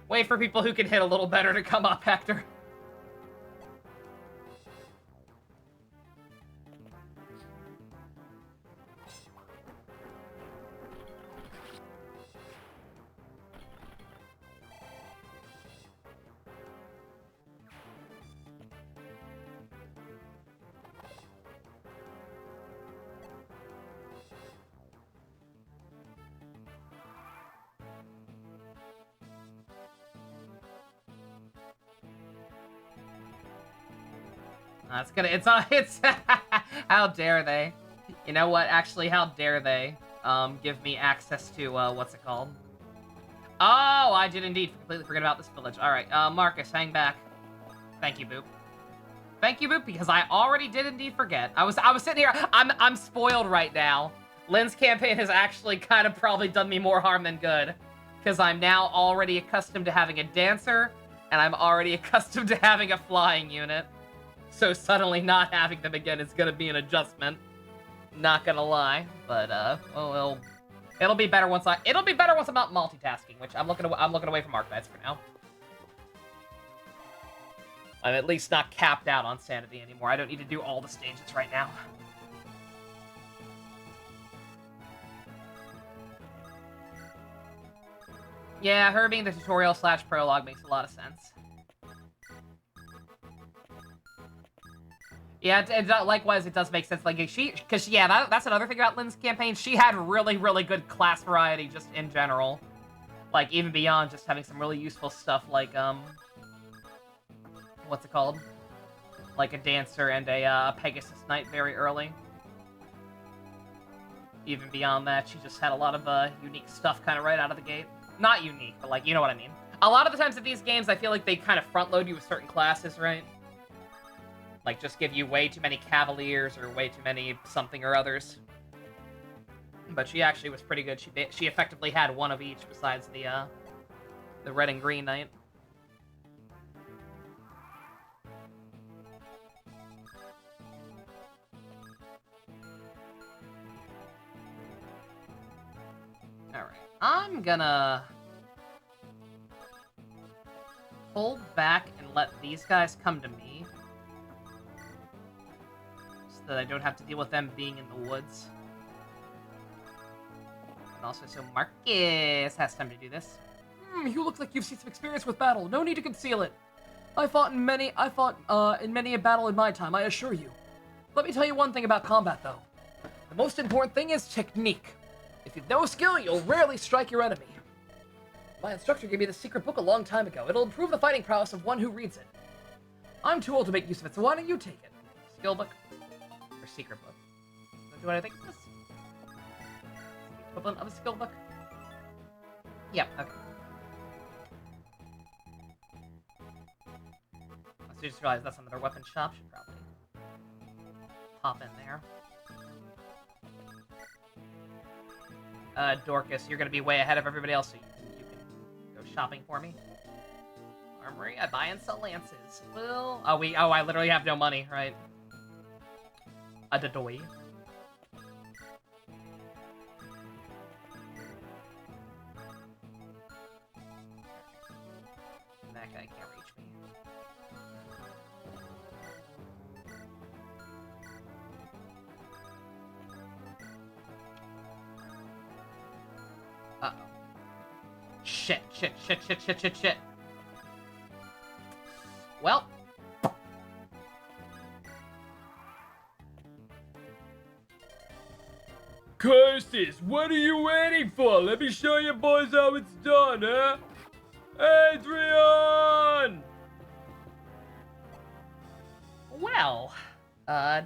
Wait for people who can hit a little better to come up, Hector. It's how dare they? You know what? Actually, how dare they give me access to what's it called? Oh, I did indeed completely forget about this village. All right, Marcus, hang back. Thank you, Boop. Thank you, Boop, because I already did indeed forget. I was sitting here. I'm spoiled right now. Lynn's campaign has actually kind of probably done me more harm than good, because I'm now already accustomed to having a dancer, and I'm already accustomed to having a flying unit. So suddenly not having them again is gonna be an adjustment. Not gonna lie, but well, it'll be better once I'm not multitasking, which I'm looking away from Arcbites for now. I'm at least not capped out on sanity anymore. I don't need to do all the stages right now. Yeah, her being the tutorial / prologue makes a lot of sense. Yeah, likewise, it does make sense. Like, because yeah, that's another thing about Lynn's campaign. She had really, really good class variety just in general. Like, even beyond just having some really useful stuff like, what's it called? Like a dancer and a Pegasus Knight very early. Even beyond that, she just had a lot of unique stuff kind of right out of the gate. Not unique, but like, you know what I mean. A lot of the times at these games, I feel like they kind of front-load you with certain classes, right? Like, just give you way too many Cavaliers or way too many something or others. But she actually was pretty good. She effectively had one of each besides the red and green knight. Alright. I'm gonna pull back and let these guys come to me. So that I don't have to deal with them being in the woods. And also so Marcus has time to do this. You look like you've seen some experience with battle. No need to conceal it. I fought in many a battle in my time, I assure you. Let me tell you one thing about combat, though. The most important thing is technique. If you've no skill, you'll rarely strike your enemy. My instructor gave me the secret book a long time ago. It'll improve the fighting prowess of one who reads it. I'm too old to make use of it, so why don't you take it? Skill book? Or secret book? Is that what I think it was? Equivalent of a skill book? Yep, okay. I just realized that's another weapon shop. Should probably pop in there. Dorcas, you're gonna be way ahead of everybody else, so you can go shopping for me. Armory, I buy and sell lances. Well, I literally have no money, right? A dadoy. That guy can't reach me. Uh-oh. Shit. Well. Curses, what are you waiting for? Let me show you boys how it's done, huh? Adrian! Well,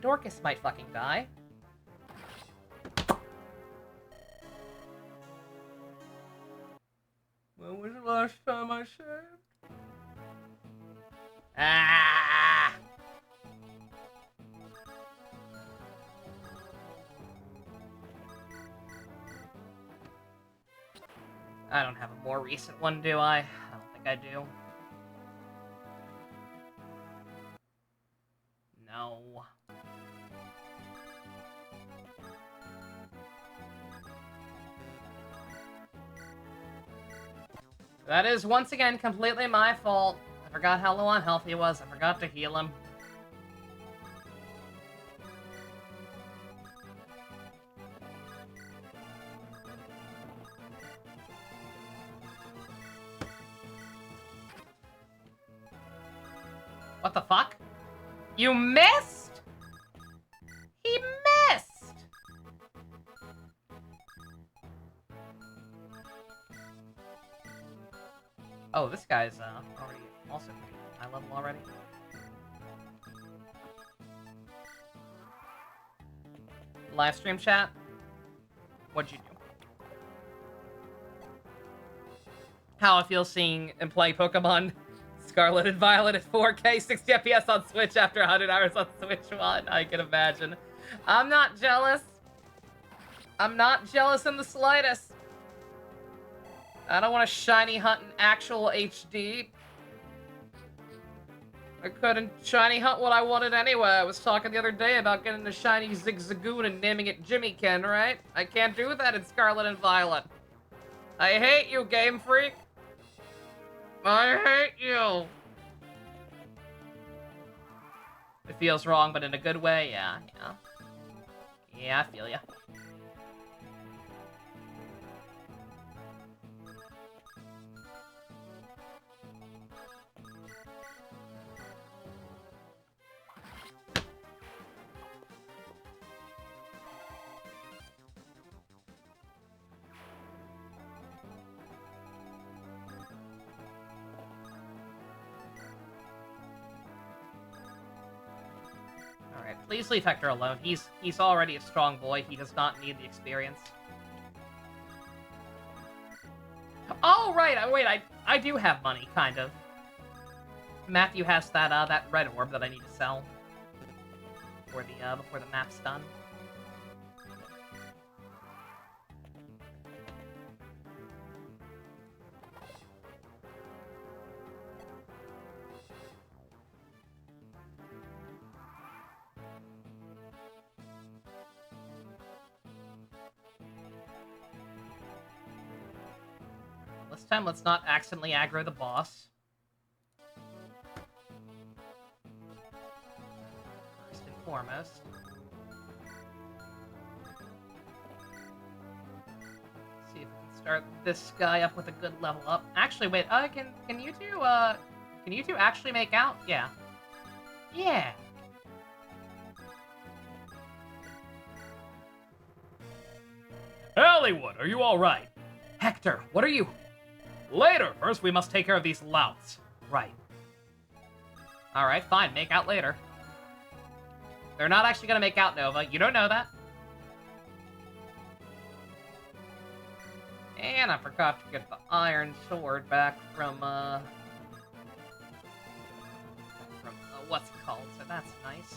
Dorcas might fucking die. When was the last time I saved? Ah! I don't have a more recent one, do I? I don't think I do. No. That is once again completely my fault. I forgot how low on health he was. I forgot to heal him. What the fuck? You missed? He missed! Oh, this guy's already also pretty high level already. Live stream chat? What'd you do? How I feel seeing and playing Pokemon Scarlet and Violet at 4K, 60 FPS on Switch after 100 hours on Switch 1. I can imagine. I'm not jealous. I'm not jealous in the slightest. I don't want to shiny hunt in actual HD. I couldn't shiny hunt what I wanted anyway. I was talking the other day about getting a shiny Zigzagoon and naming it Jimmykin, right? I can't do that in Scarlet and Violet. I hate you, Game Freak. I hate you. It feels wrong, but in a good way. Yeah, yeah. Yeah, I feel ya. Alright, please leave Hector alone. He's already a strong boy. He does not need the experience. Oh, right! Wait, I do have money, kind of. Matthew has that red orb that I need to sell before the map's done. This time, let's not accidentally aggro the boss. First and foremost. See if we can start this guy up with a good level up. Actually, wait. Can you two actually make out? Yeah. Yeah. Hollywood, are you all right? Hector, what are you? Later. First, we must take care of these louts. Right. Alright, fine. Make out later. They're not actually gonna make out, Nova. You don't know that. And I forgot to get the iron sword back from what's it called, so that's nice.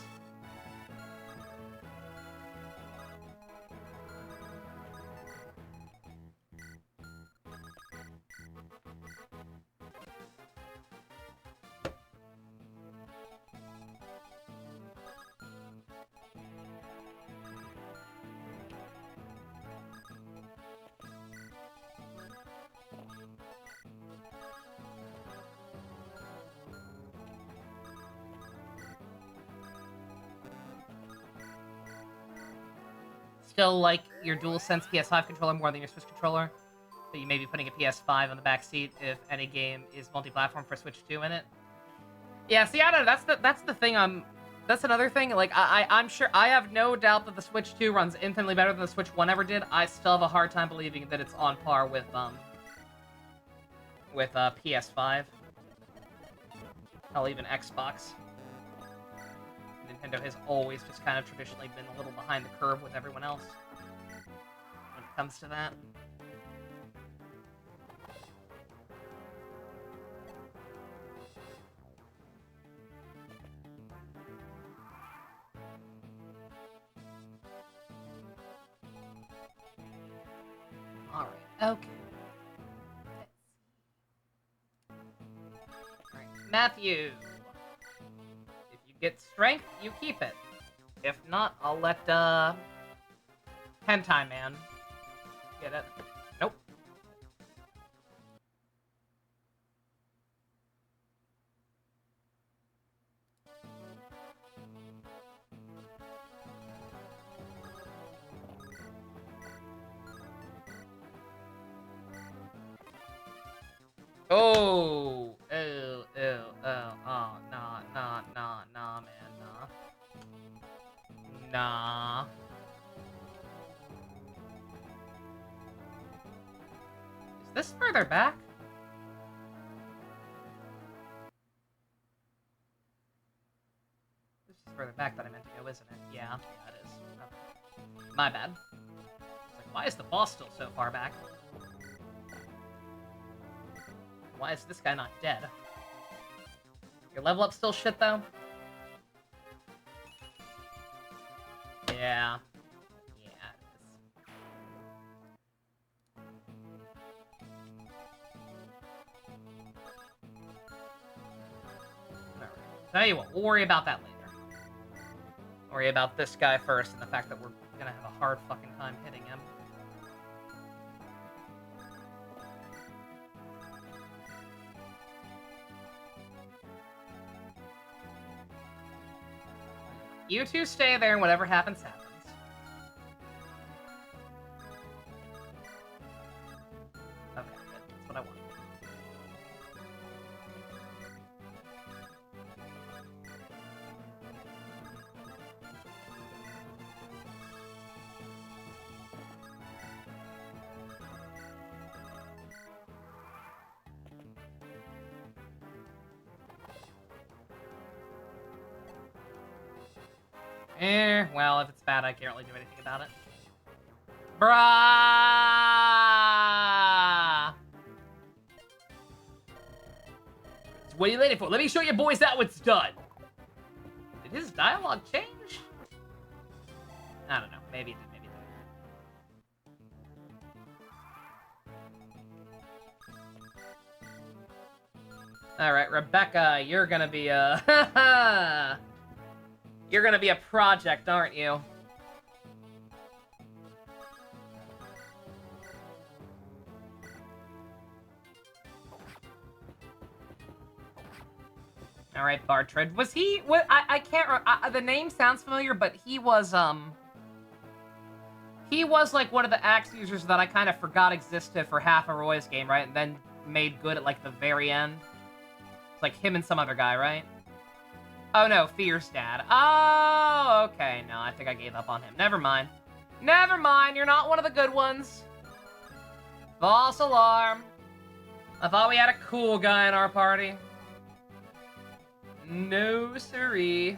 Still like your DualSense PS5 controller more than your Switch controller, but you may be putting a PS5 on the back seat if any game is multi-platform for Switch 2 in it. Yeah, see, I don't know. That's the thing. That's another thing. Like, I'm sure, I have no doubt that the Switch 2 runs infinitely better than the Switch 1 ever did. I still have a hard time believing that it's on par with PS5. Hell, even Xbox. Nintendo has always just kind of traditionally been a little behind the curve with everyone else when it comes to that. Alright, okay. Alright, Matthew. If you get strength, you keep it. If not, I'll let, Hentai Man get it. Nope. Oh, oh, nah, man, nah. Is this further back? This is further back than I meant to go, isn't it? Yeah, it is. Okay. My bad. It's like, why is the boss still so far back? Why is this guy not dead? Your level up still shit, though? Yeah. Yeah, it is. Alright. Tell you what, we'll worry about that later. Worry about this guy first and the fact that we're gonna have a hard fucking time hitting him. You two stay there and whatever happens, happens. Okay, good. That's what I want. Well, if it's bad, I can't really do anything about it. Bruh! What are you waiting for? Let me show you boys how it's done. Did his dialogue change? I don't know. Maybe it did, maybe it didn't. Alright, Rebecca, you're gonna be a... You're gonna be a project, aren't you? Alright, Bartred. Was he... What? I can't... the name sounds familiar, but he was, He was, like, one of the axe users that I kind of forgot existed for half a Roy's game, right? And then made good at, like, the very end. It's like him and some other guy, right? Oh, no, Fear's dad. Oh, okay. No, I think I gave up on him. Never mind. Never mind. You're not one of the good ones. False alarm. I thought we had a cool guy in our party. No, siree.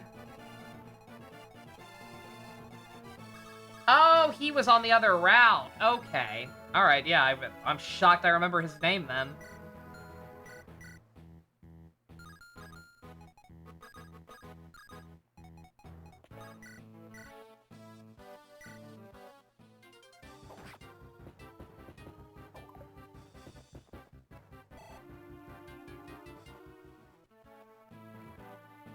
Oh, he was on the other route. Okay. Alright, yeah, I'm shocked I remember his name then.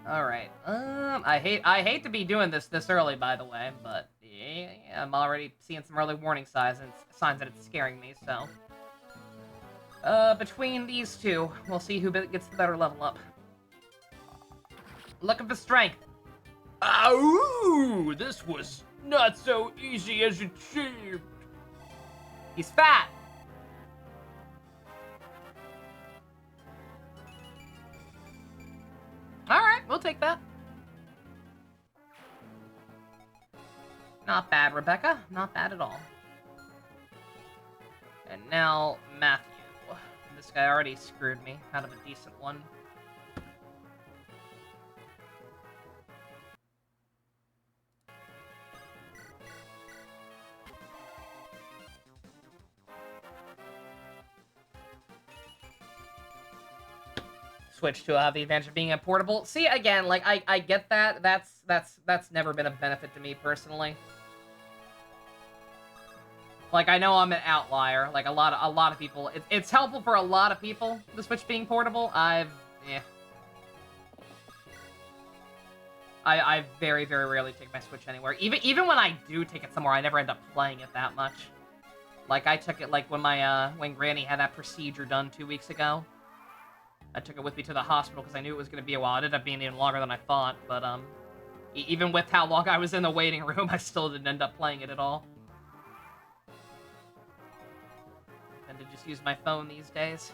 Alright, I hate to be doing this early, by the way, but yeah, I'm already seeing some early warning signs that it's scaring me, so. Between these two, we'll see who gets the better level up. Looking for strength. Ow! This was not so easy as it seemed. He's fat. Alright, we'll take that. Not bad, Rebecca. Not bad at all. And now, Matthew. This guy already screwed me out of a decent one. Switch to the advantage of being a portable. See, again, like I get that. That's never been a benefit to me personally. Like, I know I'm an outlier. Like a lot of people, it's helpful for a lot of people. The Switch being portable. I very, very rarely take my Switch anywhere. Even when I do take it somewhere, I never end up playing it that much. Like I took it like when when Granny had that procedure done 2 weeks ago. I took it with me to the hospital because I knew it was going to be a while. It ended up being even longer than I thought, but even with how long I was in the waiting room, I still didn't end up playing it at all. And to just use my phone these days.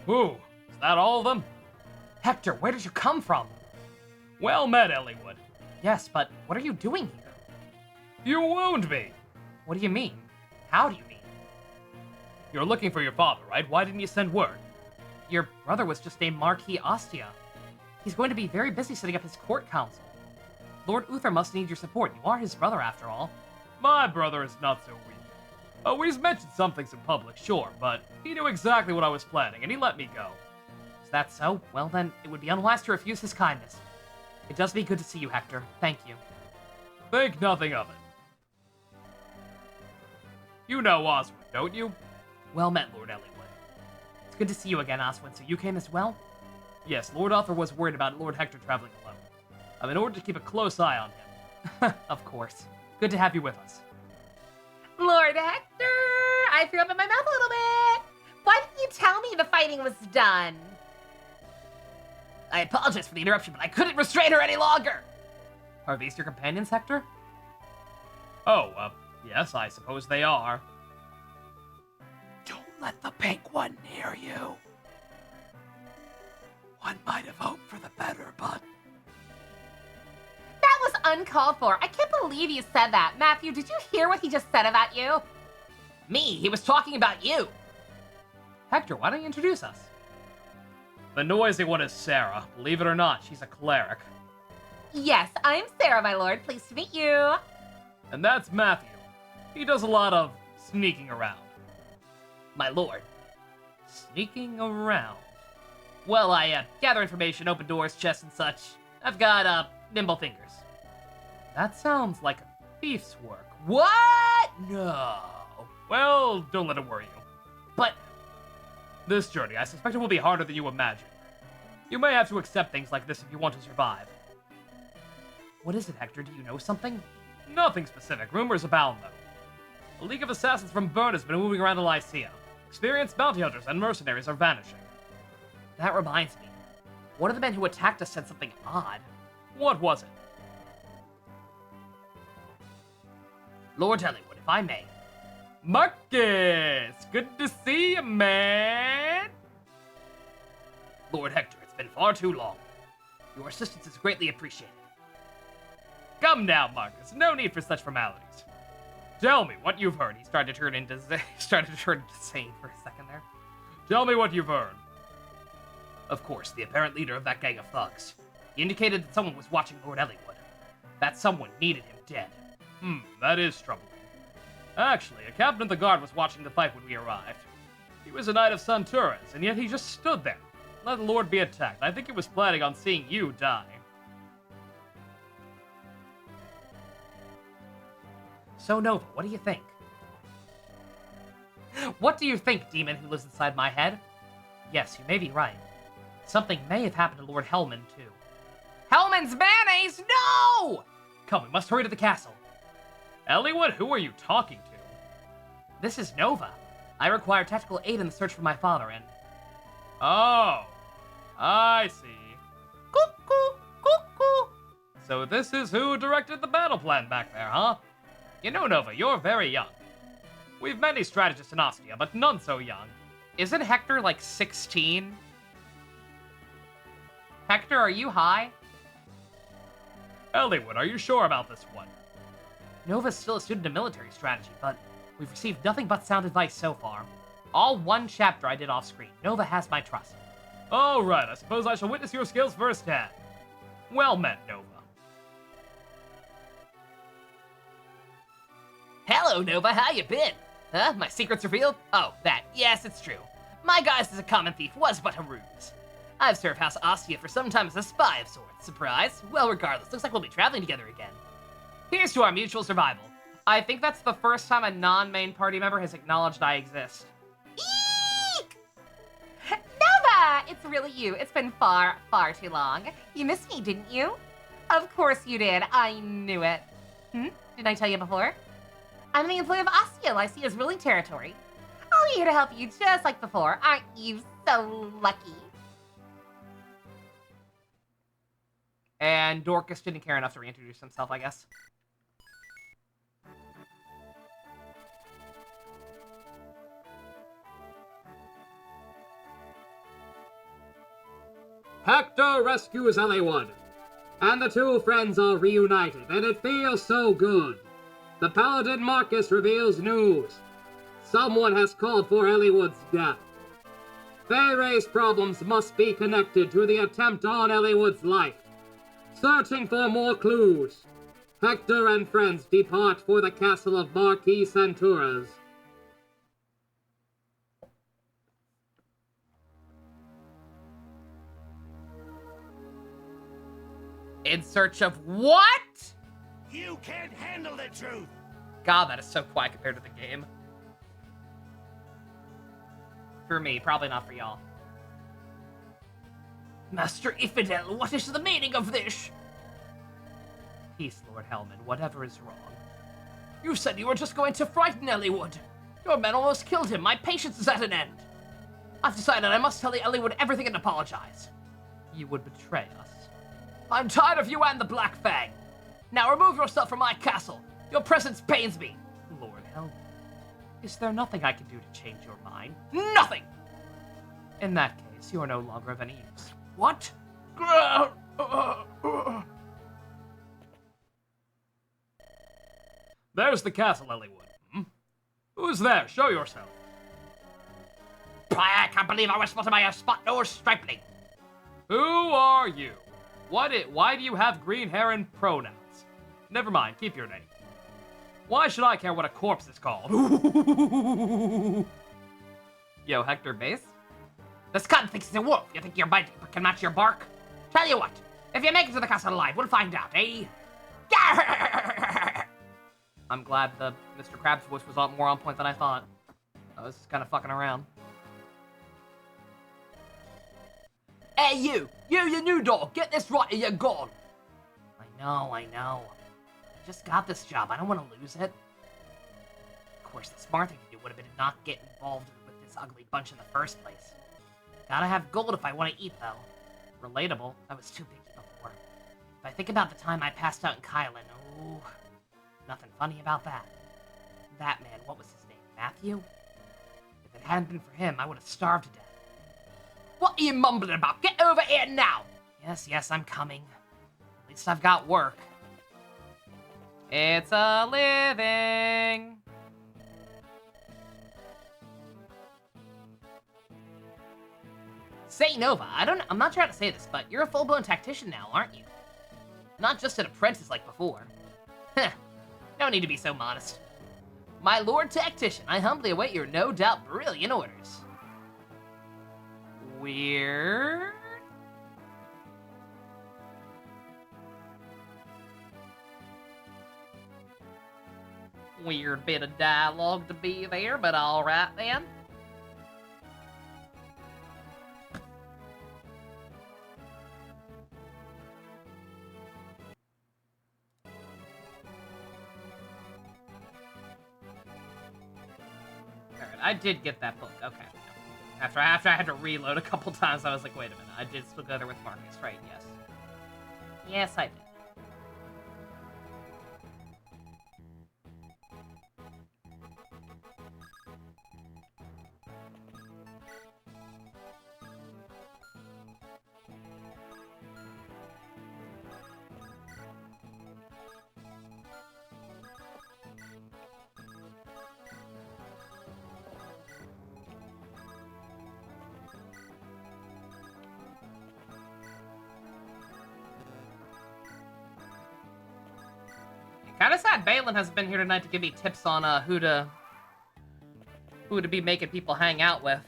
Ooh, is that all of them? Hector, where did you come from? Well met, Elliewood. Yes, but what are you doing here? You wound me. What do you mean? How do you mean? You're looking for your father, right? Why didn't you send word? Your brother was just named Marquis Ostia. He's going to be very busy setting up his court council. Lord Uther must need your support. You are his brother, after all. My brother is not so weak. He's mentioned some things in public, sure, but he knew exactly what I was planning, and he let me go. Is that so? Well then, it would be unwise to refuse his kindness. It does be good to see you, Hector. Thank you. Think nothing of it. You know Oswin, don't you? Well met, Lord Ellingwood. It's good to see you again, Oswin. So you came as well? Yes, Lord Arthur was worried about Lord Hector traveling alone. In order to keep a close eye on him. Of course. Good to have you with us. Lord Hector! I threw up in my mouth a little bit. Why didn't you tell me the fighting was done? I apologize for the interruption, but I couldn't restrain her any longer. Are these your companions, Hector? Oh, yes, I suppose they are. Don't let the pink one near you. One might have hoped for the better, but... That was uncalled for. I can't believe you said that. Matthew, did you hear what he just said about you? Me? He was talking about you. Hector, why don't you introduce us? The noisy one is Sarah. Believe it or not, she's a cleric. Yes, I'm Sarah, my lord. Pleased to meet you. And that's Matthew. He does a lot of sneaking around. My lord. Sneaking around? Well, I gather information, open doors, chests, and such. I've got, nimble fingers. That sounds like a thief's work. What? No. Well, don't let it worry you. But This journey, I suspect it will be harder than you imagine. You may have to accept things like this if you want to survive. What is it, Hector? Do you know something? Nothing specific. Rumors abound, though. A league of assassins from Bern has been moving around the Lycia. Experienced bounty hunters and mercenaries are vanishing. That reminds me. One of the men who attacked us said something odd. What was it? Lord Hollywood, if I may. Marcus! Good to see you, man! Lord Hector, it's been far too long. Your assistance is greatly appreciated. Come now, Marcus. No need for such formalities. Tell me what you've heard. He started to turn into Zane for a second there. Tell me what you've heard. Of course, the apparent leader of that gang of thugs. He indicated that someone was watching Lord Ellingwood. That someone needed him dead. That is troubling. Actually, a captain of the guard was watching the fight when we arrived. He was a knight of Santuras, and yet he just stood there. Let the Lord be attacked. I think he was planning on seeing you die. So, Nova, what do you think? What do you think, demon who lives inside my head? Yes, you may be right. Something may have happened to Lord Hellman, too. Hellman's mayonnaise? No! Come, we must hurry to the castle. Ellingwood, who are you talking to? This is Nova. I require tactical aid in the search for my father, and... Oh, I see. Cuckoo, cuckoo. So this is who directed the battle plan back there, huh? You know, Nova, you're very young. We've many strategists in Ostia, but none so young. Isn't Hector like 16? Hector, are you high? Ellingwood, are you sure about this one? Nova's still a student of military strategy, but we've received nothing but sound advice so far. All one chapter I did off screen. Nova has my trust. All right, I suppose I shall witness your skills firsthand. Well met, Nova. Hello, Nova. How you been? Huh? My secret's revealed? Oh, that. Yes, it's true. My guise as a common thief was but a ruse. I've served House Ostia for some time as a spy of sorts. Surprise. Well, regardless, looks like we'll be traveling together again. Here's to our mutual survival. I think that's the first time a non-main party member has acknowledged I exist. Eek! Nova! It's really you. It's been far, far too long. You missed me, didn't you? Of course you did. I knew it. Didn't I tell you before? I'm the employee of Ostia, Lycia's ruling territory. I'll be here to help you just like before. Aren't you so lucky? And Dorcas didn't care enough to reintroduce himself, I guess. Hector rescues Ellingwood, and the two friends are reunited, and it feels so good. The Paladin Marcus reveals news. Someone has called for Ellingwood's death. Feyre's problems must be connected to the attempt on Ellingwood's life. Searching for more clues, Hector and friends depart for the castle of Marquis Santuras. In search of what? You can't handle the truth! God, that is so quiet compared to the game. For me, probably not for y'all. Master Infidel, what is the meaning of this? Peace, Lord Hellman. Whatever is wrong. You said you were just going to frighten Elliewood. Your men almost killed him. My patience is at an end. I've decided I must tell the Elliewood everything and apologize. You would betray us. I'm tired of you and the Black Fang. Now remove yourself from my castle. Your presence pains me. Lord Hellman. Is there nothing I can do to change your mind? Nothing! In that case, you are no longer of any use. What? There's the castle, Elliewood. Who's there? Show yourself. I can't believe I was spotted by a spot-nosed stripling. Who are you? Why do you have green hair and pronouns? Never mind, keep your name. Why should I care what a corpse is called? Yo, Hector Base? This cunt thinks he's a wolf. You think your bite can match your bark? Tell you what, if you make it to the castle alive, we'll find out, eh? I'm glad the Mr. Krabs voice was more on point than I thought. I was just kind of fucking around. Hey, you new dog, get this right or you're gone. I know. I just got this job. I don't want to lose it. Of course, the smart thing to do would have been to not get involved with this ugly bunch in the first place. Gotta have gold if I want to eat, though. Relatable. I was too picky before. If I think about the time I passed out in Kylan, ooh, nothing funny about that. That man, what was his name? Matthew? If it hadn't been for him, I would have starved to death. What are you mumbling about? Get over here now! Yes, I'm coming. At least I've got work. It's a living. Say, Nova, I'm not sure how to say this, but you're a full-blown tactician now, aren't you? Not just an apprentice like before. Heh, no need to be so modest. My lord tactician, I humbly await your no doubt brilliant orders. Weird. Weird bit of dialogue to be there, but alright then. Alright, I did get that book. Okay. After I had to reload a couple times, I was like, wait a minute. I did still go there with Marcus, right? Yes. Yes, I did. Kinda sad Balin hasn't been here tonight to give me tips on who to be making people hang out with.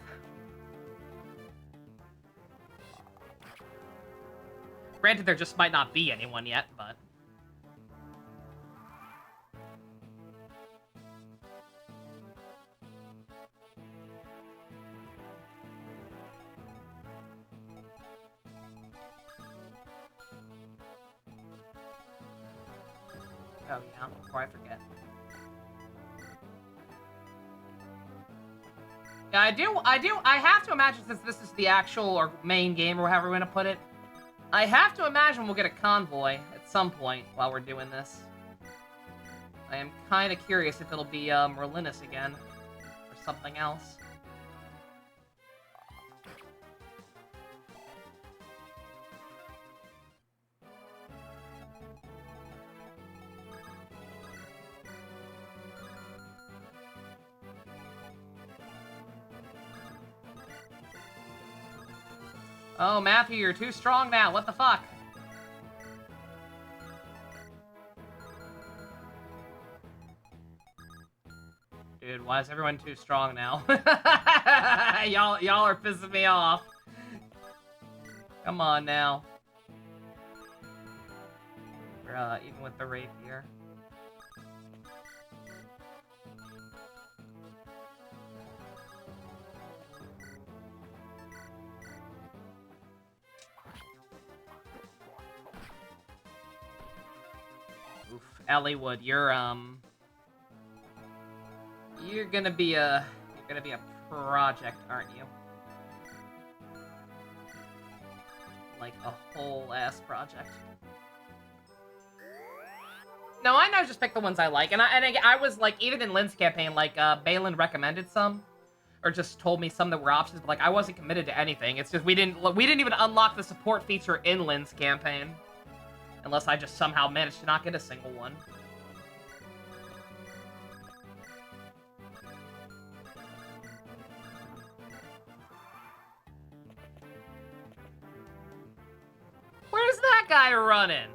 Granted, there just might not be anyone yet, but... Oh yeah, before I forget. Yeah, I have to imagine, since this is the actual or main game or however we want to put it, I have to imagine we'll get a convoy at some point while we're doing this. I am kind of curious if it'll be Merlinus again or something else. Oh, Matthew, you're too strong now. What the fuck? Dude, why is everyone too strong now? Y'all are pissing me off. Come on now. Even with the rapier. Oof, Elliewood, you're gonna be a project, aren't you? Like a whole ass project. No, I know. Just pick the ones I like, and I was like, even in Lynn's campaign, like Balin recommended some, or just told me some that were options, but like I wasn't committed to anything. It's just we didn't even unlock the support feature in Lynn's campaign, unless I just somehow managed to not get a single one. Where's that guy running?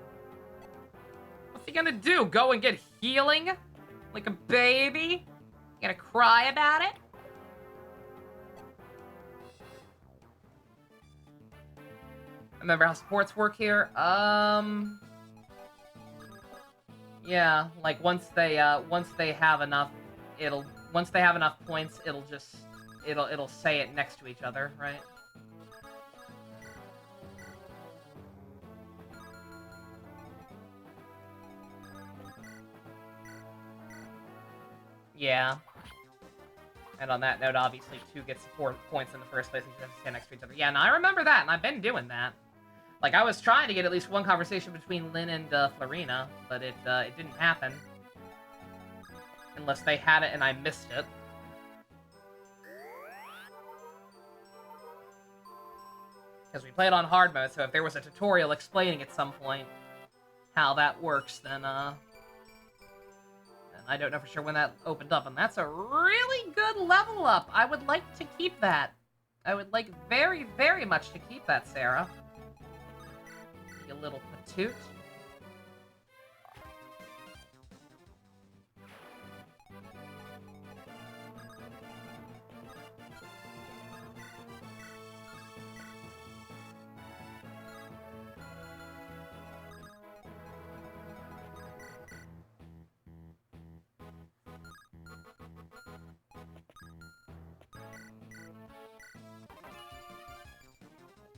What's he gonna do? Go and get healing? Like a baby? Gonna cry about it? Remember how supports work here? Yeah, like once they have enough, once they have enough points, it'll say it next to each other, right? Yeah. And on that note, obviously, to get support points in the first place, you should have to stand next to each other. Yeah, no, I remember that, and I've been doing that. Like, I was trying to get at least one conversation between Lynn and Florina, but it didn't happen. Unless they had it and I missed it. Because we played on hard mode, so if there was a tutorial explaining at some point how that works, then I don't know for sure when that opened up, and that's a really good level up. I would like to keep that. I would like very, very much to keep that, Sarah. You little patoot.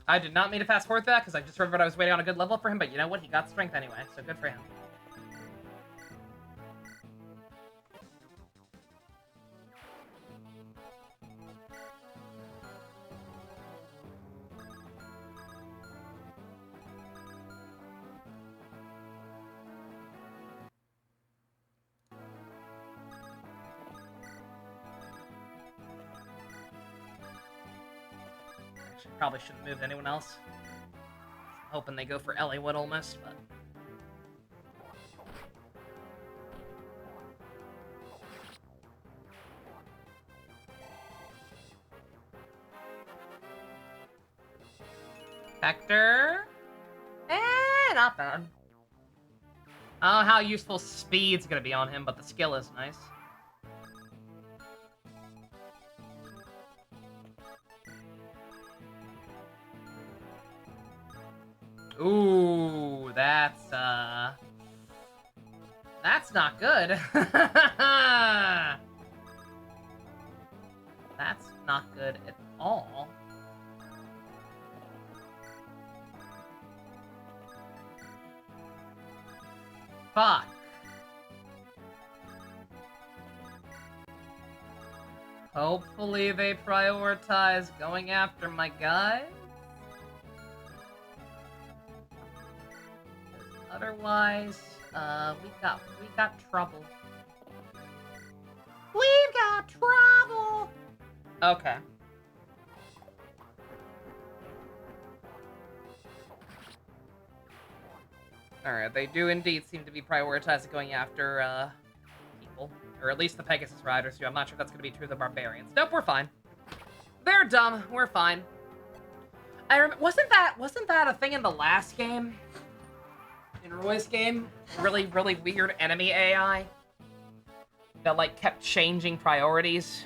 I did not mean to fast forward that, because I just remembered I was waiting on a good level for him, but you know what? He got strength anyway, so good for him. Probably shouldn't move anyone else. Hoping they go for Elliewood almost, but... Hector? Not bad. I don't know how useful speed's gonna be on him, but the skill is nice. Ooh, that's not good. That's not good at all. Fuck. Hopefully they prioritize going after my guy. Otherwise, we got trouble. We've got trouble! Okay. Alright, they do indeed seem to be prioritizing going after, people. Or at least the Pegasus Riders do. I'm not sure if that's gonna be true of the Barbarians. Nope, we're fine. They're dumb. We're fine. Wasn't that a thing in the last game? In Roy's game? Really, really weird enemy AI? That, like, kept changing priorities?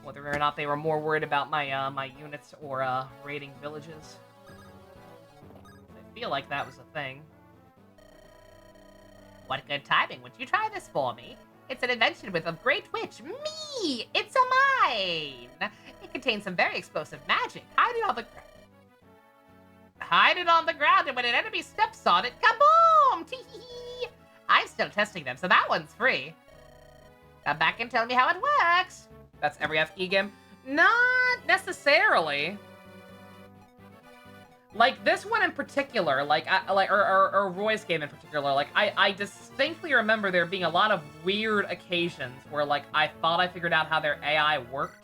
Whether or not they were more worried about my, my units or, raiding villages. I feel like that was a thing. What good timing. Would you try this for me? It's an invention with a great witch. Me! It's a mine! It contains some very explosive magic. Hide it all the... hide it on the ground, and when an enemy steps on it, kaboom! Tee-hee-hee! I'm still testing them, so that one's free. Come back and tell me how it works. That's every FE game? Not necessarily. Like, this one in particular, or Roy's game in particular, like, I distinctly remember there being a lot of weird occasions where, like, I thought I figured out how their AI worked,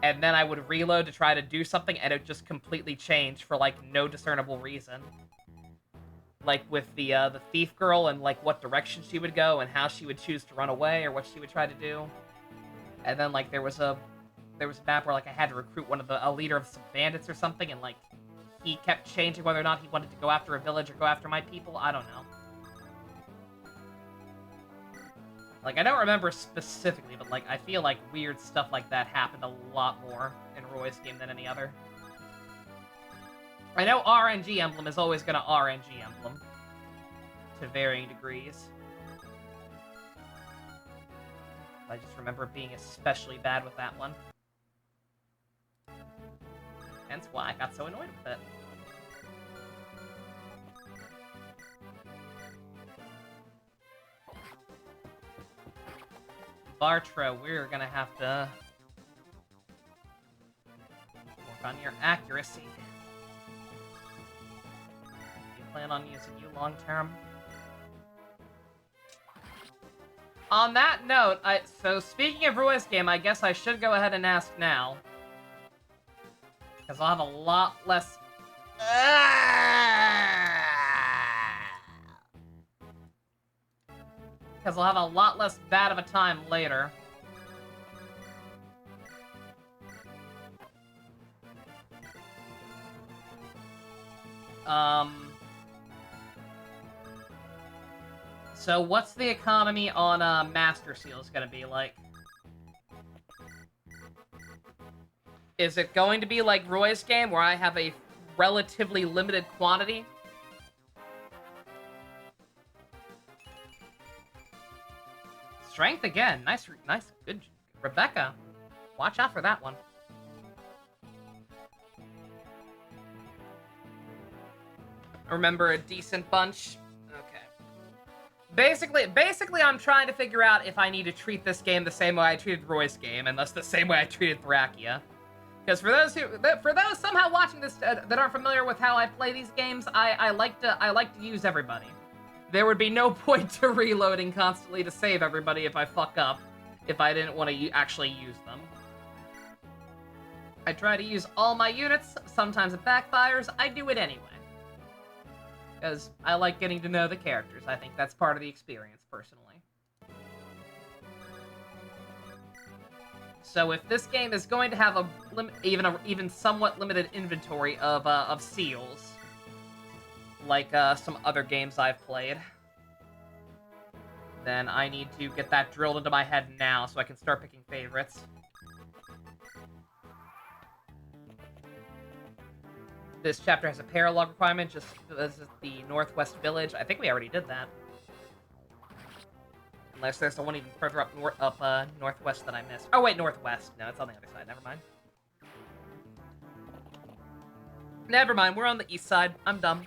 and then I would reload to try to do something, and it just completely changed for, like, no discernible reason. Like, with the thief girl and, like, what direction she would go and how she would choose to run away or what she would try to do. And then, like, there was a map where, like, I had to recruit a leader of some bandits or something, and, like, he kept changing whether or not he wanted to go after a village or go after my people. I don't know. Like, I don't remember specifically, but, like, I feel like weird stuff like that happened a lot more in Roy's game than any other. I know RNG Emblem is always gonna RNG Emblem. To varying degrees. I just remember it being especially bad with that one. Hence why I got so annoyed with it. Bartro, we're gonna have to work on your accuracy. Do you plan on using you long term? On that note, so speaking of Roy's game, I guess I should go ahead and ask now. Because I'll have a lot less... Because I'll have a lot less bad of a time later. So what's the economy on Master Seals gonna be like? Is it going to be like Roy's game, where I have a relatively limited quantity? Strength again. Nice, good. Rebecca, watch out for that one. Remember a decent bunch? Okay. Basically, I'm trying to figure out if I need to treat this game the same way I treated Roy's game, and thus the same way I treated Thrakia. Because for those somehow watching this that aren't familiar with how I play these games, I like to use everybody. There would be no point to reloading constantly to save everybody if I fuck up, if I didn't want to actually use them. I try to use all my units. Sometimes it backfires. I do it anyway. Because I like getting to know the characters. I think that's part of the experience, personally. So if this game is going to have a even somewhat limited inventory of seals, like some other games I've played, then I need to get that drilled into my head now so I can start picking favorites. This chapter has a paralog requirement, just as the Northwest Village. I think we already did that. Unless there's the one even further up northwest that I missed. Oh wait, northwest. No, it's on the other side. Never mind. Never mind. We're on the east side. I'm dumb.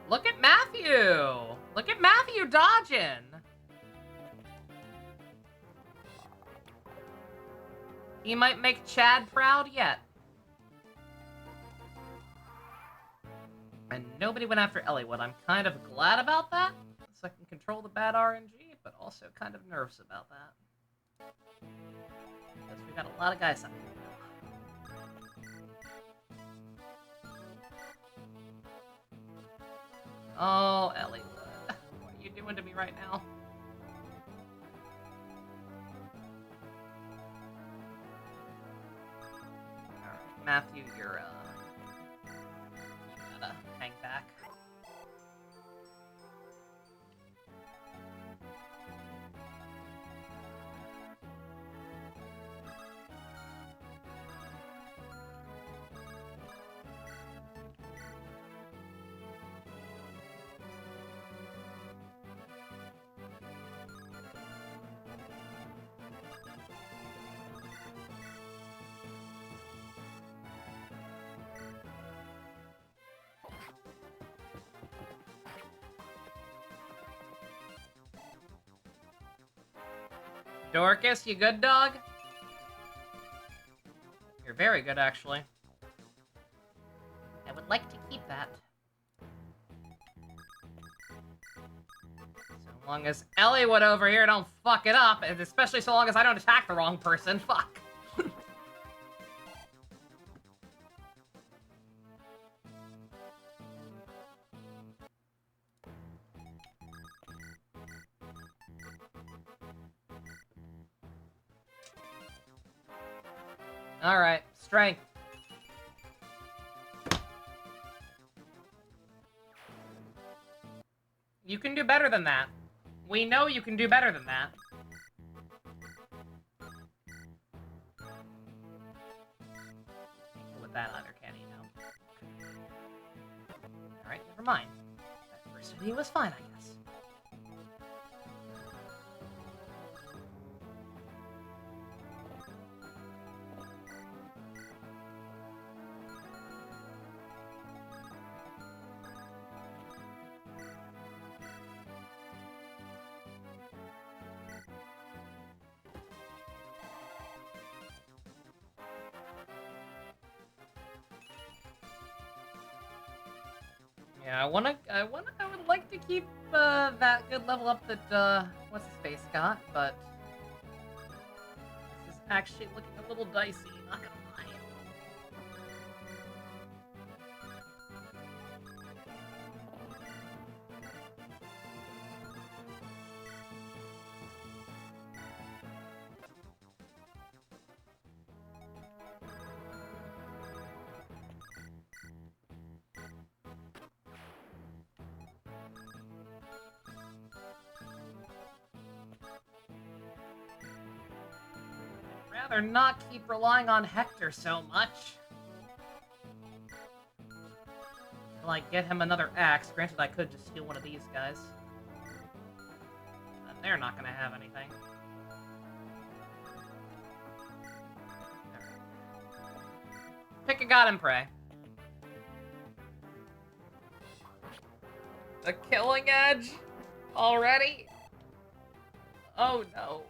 Look at Matthew! Look at Matthew dodging! He might make Chad proud yet. And nobody went after Elliewood. I'm kind of glad about that, so I can control the bad RNG, but also kind of nervous about that. Because we got a lot of guys up here. Oh, Elliewood. What are you doing to me right now? Alright, Matthew, you're, you gotta hang back. Dorcas, you good, dog? You're very good, actually. I would like to keep that. So long as Elliewood over here don't fuck it up, and especially so long as I don't attack the wrong person, fuck. Alright, strength. You can do better than that. We know you can do better than that. With that either, can you know? Alright, never mind. That first video was fine, I guess. Yeah, I would like to keep that good level up that what's his face got, but this is actually looking a little dicey, not gonna lie. Rather not keep relying on Hector so much. Like, get him another axe. Granted, I could just steal one of these guys. But they're not gonna have anything. Pick a god and pray. The killing edge? Already? Oh no.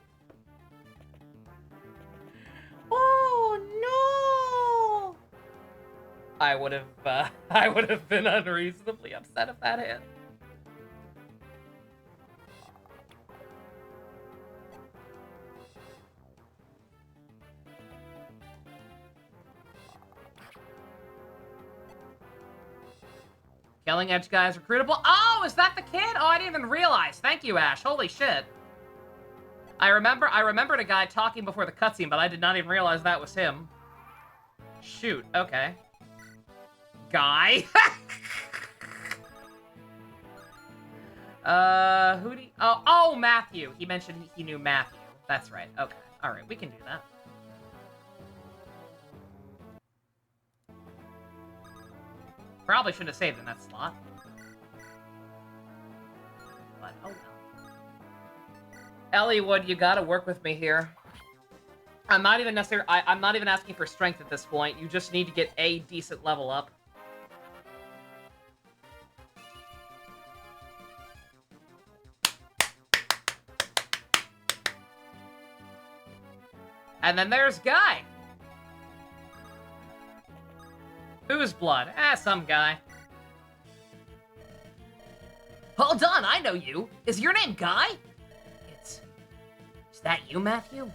Oh no! I would have been unreasonably upset if that hit. Killing Edge guy is recruitable. Oh, is that the kid? Oh, I didn't even realize. Thank you, Ash. Holy shit. I remembered a guy talking before the cutscene, but I did not even realize that was him. Shoot, okay. Guy? Who do you... Oh, Matthew. He mentioned he knew Matthew. That's right. Okay. Alright, we can do that. Probably shouldn't have saved in that slot. But, oh well. Elliewood, you gotta work with me here. I'm not even I'm not even asking for strength at this point. You just need to get a decent level up. And then there's Guy. Whose blood? Some guy. Hold on, I know you. Is your name Guy? Is that you, Matthew?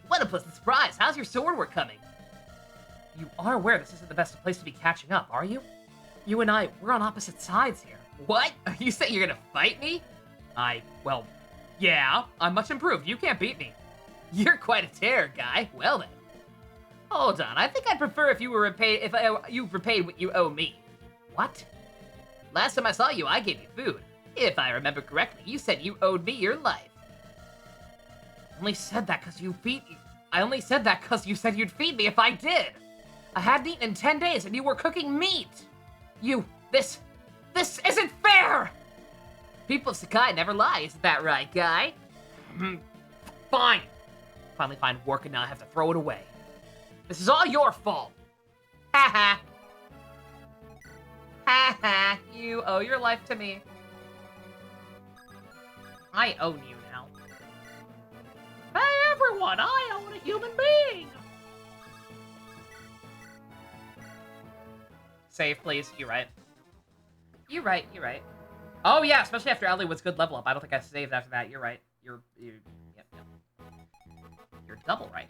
What a pleasant surprise. How's your sword work coming? You are aware this isn't the best place to be catching up, are you? You and I, we're on opposite sides here. What? You say you're gonna fight me? Well, yeah, I'm much improved. You can't beat me. You're quite a terror, Guy. Well then. Hold on, I think I'd prefer if you were repaid, you repaid what you owe me. What? Last time I saw you, I gave you food. If I remember correctly, you said you owed me your life. I only said that because you said you'd feed me if I did. I hadn't eaten in 10 days and you were cooking meat. This isn't fair! People of Sakai never lie, isn't that right, Guy? Fine. Finally find work and now I have to throw it away. This is all your fault. Ha ha. Ha ha. You owe your life to me. I own you now. If I ever for one. I own a human being. Save, please. You're right. You're right. You're right. Oh yeah, especially after Elliewood's good level up. I don't think I saved after that. You're right. Yep. You're double right.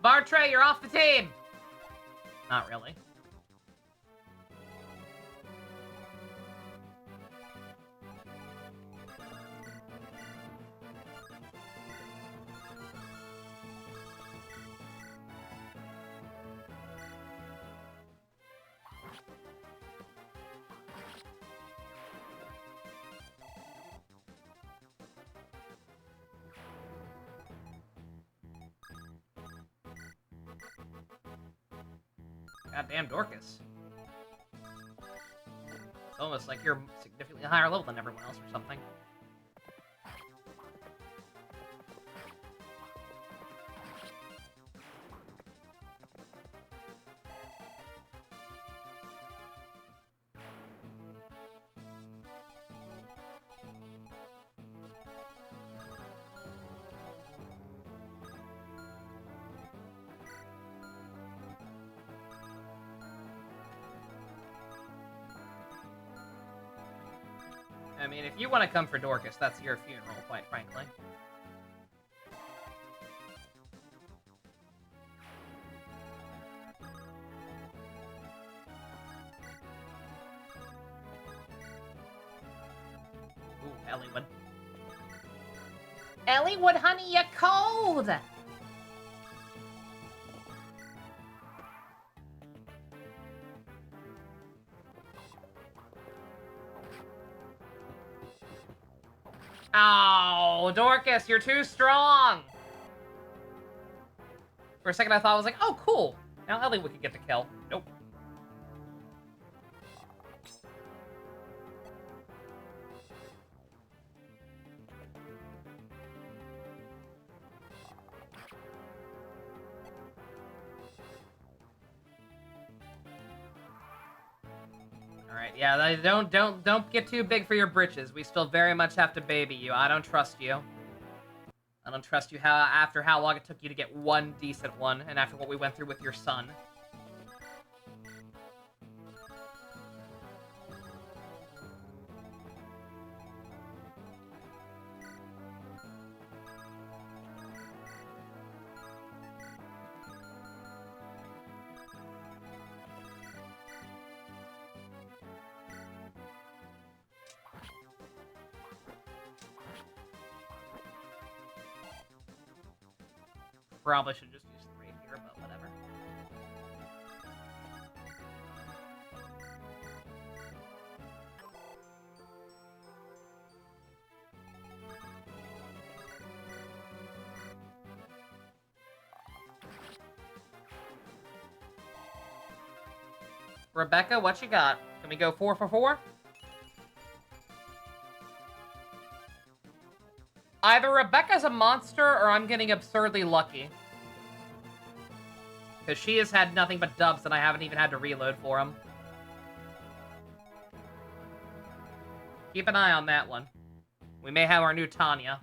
Bartray, you're off the team! Not really. Goddamn Dorcas. It's almost like you're significantly higher level than everyone else or something. I mean, if you want to come for Dorcas, that's your funeral, quite frankly. Ooh, Elliewood. Elliewood, honey, you're cold. Oh, Dorcas, you're too strong! For a second I thought I was like, oh, cool. Now Elliewood can get the kill. Nope. Alright, yeah, don't get too big for your britches. We still very much have to baby you. I don't trust you. I don't trust you after how long it took you to get one decent one, and after what we went through with your son. Probably should just use 3 here, but whatever. Rebecca, what you got? Can we go 4 for 4? Either Rebecca's a monster, or I'm getting absurdly lucky. Because she has had nothing but dubs, and I haven't even had to reload for them. Keep an eye on that one. We may have our new Tanya.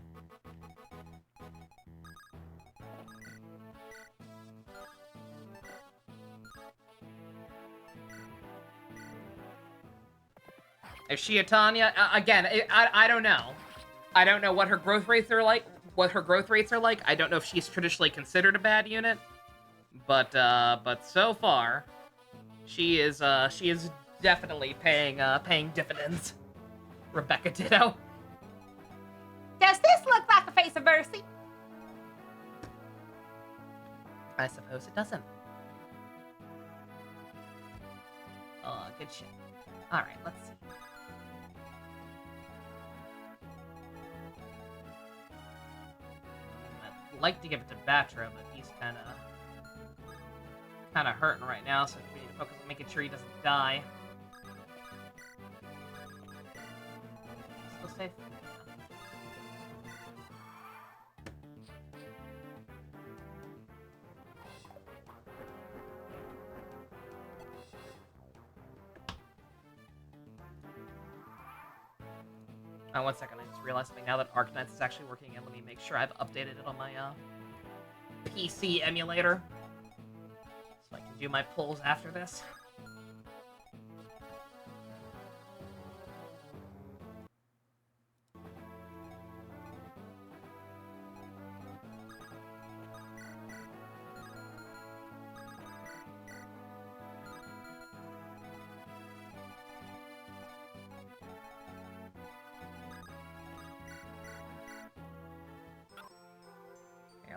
Is she a Tanya? Again, I don't know. I don't know what her growth rates are like. I don't know if she's traditionally considered a bad unit, but so far, she is definitely paying dividends. Rebecca Ditto. Does this look like a face of mercy? I suppose it doesn't. good shit. Alright, let's see. I'd like to give it to Batra, but he's kinda hurting right now, so we need to focus on making sure he doesn't die. Still safe? One second, I just realized something now that Arknights is actually working, and let me make sure I've updated it on my PC emulator. So I can do my pulls after this.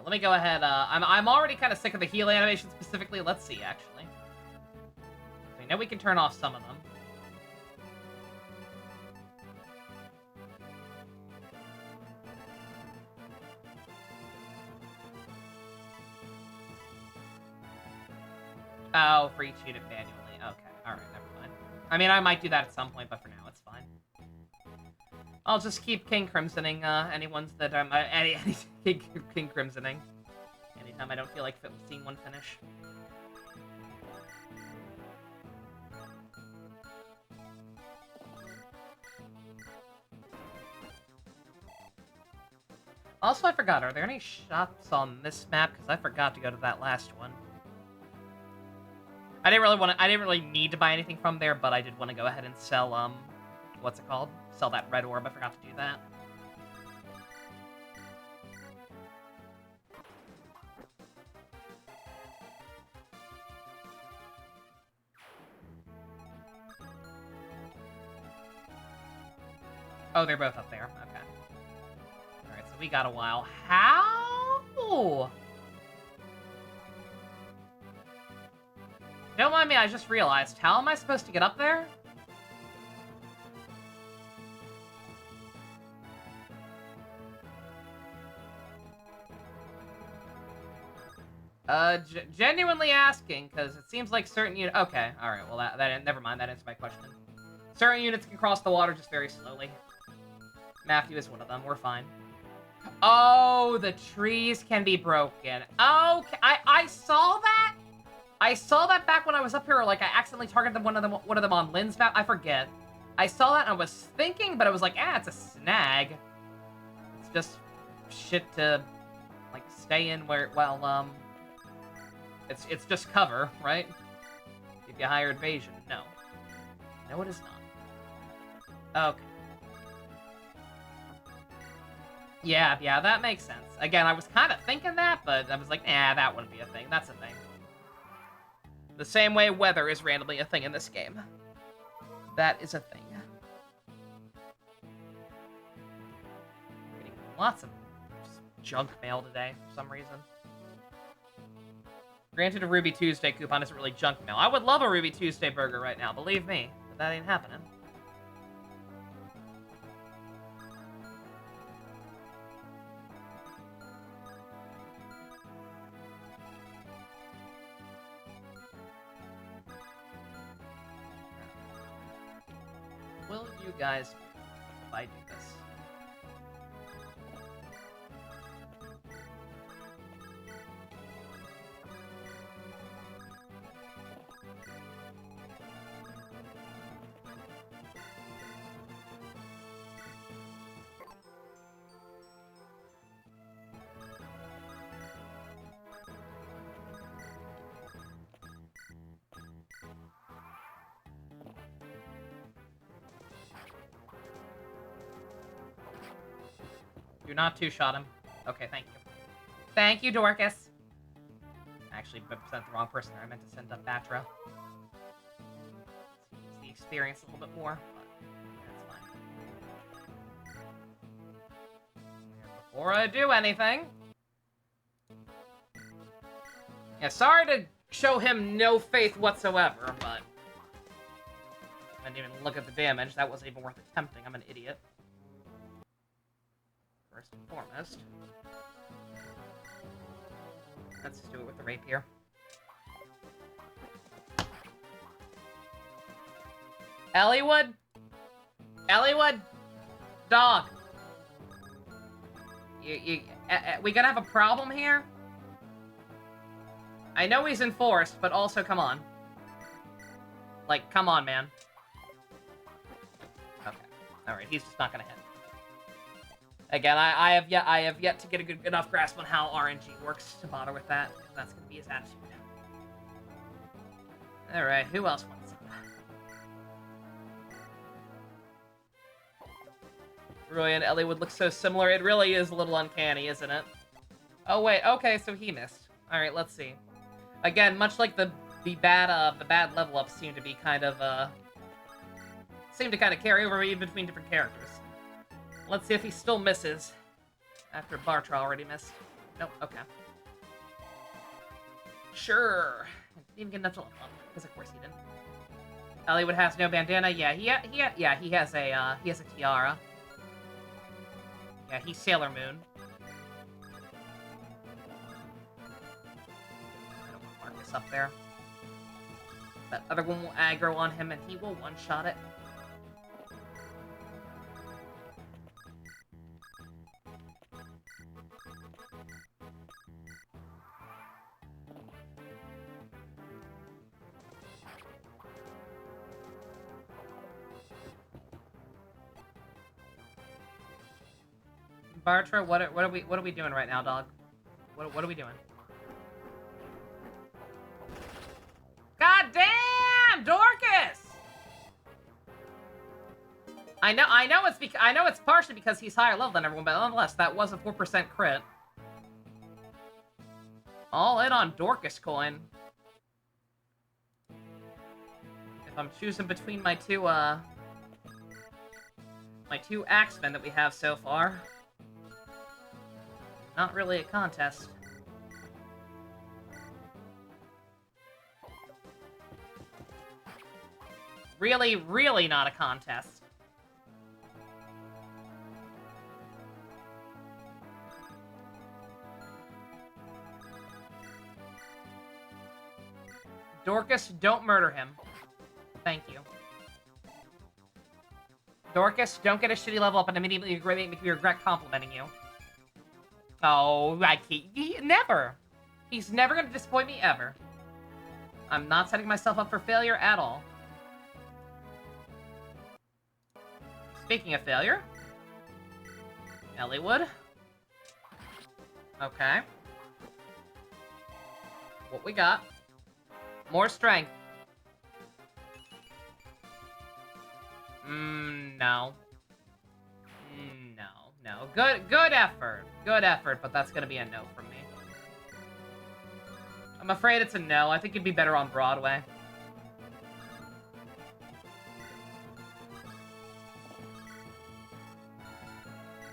Let me go ahead. I'm already kind of sick of the heal animation specifically. Let's see, actually. I know we can turn off some of them. Oh, for each unit manually. Okay, alright, never mind. I mean, I might do that at some point, but for now, it's fine. I'll just keep King Crimsoning, any ones that I'm... any King Crimsoning. Anytime I don't feel like seeing one finish. Also, I forgot, are there any shops on this map? Because I forgot to go to that last one. I didn't really need to buy anything from there, but I did want to go ahead and sell, what's it called? Sell that red orb. I forgot to do that. Oh, they're both up there. Okay. Alright, so we got a while. How? Don't mind me, I just realized. How am I supposed to get up there? Genuinely asking, because it seems like certain units... Okay, alright, well, that never mind, that answers my question. Certain units can cross the water just very slowly. Matthew is one of them, we're fine. Oh, the trees can be broken. Okay, I saw that! I saw that back when I was up here, like, I accidentally targeted one of them on Lynn's map, I forget. I saw that and I was thinking, but I was like, it's a snag. It's just shit to, like, stay in where, well, it's just cover, right? Give you higher invasion. No. No, it is not. Okay. Yeah, that makes sense. Again, I was kind of thinking that, but I was like, that wouldn't be a thing. That's a thing. The same way weather is randomly a thing in this game. That is a thing. Getting lots of junk mail today, for some reason. Granted, a Ruby Tuesday coupon isn't really junk mail. I would love a Ruby Tuesday burger right now, believe me. But that ain't happening. Will you guys if I do this? Do not two-shot him. Okay, thank you. Thank you, Dorcas. I actually sent the wrong person there. I meant to send up Batra. Use the experience a little bit more, but that's fine. And before I do anything... Yeah, sorry to show him no faith whatsoever, but... I didn't even look at the damage. That wasn't even worth attempting. I'm an idiot. First and foremost. Let's just do it with the rapier. Elliewood? Elliewood? Dog. We gonna have a problem here? I know he's enforced, but also, come on. Like, come on, man. Okay. Alright, he's just not gonna hit. Again, I have yet to get a good enough grasp on how RNG works to bother with that. That's gonna be his attitude. Alright, who else wants it? Roy and Ellie would look so similar. It really is a little uncanny, isn't it? Oh wait, okay, so he missed. Alright, let's see. Again, much like the bad level ups seem to be kind of carry over even between different characters. Let's see if he still misses after Bartra already missed. Nope, okay. Sure. Didn't even get enough to level up, because of course he didn't. Elliewood has no bandana. Yeah, he has a tiara. Yeah, he's Sailor Moon. I don't want Marcus up there. That other one will aggro on him and he will one-shot it. Bartra, what are we doing right now, dog? What are we doing? God damn, Dorcas! I know it's partially because he's higher level than everyone, but nonetheless, that was a 4% crit. All in on Dorcas coin. If I'm choosing between my two axemen that we have so far. Not really a contest. Really, really not a contest. Dorcas, don't murder him. Thank you. Dorcas, don't get a shitty level up and immediately make me regret complimenting you. Oh, never. He's never gonna disappoint me, ever. I'm not setting myself up for failure at all. Speaking of failure... Elliewood. Okay. What we got? More strength. No. No. Good effort. Good effort, but that's gonna be a no from me. I'm afraid it's a no. I think you'd be better on Broadway.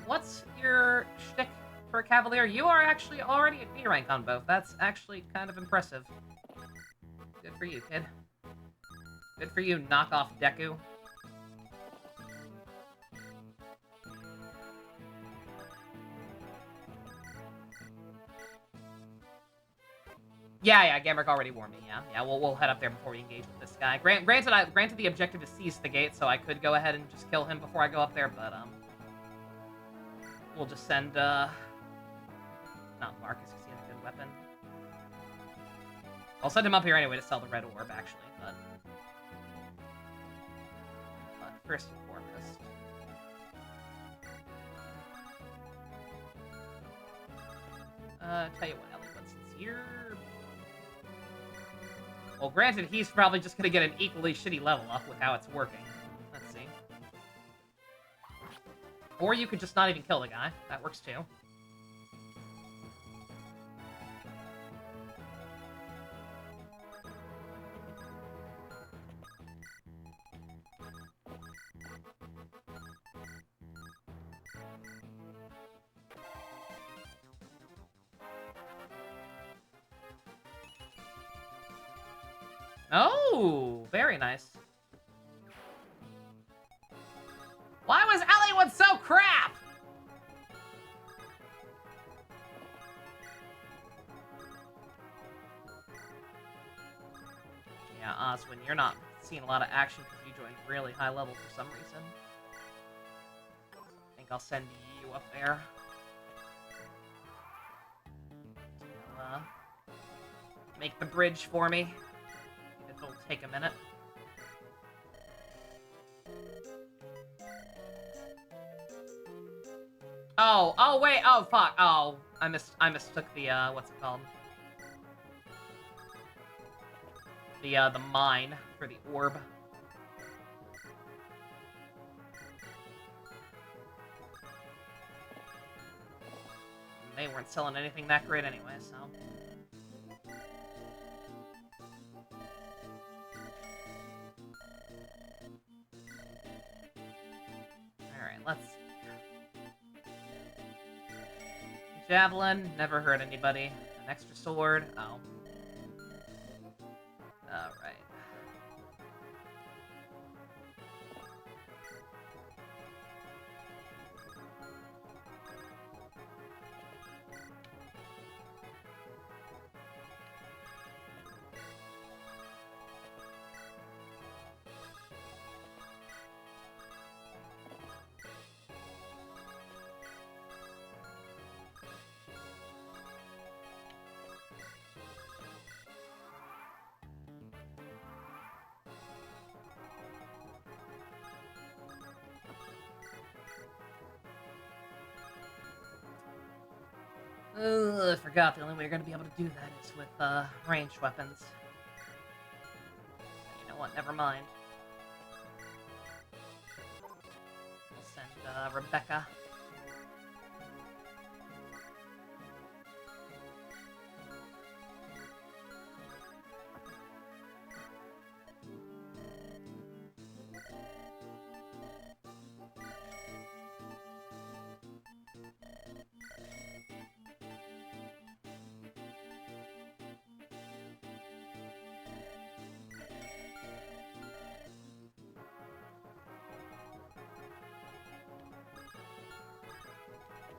What's your shtick for a Cavalier? You are actually already at B rank on both. That's actually kind of impressive. Good for you, kid. Good for you, knockoff Deku. Yeah, Gamerick already warned me, yeah. We'll head up there before we engage with this guy. Granted the objective is seize the gate, so I could go ahead and just kill him before I go up there, but, we'll just send, not Marcus, because he has a good weapon. I'll send him up here anyway to sell the red orb, actually, but first and foremost. Tell you what, Ellie, since you're... Well, granted, he's probably just gonna get an equally shitty level up with how it's working. Let's see. Or you could just not even kill the guy. That works too. Oh, very nice. Why was Elliewood so crap? Yeah, Oswin, you're not seeing a lot of action because you joined really high level for some reason. I think I'll send you up there. To, make the bridge for me. It'll take a minute. Oh, wait, oh, fuck, oh, I mistook the, what's it called? The mine for the orb. They weren't selling anything that great anyway, so... Alright, let's see. Javelin, never hurt anybody. An extra sword, oh. Alright. I forgot the only way you're gonna be able to do that is with, ranged weapons. You know what, never mind. We'll send, Rebecca.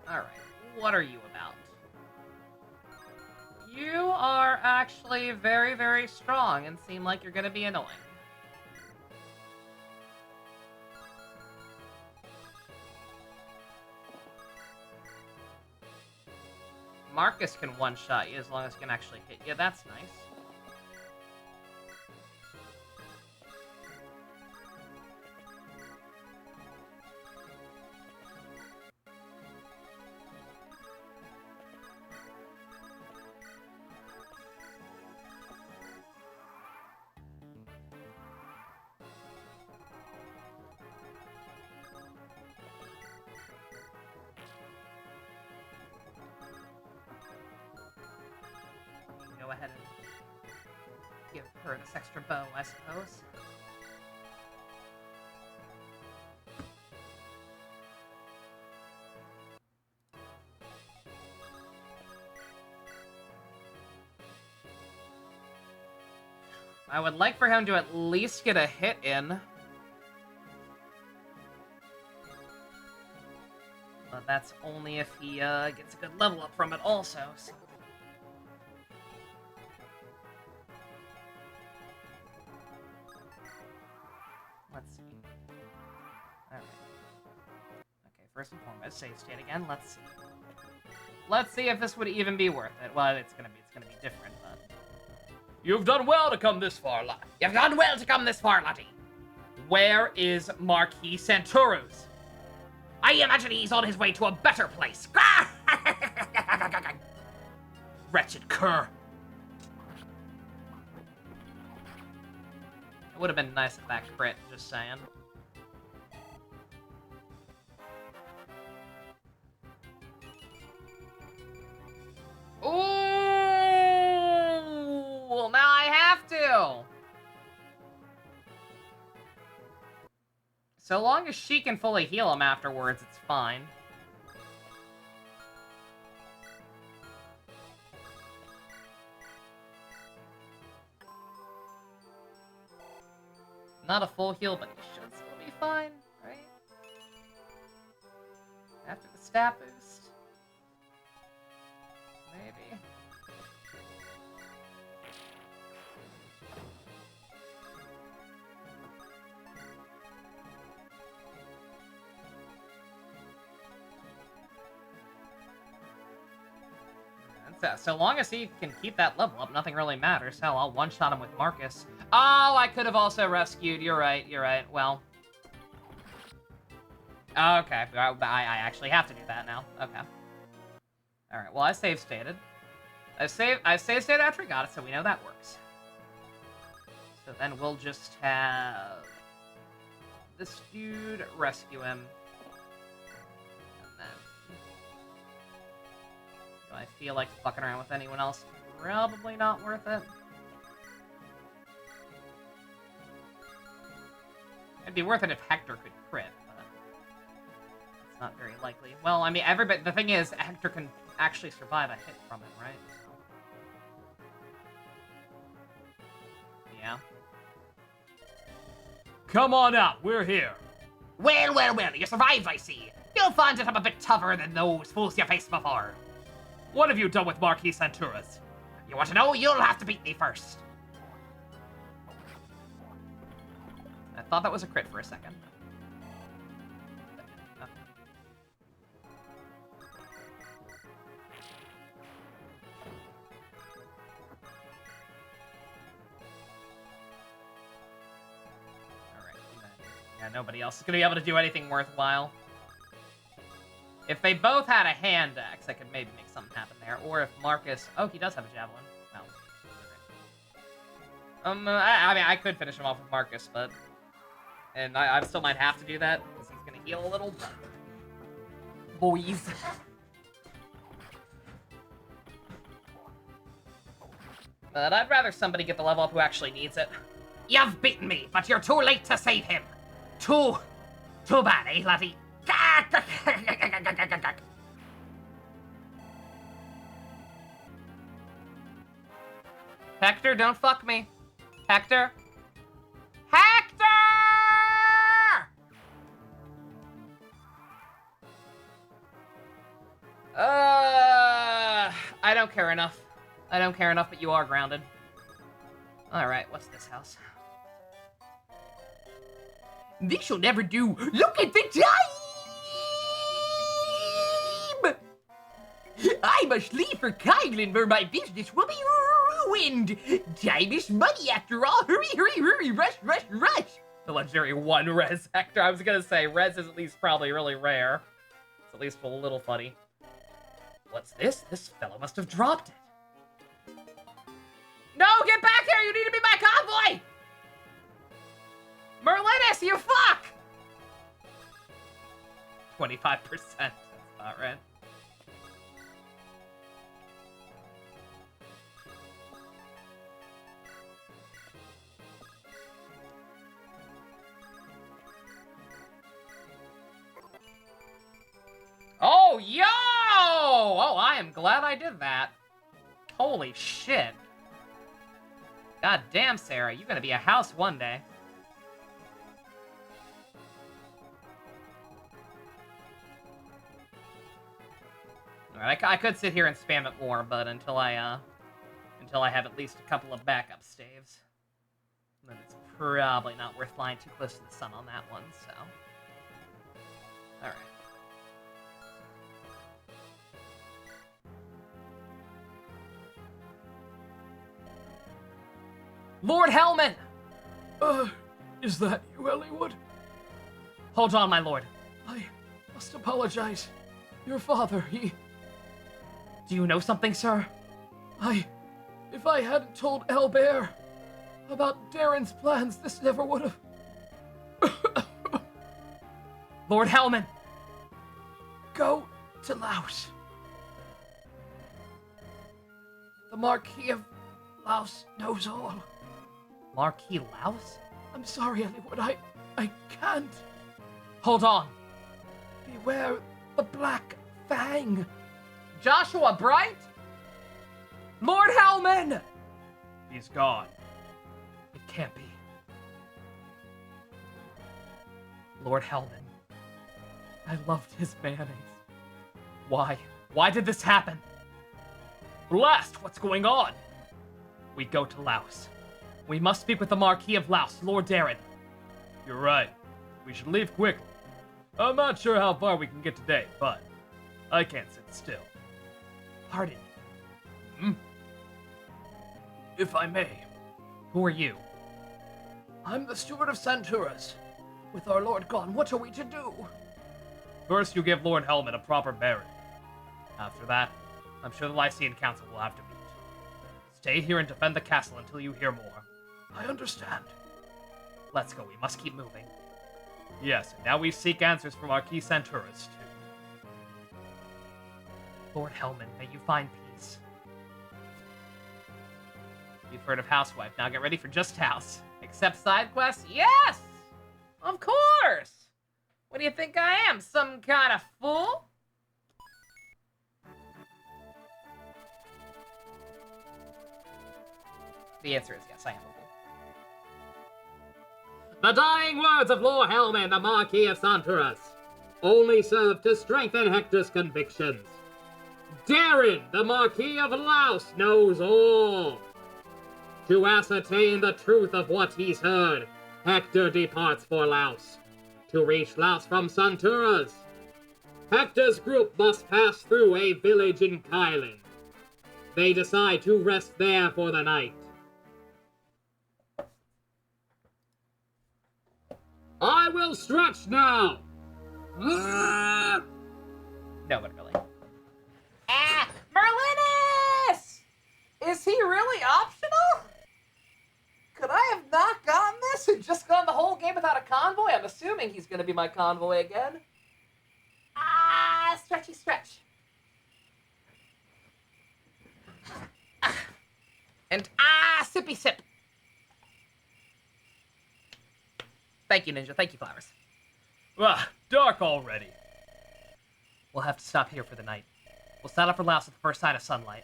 Alright, what are you about? You are actually very, very strong and seem like you're gonna be annoying. Marcus can one-shot you as long as he can actually hit you, that's nice. Go ahead and give her this extra bow, I suppose. I would like for him to at least get a hit in. But that's only if he gets a good level up from it also, so. Let's see. Alright. Okay, first and foremost, save state again. Let's see. Let's see if this would even be worth it. Well, it's gonna be different, but... You've done well to come this far, lad. You've done well to come this far, laddie. Where is Marquis Santurus? I imagine he's on his way to a better place. Wretched cur. It would have been nice if that crit, just saying. Ooh! Well, now I have to! So long as she can fully heal him afterwards, it's fine. Not a full heal, but he should still be fine, right? After the stat boost. Maybe. So long as he can keep that level up, nothing really matters. Hell, I'll one-shot him with Marcus. Oh, I could have also rescued. You're right, you're right. Well. Okay, I actually have to do that now. Okay. Alright, well, I save stated. I save stated after we got it, so we know that works. So then we'll just have this dude rescue him. And then do I feel like fucking around with anyone else? Probably not worth it. It'd be worth it if Hector could crit, but it's not very likely. Well, I mean, everybody. The thing is, Hector can actually survive a hit from it, right? So. Yeah. Come on out, we're here. Well, well, well, you survived, I see. You'll find it I'm a bit tougher than those fools you faced before. What have you done with Marquis Santuras? You want to know? You'll have to beat me first. I thought that was a crit for a second. Alright, yeah, nobody else is going to be able to do anything worthwhile. If they both had a hand axe, I could maybe make something happen there. Or if Marcus... Oh, he does have a javelin. Well. I mean, I could finish him off with Marcus, but... And I still might have to do that, because he's going to heal a little, but... Boys. But I'd rather somebody get the level up who actually needs it. You've beaten me, but you're too late to save him. Too bad, eh, laddie? Hector, don't fuck me. Hector? Hector! I don't care enough. I don't care enough, but you are grounded. Alright, what's this house? This shall never do. Look at the time! I must leave for Kylan where my business will be ruined. Time is money after all. Hurry, hurry, hurry, rush, rush, rush. The legendary 1 res Hector. I was gonna say, res is at least probably really rare. It's at least a little funny. What's this? This fellow must have dropped it. No, get back here! You need to be my convoy! Merlinus, you fuck! 25%. That's not right. Oh, yo! Oh, I am glad I did that. Holy shit. God damn, Sarah, you're gonna be a house one day. Alright, I could sit here and spam it more, but until I have at least a couple of backup staves, then it's probably not worth flying too close to the sun on that one, so. Alright. Lord Hellman! Is that you, Elliewood? Hold on, my lord. I must apologize. Your father, he... Do you know something, sir? If I hadn't told Albert about Darren's plans, this never would have... Lord Hellman! Go to Laos. The Marquis of Laos knows all. Marquis Laos? I'm sorry, Elliewood, I can't. Hold on. Beware the Black Fang. Joshua Bright? Lord Hellman! He's gone. It can't be. Lord Hellman. I loved his mayonnaise. Why? Why did this happen? Blast, what's going on? We go to Laos. We must speak with the Marquis of Laos, Lord Darren. You're right. We should leave quickly. I'm not sure how far we can get today, but I can't sit still. Pardon. If I may. Who are you? I'm the steward of Santuras. With our lord gone, what are we to do? First, you give Lord Hellman a proper burial. After that, I'm sure the Lycian Council will have to meet. Stay here and defend the castle until you hear more. I understand. Let's go. We must keep moving. Yes, and now we seek answers from Marquis Santuras, too. Lord Hellman, may you find peace. You've heard of Housewife. Now get ready for Just House. Accept side quests? Yes! Of course! What do you think I am? Some kind of fool? The answer is yes, I am a fool. The dying words of Lord Hellman, the Marquis of Santuras, only serve to strengthen Hector's convictions. Darren, the Marquis of Laos, knows all. To ascertain the truth of what he's heard, Hector departs for Laos. To reach Laos from Santuras, Hector's group must pass through a village in Kylan. They decide to rest there for the night. I will stretch now! No, but really. Ah! Merlinus! Is he really optional? Could I have not gotten this and just gone the whole game without a convoy? I'm assuming he's gonna be my convoy again. Ah, stretchy stretch. And sippy sip. Thank you, Ninja. Thank you, Flowers. Ah, dark already. We'll have to stop here for the night. We'll set up for Laos at the first sign of sunlight.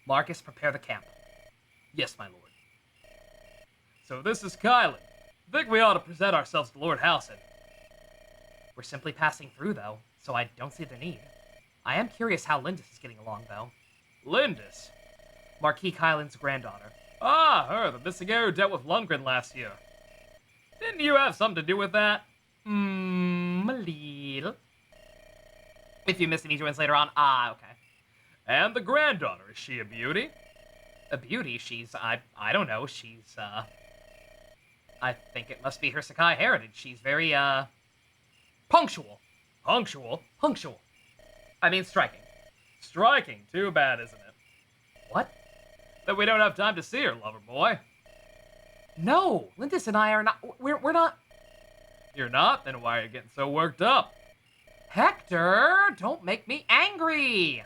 Marcus, prepare the camp. Yes, my lord. So this is Kylan. I think we ought to present ourselves to Lord Halson. We're simply passing through, though, so I don't see the need. I am curious how Lindis is getting along, though. Lindis? Marquis Kylan's granddaughter. Ah, her, the missing heir who dealt with Lundgren last year. Didn't you have something to do with that? A little. If you miss any joins later on, okay. And the granddaughter, is she a beauty? A beauty? She's, I don't know, she's, I think it must be her Sakai heritage. She's very, punctual. Punctual? Punctual. I mean, striking. Striking. Too bad, isn't it? What? That we don't have time to see her, lover boy. No, Lindis and I are not, we're not. You're not? Then why are you getting so worked up? Hector, don't make me angry.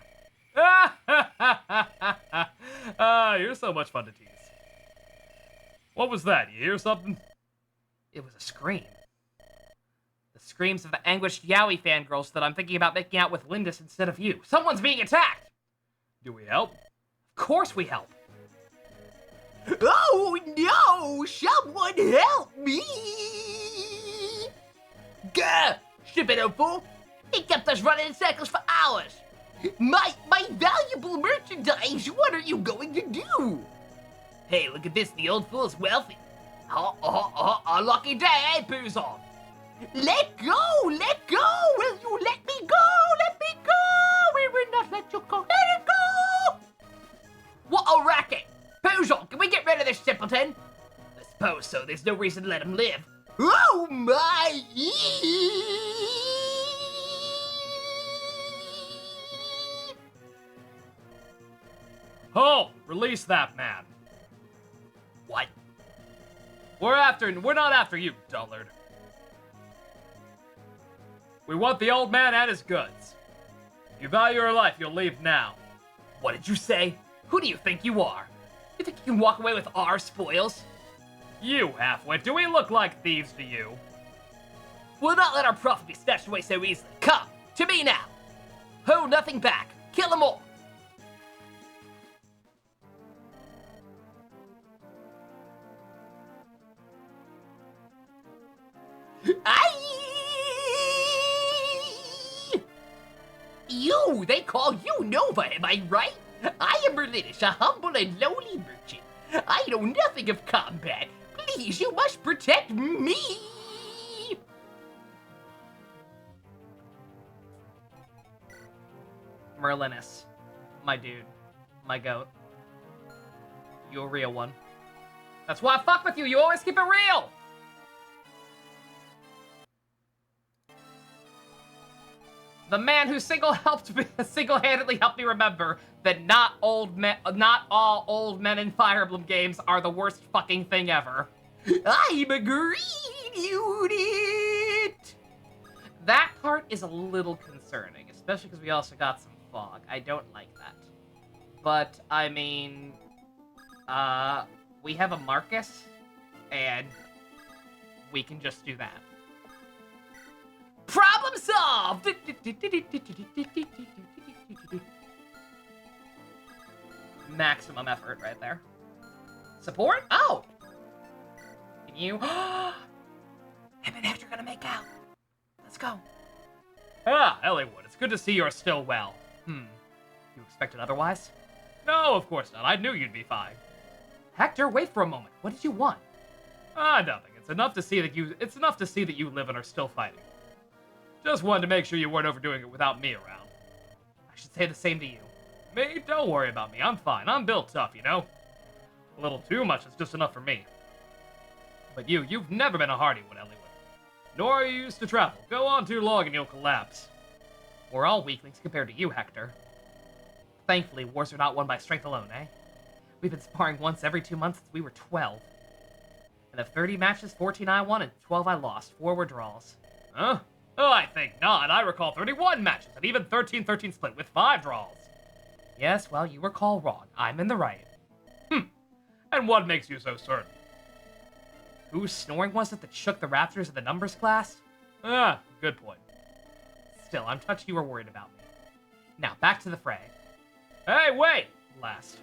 You're so much fun to tease. What was that? You hear something? It was a scream. The screams of the anguished Yowie fangirls that I'm thinking about making out with Lindis instead of you. Someone's being attacked! Do we help? Of course we help. Oh no! Someone help me! Gah! Stupid old fool! He kept us running in circles for hours! My valuable merchandise! What are you going to do? Hey, look at this, the old fool's wealthy. A lucky day, eh, Poozon? Let go! Let go! Will you let me go? Let me go! We will not let you go. Let it go! What a racket! Poozon, can we get rid of this simpleton? I suppose so. There's no reason to let him live. Oh my! Halt! Release that man. What? We're not after you, dullard. We want the old man and his goods. If you value your life, you'll leave now. What did you say? Who do you think you are? You think you can walk away with our spoils? You, halfwit, do we look like thieves to you? We'll not let our profit be snatched away so easily. Come, to me now. Hold nothing back. Kill them all. Aye! You Oh, they call you Nova, am I right? I am Merlinish, a humble and lowly merchant. I know nothing of combat. Please, you must protect me! Merlinus. My dude. My goat. You a real one. That's why I fuck with you. You always keep it real. The man who single-handedly helped me remember that not all old men in Fire Emblem games are the worst fucking thing ever. I'm a green unit! That part is a little concerning, especially because we also got some fog. I don't like that. But, I mean... we have a Marcus, and we can just do that. Problem solved! Maximum effort right there. Support? Oh! Can you... Him and Hector gonna make out. Let's go. Ah, Elliewood, it's good to see you're still well. You expected otherwise? No, of course not. I knew you'd be fine. Hector, wait for a moment. What did you want? Ah, nothing. It's enough to see that you live and are still fighting. Just wanted to make sure you weren't overdoing it without me around. I should say the same to you. Me? Don't worry about me. I'm fine. I'm built tough, you know? A little too much is just enough for me. But you've never been a hardy one, Elliewood. Nor are you used to travel. Go on too long and you'll collapse. We're all weaklings compared to you, Hector. Thankfully, wars are not won by strength alone, eh? We've been sparring once every 2 months since we were 12. And of 30 matches, 14 I won and 12 I lost. 4 were draws. Huh? Oh, I think not. I recall 31 matches and even 13-13 split with 5 draws. Yes, well, you recall wrong. I'm in the right. And what makes you so certain? Whose snoring was it that shook the Raptors of the numbers class? Ah, good point. Still, I'm touched you were worried about me. Now, back to the fray. Hey, wait! Last.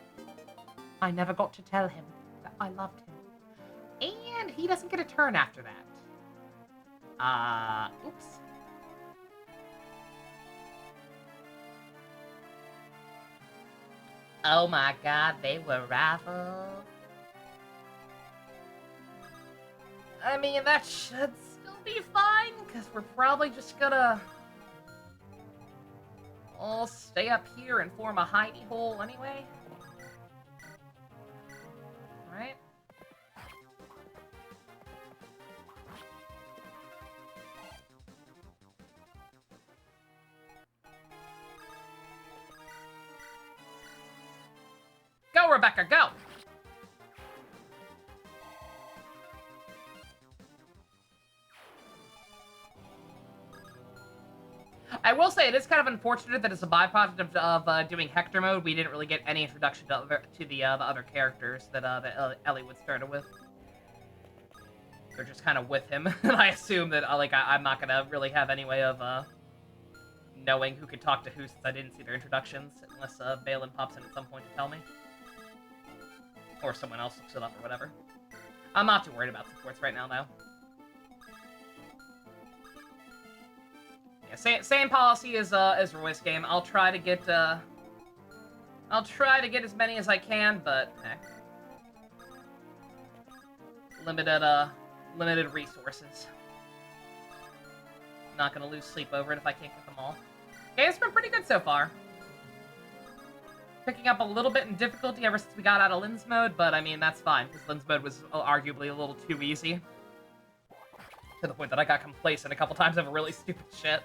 I never got to tell him that I loved him. And he doesn't get a turn after that. Oops. Oh my god, they were rivals. I mean, that should still be fine, because we're probably just gonna all stay up here and form a hidey hole anyway. Right? Go, Rebecca, go! I will say it is kind of unfortunate that as a byproduct of doing Hector mode, we didn't really get any introduction to the other characters that Elliewood started with. They're just kind of with him, and I assume that I'm not gonna really have any way of knowing who could talk to who since I didn't see their introductions, unless Balin pops in at some point to tell me, or someone else looks it up or whatever. I'm not too worried about supports right now, though. Same policy as Roy's game. I'll try to get as many as I can, but heck, limited resources. Not gonna lose sleep over it if I can't get them all. Game's been pretty good so far. Picking up a little bit in difficulty ever since we got out of Lynn's mode, but I mean that's fine because Lynn's mode was arguably a little too easy. To the point that I got complacent a couple times over really stupid shit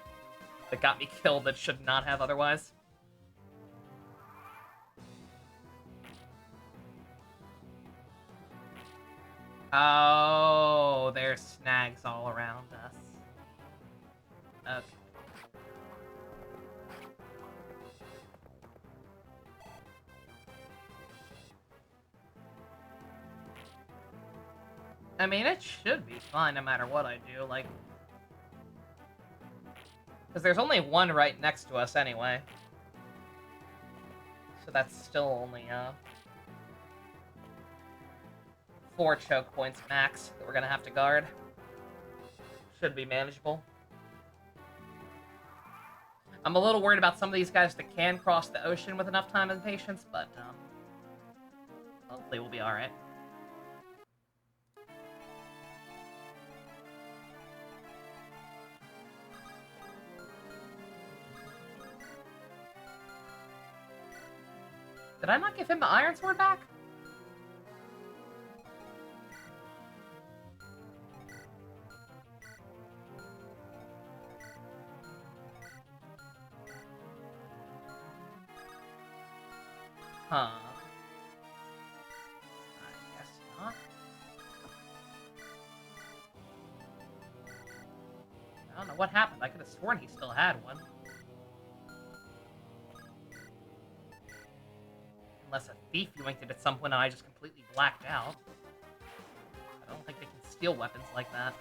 that got me killed that should not have otherwise. Oh, there's snags all around us. Okay. I mean, it should be fine no matter what I do, like... Because there's only one right next to us anyway. So that's still only, 4 choke points max that we're gonna have to guard. Should be manageable. I'm a little worried about some of these guys that can cross the ocean with enough time and patience, but hopefully we'll be alright. Did I not give him the Iron Sword back? Huh. I guess not. I don't know what happened. I could have sworn he still had one. Unless a thief yoinked it at some point and I just completely blacked out. I don't think they can steal weapons like that.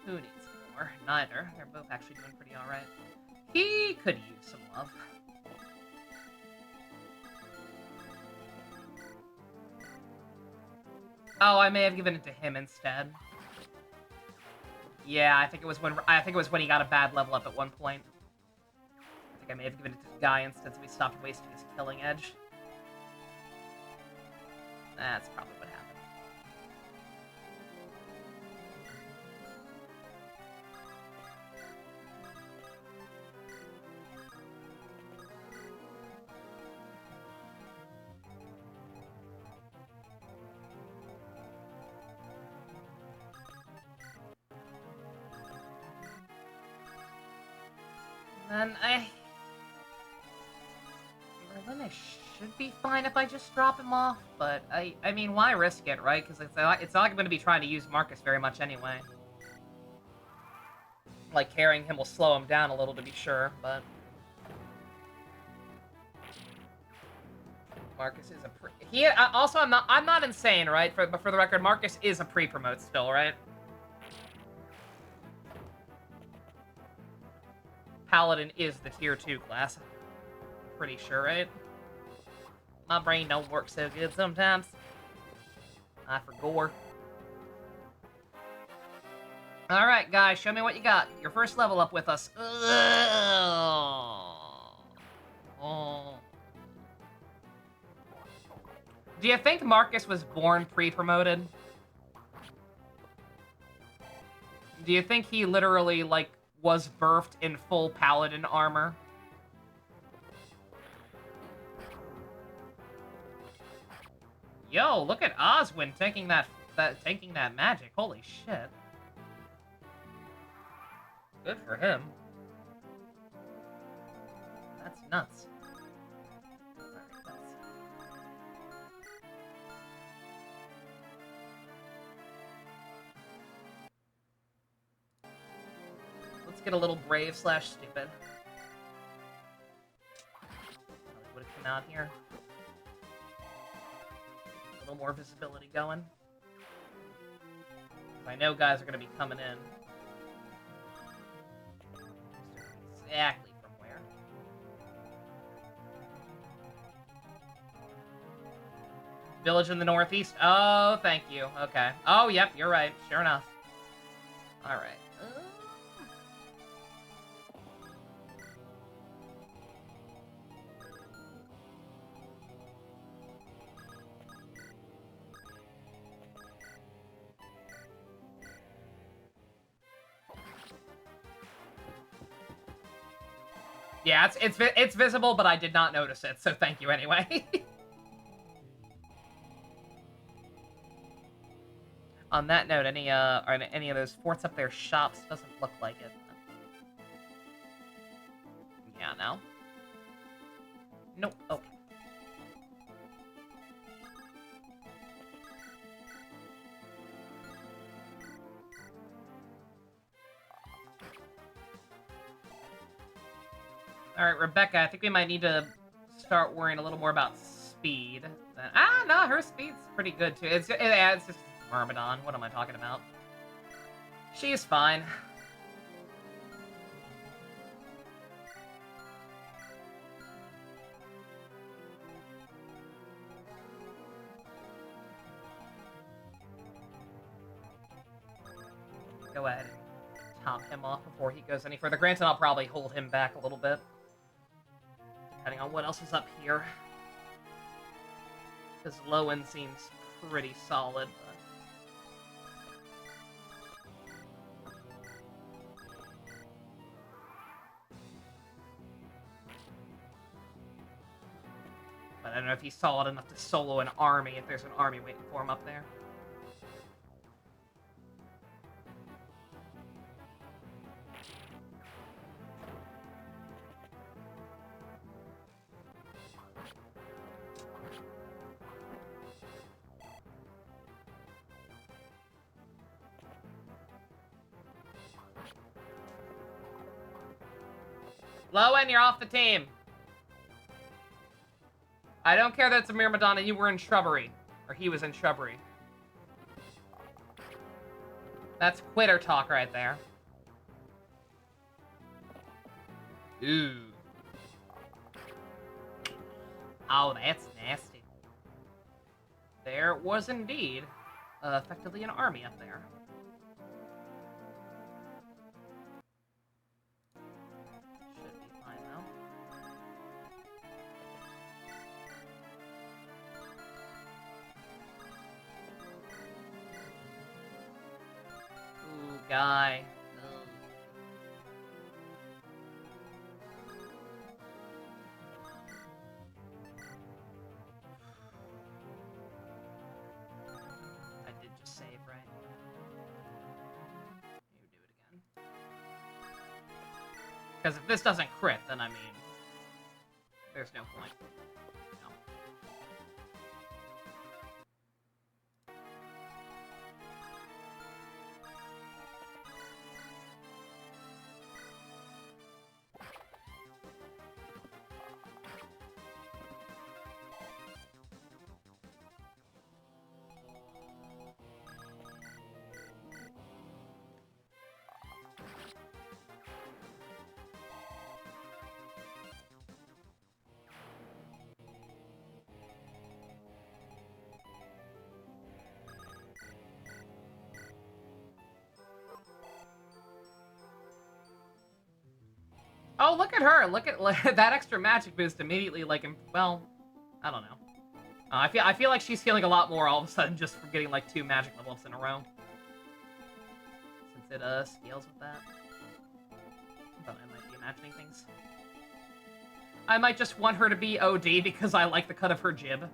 Who needs more? Neither. They're both actually doing pretty alright. He could use some love. Oh, I may have given it to him instead. Yeah, I think it was when he got a bad level up at one point. I think I may have given it to the guy instead, so we stopped wasting his killing edge. That's probably what happened. And Merlin, I should be fine if I just drop him off, but I mean, why risk it, right? Because it's not like I'm going to be trying to use Marcus very much anyway. Like, carrying him will slow him down a little to be sure, but... Marcus is a also, I'm not insane, right? But for the record, Marcus is a pre-promote still, right? Paladin is the tier 2 class. Pretty sure, right? My brain don't work so good sometimes. I forgot. Alright, guys, show me what you got. Your first level up with us. Oh. Do you think Marcus was born pre-promoted? Do you think he literally, like, was birthed in full paladin armor? Yo, look at Oswin taking that magic. Holy shit. Good for him. That's nuts. Let's get a little brave / stupid. Would have come out here. A little more visibility going. I know guys are going to be coming in. Exactly from where. Village in the northeast? Oh, thank you. Okay. Oh, yep, you're right. Sure enough. Alright. Yeah, it's visible, but I did not notice it, so thank you anyway. On that note, any of those forts up there shops doesn't look like it. Yeah, no. Nope. Okay. Alright, Rebecca, I think we might need to start worrying a little more about speed. No, her speed's pretty good, too. It's just Myrmidon. What am I talking about? She's fine. go ahead and top him off before he goes any further. Granted, I'll probably hold him back a little bit, depending on what else is up here. Because Lowen seems pretty solid, but I don't know if he's solid enough to solo an army if there's an army waiting for him up there. Lowen, you're off the team. I don't care that it's a Mir Madonna, you were in shrubbery. Or he was in shrubbery. That's quitter talk right there. Ooh. Oh, that's nasty. There was indeed effectively an army up there. Should be fine though. Ooh, guy. Ugh. I did just save, right? You do it again. Because if this doesn't crit, then I mean, there's no point. No. Oh, look at her! Look at that extra magic boost immediately. Like, well, I don't know. I feel like she's healing a lot more all of a sudden just from getting like 2 magic level ups in a row. Since it scales with that. But I might be imagining things. I might just want her to be OD because I like the cut of her jib.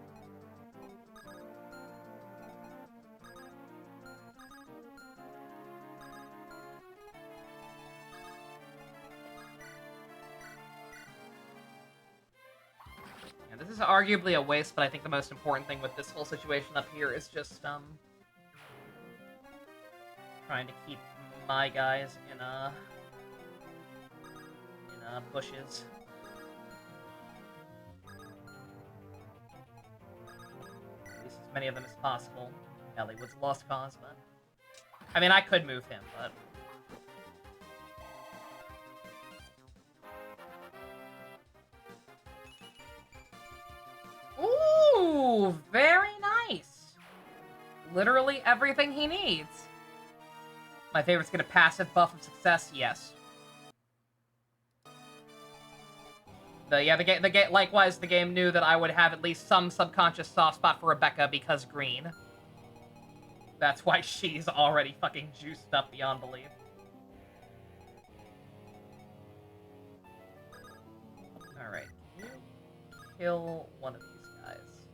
This is arguably a waste, but I think the most important thing with this whole situation up here is just, trying to keep my guys in bushes. At least as many of them as possible. Elliewood's a lost cause, but... I mean, I could move him, but... Ooh, very nice. Literally everything he needs. My favorite's gonna passive buff of success, yes. Likewise, the game knew that I would have at least some subconscious soft spot for Rebecca because green. That's why she's already fucking juiced up beyond belief. Alright, can you kill one of these guys?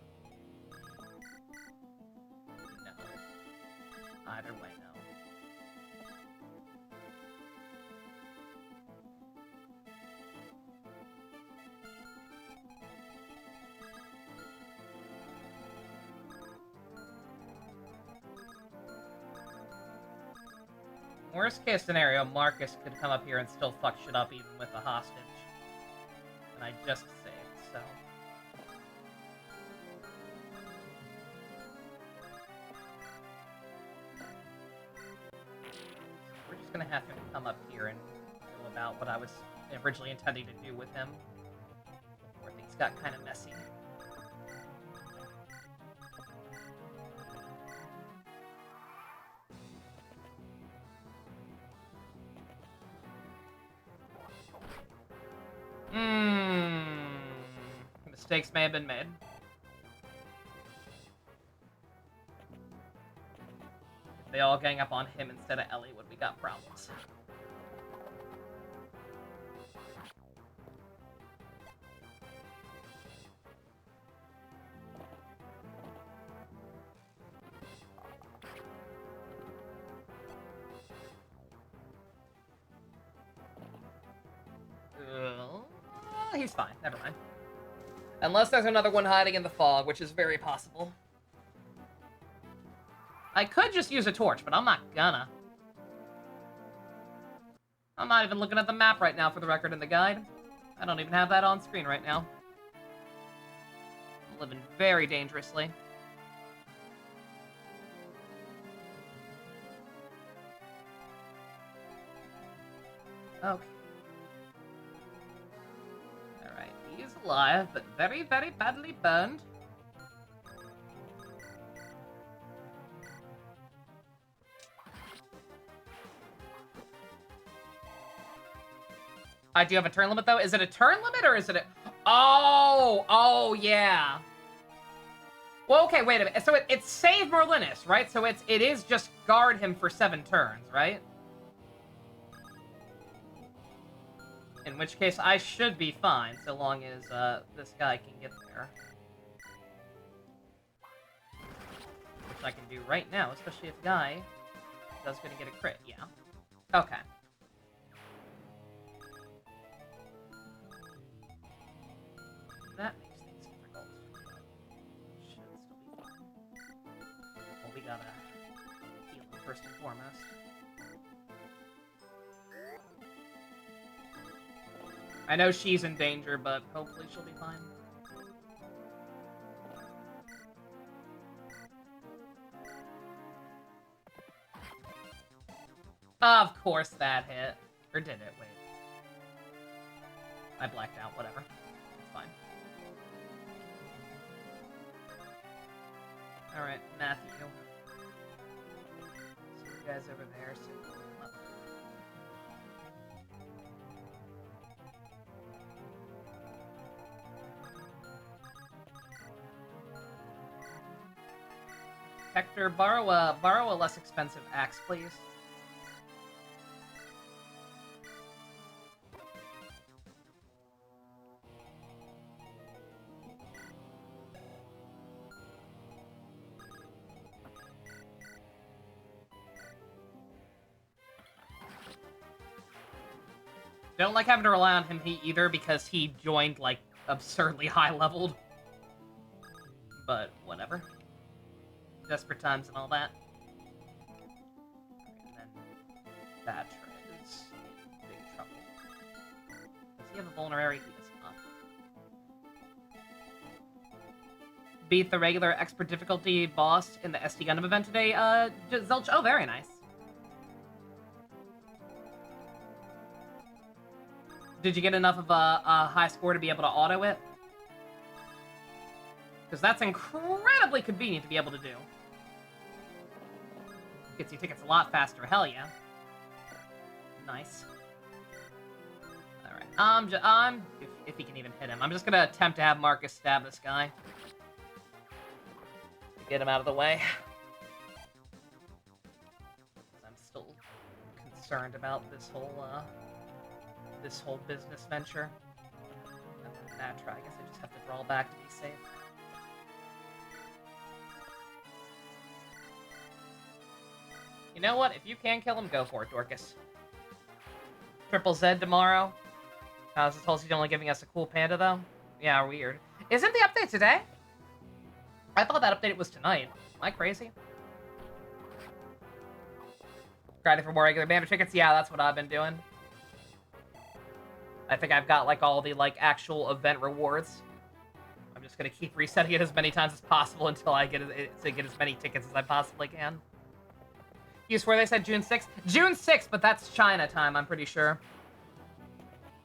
No. Either way, no. Worst case scenario, Marcus could come up here and still fuck shit up even with a hostage. And I just saved, so... We're just gonna have him come up here and go about what I was originally intending to do with him. Before things got kind of messy. Mistakes may have been made. If they all gang up on him instead of Ellie, would we got problems? He's fine. Never mind. Unless there's another one hiding in the fog, which is very possible. I could just use a torch, but I'm not gonna. I'm not even looking at the map right now for the record in the guide. I don't even have that on screen right now. I'm living very dangerously. Okay. Alright, he's alive, but very, very badly burned. I do have a turn limit, though. Is it a turn limit, or is it a... Oh, yeah. Well, okay, wait a minute. So it's save Merlinus, right? So it is just guard him for 7 turns, right? In which case, I should be fine, so long as this guy can get there. Which I can do right now, especially if the guy does gonna get a crit, yeah. Okay. That makes things difficult. Should still be fine. Well, we gotta heal him first and foremost. I know she's in danger, but hopefully she'll be fine. Of course that hit. Or did it? Wait. I blacked out, whatever. It's fine. Alright, Matthew. So you guys over there, so Hector, borrow a less expensive axe, please. Don't like having to rely on him either because he joined, like, absurdly high-leveled. But, whatever. Desperate times and all that. And then that is big trouble. Does he have a vulnerary? He does not. Beat the regular expert difficulty boss in the SD Gundam event today. Zelch. Oh, very nice. Did you get enough of a high score to be able to auto it? Because that's incredibly convenient to be able to do. Gets you tickets a lot faster. Hell yeah. Nice. Alright. If he can even hit him. I'm just gonna attempt to have Marcus stab this guy. To get him out of the way. I'm still concerned about this whole business venture. And then that try. I guess I just have to draw back to be safe. You know what? If you can kill him, go for it, Dorcas. Triple Z tomorrow. This Tulsi's only giving us a cool panda, though. Yeah, weird. Isn't the update today? I thought that update was tonight. Am I crazy? Grinding for more regular banner tickets? Yeah, that's what I've been doing. I think I've got, like, all the, like, actual event rewards. I'm just gonna keep resetting it as many times as possible until I get as many tickets as I possibly can. You swear they said June 6th? June 6th, but that's China time, I'm pretty sure.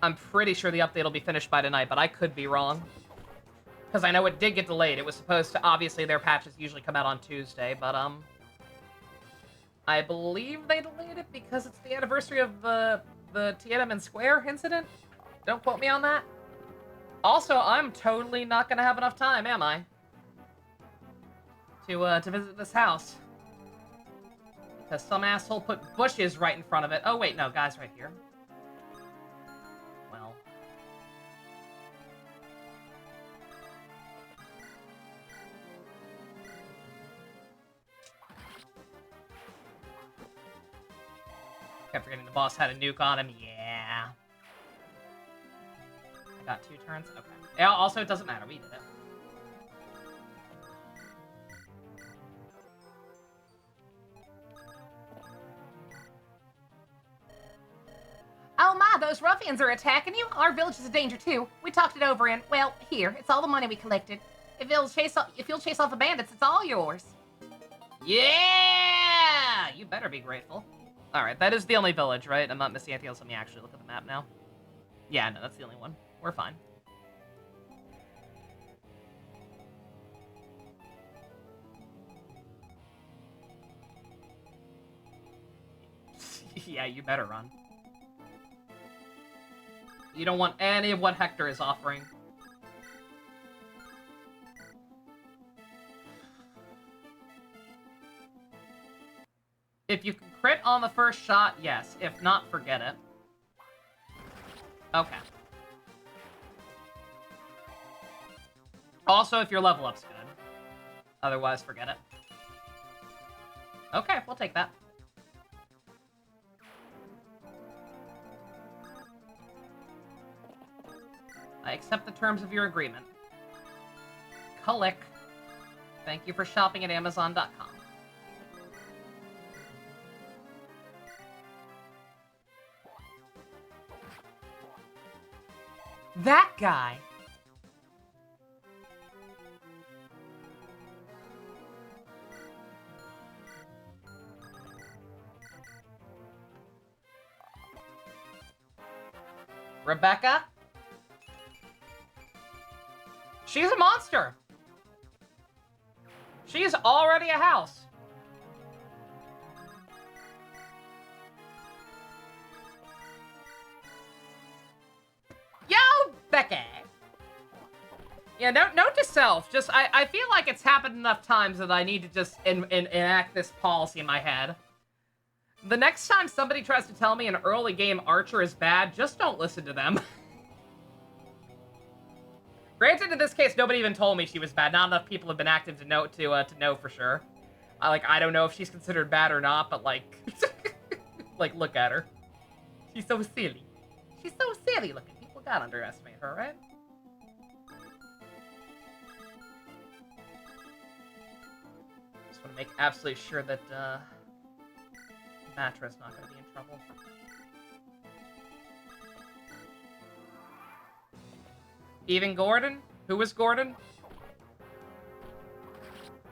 I'm pretty sure the update will be finished by tonight, but I could be wrong. Because I know it did get delayed. It was supposed to, obviously, their patches usually come out on Tuesday, but, I believe they delayed it because it's the anniversary of the Tiananmen Square incident. Don't quote me on that. Also, I'm totally not gonna have enough time, am I? To visit this house. Because some asshole put bushes right in front of it. Oh, wait, no, guy's right here. Well. Kept forgetting the boss had a nuke on him. Yeah. I got 2 turns? Okay. Yeah, also, it doesn't matter. We did it. Oh my, those ruffians are attacking you? Our village is a danger too. We talked it over and, well, here, it's all the money we collected. If you'll chase off the bandits, it's all yours. Yeah! You better be grateful. Alright, that is the only village, right? I'm not missing anything else. Let me actually look at the map now. Yeah, no, that's the only one. We're fine. Yeah, you better run. You don't want any of what Hector is offering. If you can crit on the first shot, yes. If not, forget it. Okay. Also, if your level up's good. Otherwise, forget it. Okay, we'll take that. I accept the terms of your agreement. Kulik. Thank you for shopping at Amazon.com. That guy. Rebecca? She's a monster! She's already a house. Yo, Becky! Yeah, note to self, just, I feel like it's happened enough times that I need to just enact this policy in my head. The next time somebody tries to tell me an early game Archer is bad, just don't listen to them. Granted, in this case, nobody even told me she was bad. Not enough people have been active to know for sure. I don't know if she's considered bad or not, but like, like, look at her. She's so silly. She's so silly looking. People gotta underestimate her, right? Just want to make absolutely sure that Matra's not gonna be in trouble. Even Gordon? Who was Gordon?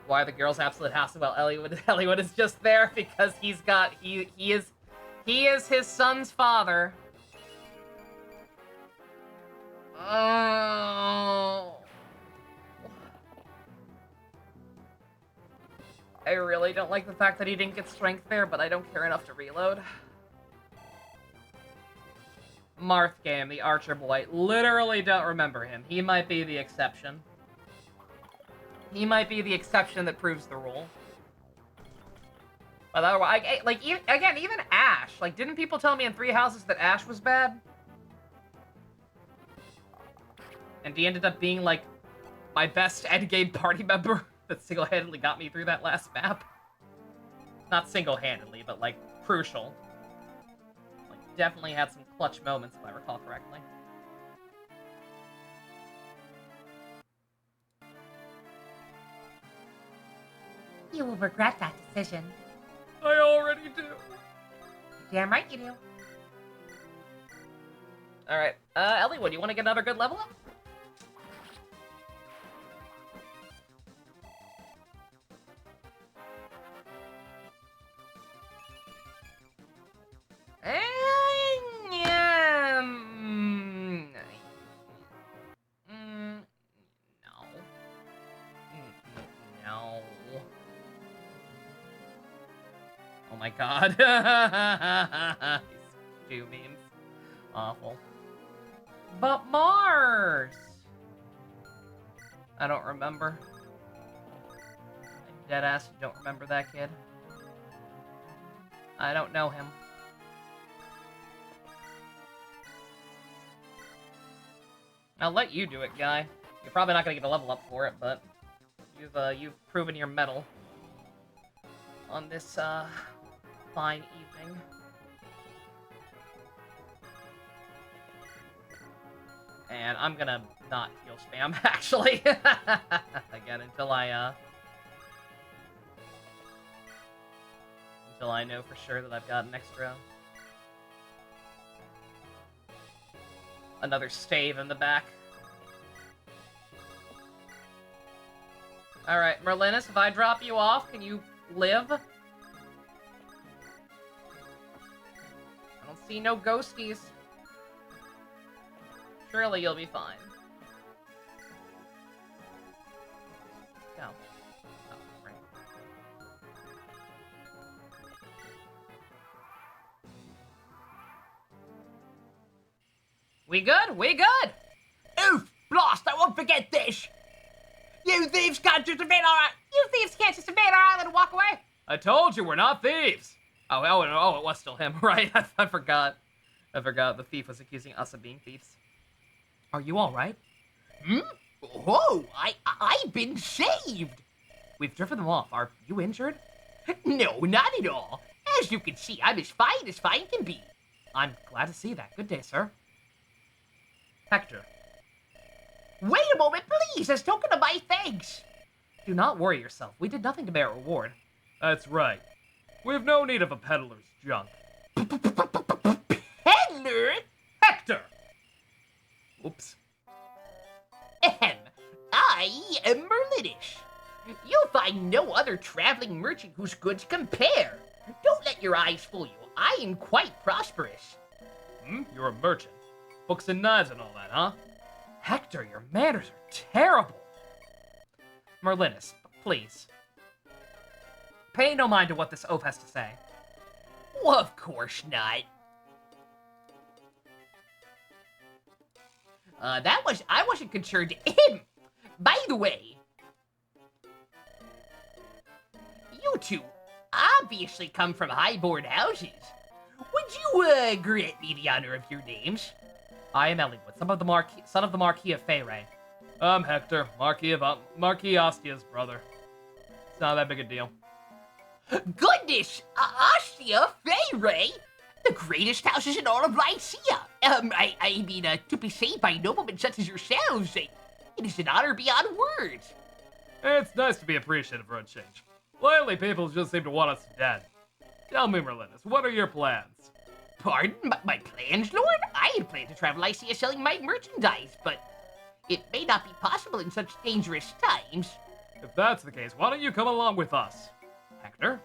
Why the girl's absolute house? Well, Elliot is just there because he is his son's father. Oh. I really don't like the fact that he didn't get strength there, but I don't care enough to reload. Marth game, the Archer boy. Literally don't remember him. He might be the exception. He might be the exception that proves the rule. But otherwise, like, again, even Ash. Like, didn't people tell me in 3 Houses that Ash was bad? And he ended up being, like, my best endgame party member that single-handedly got me through that last map. Not single-handedly, but, like, crucial. Definitely had some clutch moments, if I recall correctly. You will regret that decision. I already do. Damn right you do. Alright, Elliewood, you want to get another good level up? No. Oh my god. These Jew memes. Awful. But Mars! I don't remember. Deadass, you don't remember that kid? I don't know him. I'll let you do it, guy. You're probably not gonna get a level up for it, but you've proven your mettle on this fine evening. And I'm gonna not heal spam, actually. Again, until I know for sure that I've got an extra... Another stave in the back. Alright, Merlinus, if I drop you off, can you live? I don't see no ghosties. Surely you'll be fine. Go. Oh, right. We good? We good! Oof! Blast! I won't forget this! You thieves can't just invade our... You thieves can't just invade our island and walk away! I told you, we're not thieves! Oh, it was still him, right? I forgot. I forgot the thief was accusing us of being thieves. Are you alright? Hmm? Oh, I've been saved! We've driven them off. Are you injured? No, not at all. As you can see, I'm as fine can be. I'm glad to see that. Good day, sir. Hector. Wait a moment, please, as token of my thanks. Do not worry yourself. We did nothing to merit reward. That's right. We have no need of a peddler's junk. Peddler? Hector! Oops. Ahem. I am Merlinish. You'll find no other traveling merchant whose goods compare. Don't let your eyes fool you. I am quite prosperous. You're a merchant. Books and knives and all that, huh? Hector, your manners are terrible. Merlinus, please. Pay no mind to what this oaf has to say. Well, of course not. I wasn't concerned. By the way, you two obviously come from high-born houses. Would you, grant me the honor of your names? I am Ellingwood, son of the Marquis of Feyre. I'm Hector, Marquis Ostia's brother. It's not that big a deal. Goodness! Ostia Feyre? The greatest houses in all of Lycia. I mean, to be saved by noblemen such as yourselves, it is an honor beyond words. It's nice to be appreciative for a change. Lately, people just seem to want us dead. Tell me, Merlinus, what are your plans? Pardon? My plans, Lord? I had planned to travel Lycia selling my merchandise, but it may not be possible in such dangerous times. If that's the case, why don't you come along with us? Hector?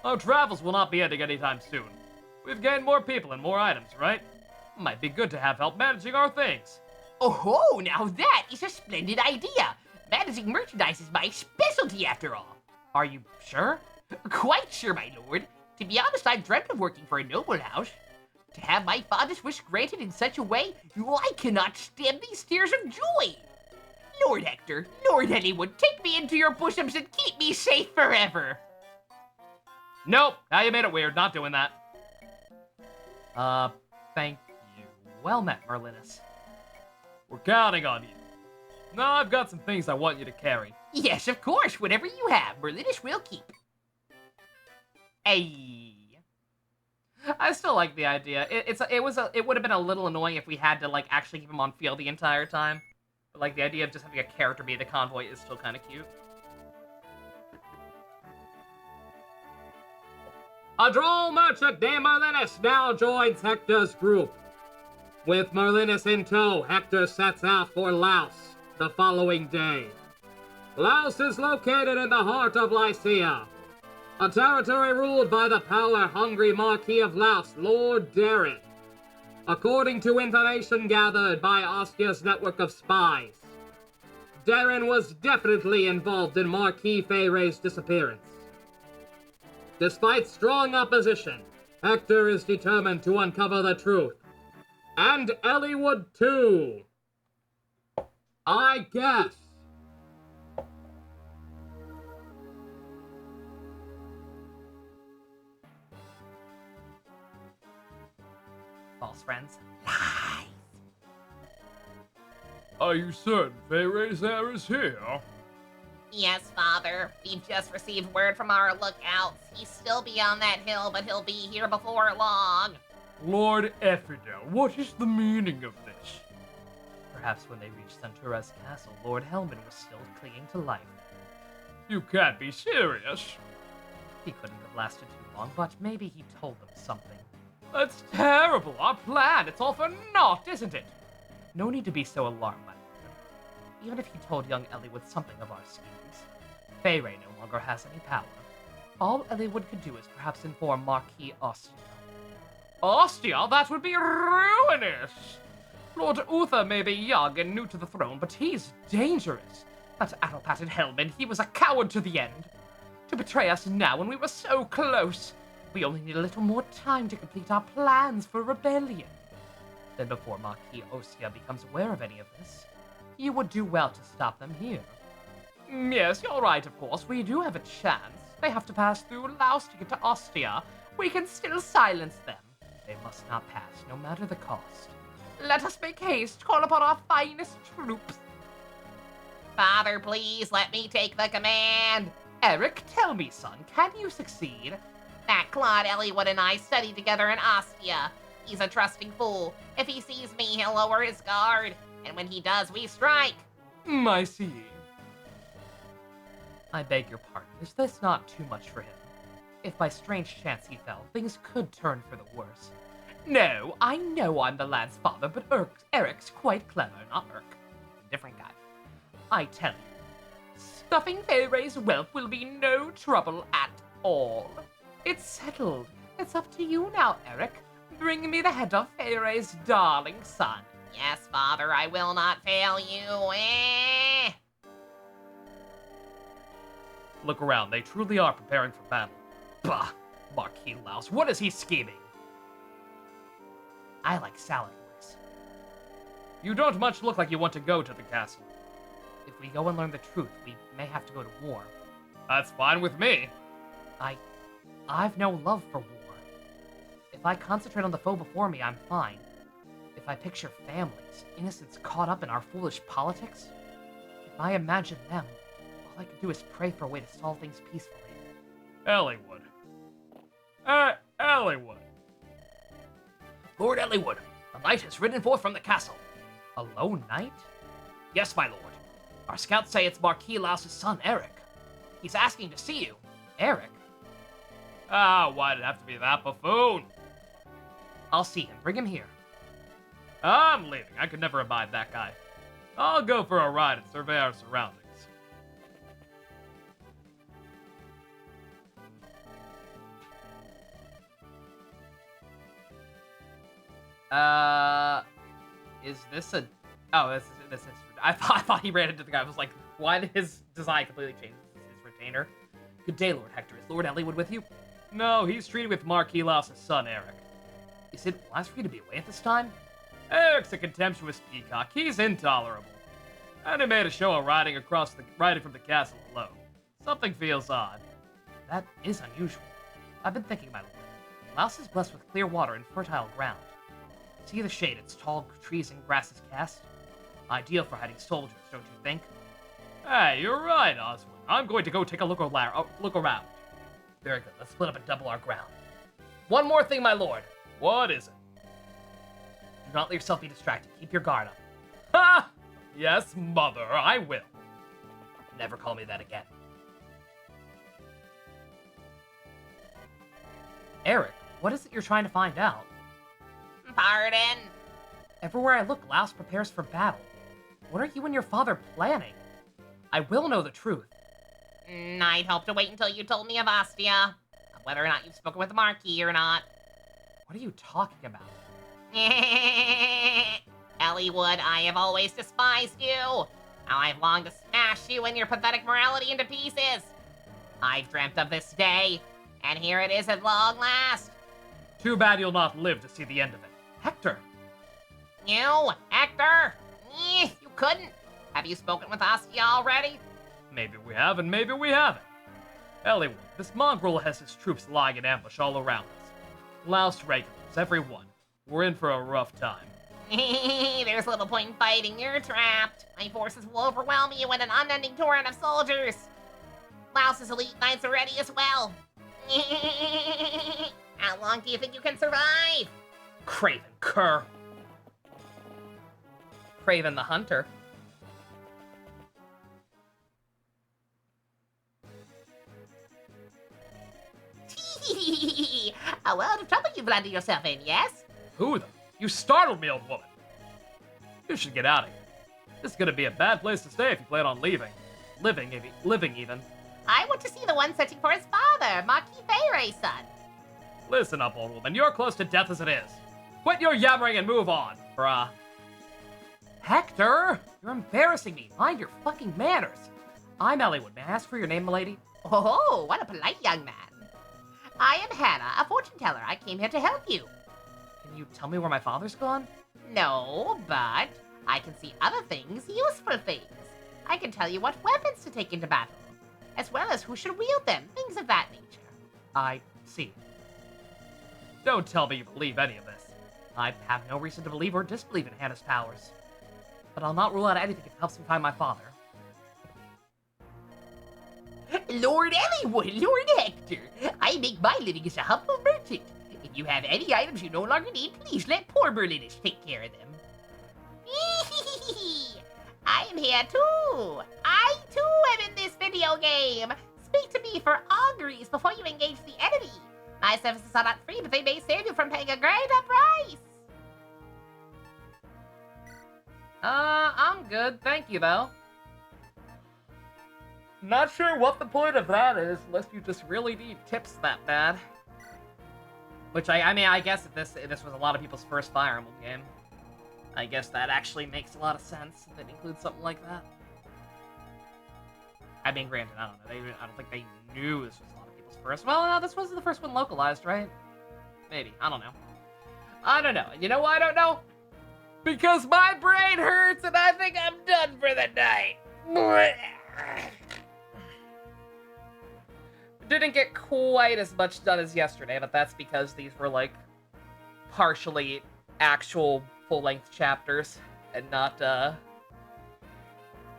Our travels will not be ending anytime soon. We've gained more people and more items, right? Might be good to have help managing our things. Oh, now that is a splendid idea. Managing merchandise is my specialty, after all. Are you sure? Quite sure, my lord. To be honest, I've dreamt of working for a noble house. To have my fondest wish granted in such a way, I cannot stem these tears of joy. Lord Hector, Lord Ellingwood, take me into your bosoms and keep me safe forever. Nope, now you made it weird, not doing that. Thank you. Well met, Merlinus. We're counting on you. Now I've got some things I want you to carry. Yes, of course, whatever you have, Merlinus will keep. Hey. I still like the idea. It would have been a little annoying if we had to like actually keep him on field the entire time. But like the idea of just having a character be the convoy is still kind of cute. A droll merchant named Merlinus now joins Hector's group. With Merlinus in tow, Hector sets out for Laos the following day. Laos is located in the heart of Lycia, a territory ruled by the power-hungry Marquis of Laos, Lord Darren. According to information gathered by Ostia's network of spies, Darren was definitely involved in Marquis Feyre's disappearance. Despite strong opposition, Hector is determined to uncover the truth. And Ellingwood too. I guess false friends. Are you certain Feyre's heir is here? Yes, Father. We've just received word from our lookouts. He's still beyond that hill, but he'll be here before long. Lord Effidel, what is the meaning of this? Perhaps when they reached Centura's castle, Lord Helman was still clinging to life. You can't be serious. He couldn't have lasted too long, but maybe he told them something. That's terrible. Our plan, it's all for naught, isn't it? No need to be so alarmed, my lord. Even if he told young Eliwood something of our schemes, Feyre no longer has any power. All Eliwood could do is perhaps inform Marquis Ostia. Ostia, that would be ruinous. Lord Uther may be young and new to the throne, but he's dangerous. That addle-pated Helman, he was a coward to the end. To betray us now when we were so close. We only need a little more time to complete our plans for rebellion. Then before Marquis Ostia becomes aware of any of this, you would do well to stop them here. Yes, you're right, of course. We do have a chance. They have to pass through Laos to get to Ostia. We can still silence them. They must not pass, no matter the cost. Let us make haste. Call upon our finest troops. Father, please let me take the command. Eric, tell me, son, can you succeed? That Claude Eliwood and I studied together in Ostia. He's a trusting fool. If he sees me, he'll lower his guard. And when he does, we strike. I see. I beg your pardon. Is this not too much for him? If by strange chance he fell, things could turn for the worse. No, I know I'm the lad's father, but Eric's quite clever, not Urk. Different guy. I tell you, stuffing Feyre's wealth will be no trouble at all. It's settled. It's up to you now, Eric. Bring me the head of Feyre's darling son. Yes, Father, I will not fail you. Look around. They truly are preparing for battle. Bah! Marquis Laos, what is he scheming? I like salad boys. You don't much look like you want to go to the castle. If we go and learn the truth, we may have to go to war. That's fine with me. I've no love for war. If I concentrate on the foe before me, I'm fine. If I picture families, innocents caught up in our foolish politics, if I imagine them, all I can do is pray for a way to solve things peacefully. Eliwood. Eliwood. Lord Eliwood, a knight has ridden forth from the castle. A lone knight? Yes, my lord. Our scouts say it's Marquis Laos' son, Eric. He's asking to see you. Eric? Why'd it have to be that buffoon? I'll see him. Bring him here. I'm leaving. I could never abide that guy. I'll go for a ride and survey our surroundings. Is this a... Oh, this is... I thought he ran into the guy. I was like, why did his design completely change? This is his retainer. Good day, Lord Hector. Is Lord Eliwood with you? No, he's treated with Marquis Laos' son, Eric. Is it wise for you to be away at this time? Eric's a contemptuous peacock. He's intolerable. And he made a show of riding from the castle alone. Something feels odd. That is unusual. I've been thinking, my lord. Laos is blessed with clear water and fertile ground. See the shade its tall trees and grasses cast? Ideal for hiding soldiers, don't you think? Hey, you're right, Oswald. I'm going to go take a look around. Very good. Let's split up and double our ground. One more thing, my lord. What is it? Do not let yourself be distracted. Keep your guard up. Ha! Yes, mother, I will. Never call me that again. Eric, what is it you're trying to find out? Pardon? Everywhere I look, Laos prepares for battle. What are you and your father planning? I will know the truth. I'd hope to wait until you told me of Ostia. Whether or not you've spoken with the Marquis or not. What are you talking about? Eliwood, I have always despised you. Now I've longed to smash you and your pathetic morality into pieces. I've dreamt of this day, and here it is at long last. Too bad you'll not live to see the end of it. Hector! You, Hector? You couldn't. Have you spoken with Ostia already? Maybe we have, and maybe we haven't. Eliwood, this mongrel has his troops lying in ambush all around us. Laos regulars, every one. we're in for a rough time. There's little point in fighting. You're trapped. My forces will overwhelm you in an unending torrent of soldiers. Laos's elite knights are ready as well. How long do you think you can survive? Craven Cur. Craven the Hunter. A world of trouble you've landed yourself in, yes? Who the? You startled me, old woman. You should get out of here. This is gonna be a bad place to stay if you plan on leaving. Living even. I want to see the one searching for his father, Marquis Feyre's son. Listen up, old woman. You're close to death as it is. Quit your yammering and move on. Bruh. Hector! You're embarrassing me. Mind your fucking manners. I'm Elliewood. May I ask for your name, milady? Oh, what a polite young man. I am Hannah, a fortune teller. I came here to help you. Can you tell me where my father's gone? No, but I can see other things, useful things. I can tell you what weapons to take into battle, as well as who should wield them, things of that nature. I see. Don't tell me you believe any of this. I have no reason to believe or disbelieve in Hannah's powers. But I'll not rule out anything if it helps me find my father. Lord Elliewood, Lord Hector, I make my living as a humble merchant. If you have any items you no longer need, please let poor Berlinish take care of them. I am here too. I too am in this video game. Speak to me for auguries before you engage the enemy. My services are not free, but they may save you from paying a greater price. I'm good, thank you, though. Not sure what the point of that is, unless you just really need tips that bad. Which, I mean, I guess if this was a lot of people's first Fire Emblem game, I guess that actually makes a lot of sense if it includes something like that. I mean, granted, I don't know, I don't think they knew this was a lot of people's first. Well, no, this wasn't the first one localized, right? Maybe, I don't know. I don't know. You know why I don't know? Because my brain hurts and I think I'm done for the night. Didn't get quite as much done as yesterday, but that's because these were like partially actual full-length chapters and not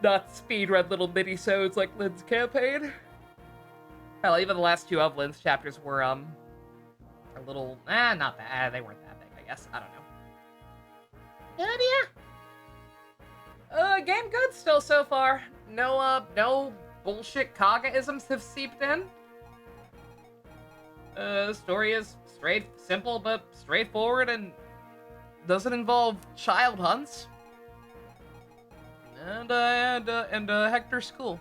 speedrun little mini-sodes like Lynn's campaign. Hell, even the last two of Lynn's chapters were a little not that they weren't that big, I guess. I don't know. Good, yeah. Game good still so far. No bullshit Kaga-isms have seeped in. The story is simple but straightforward and doesn't involve child hunts. And Hector's cool.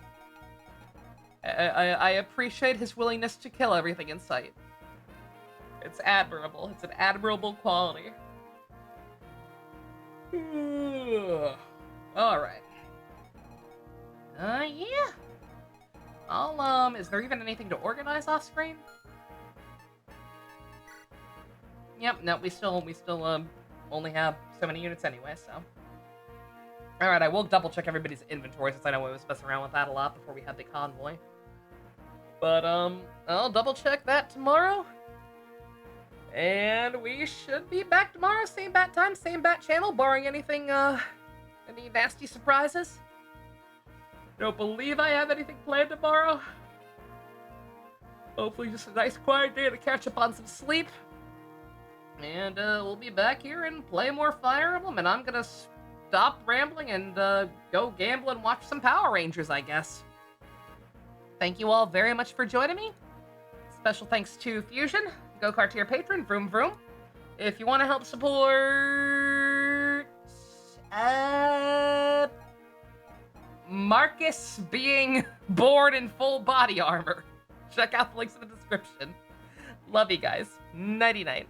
I appreciate his willingness to kill everything in sight. It's admirable. It's an admirable quality. Alright. Yeah. Is there even anything to organize off screen? Yep, no, we still only have so many units anyway, so. Alright, I will double check everybody's inventory since I know I was messing around with that a lot before we had the convoy. But, I'll double check that tomorrow. And we should be back tomorrow, same bat time, same bat channel, barring anything, any nasty surprises. Don't believe I have anything planned tomorrow. Hopefully just a nice quiet day to catch up on some sleep. And, we'll be back here and play more Fire Emblem, and I'm gonna stop rambling and, go gamble and watch some Power Rangers, I guess. Thank you all very much for joining me. Special thanks to Fusion, Go-Kart tier patron, Vroom Vroom. If you want to help support... Marcus being born in full body armor, check out the links in the description. Love you guys. Nighty-night.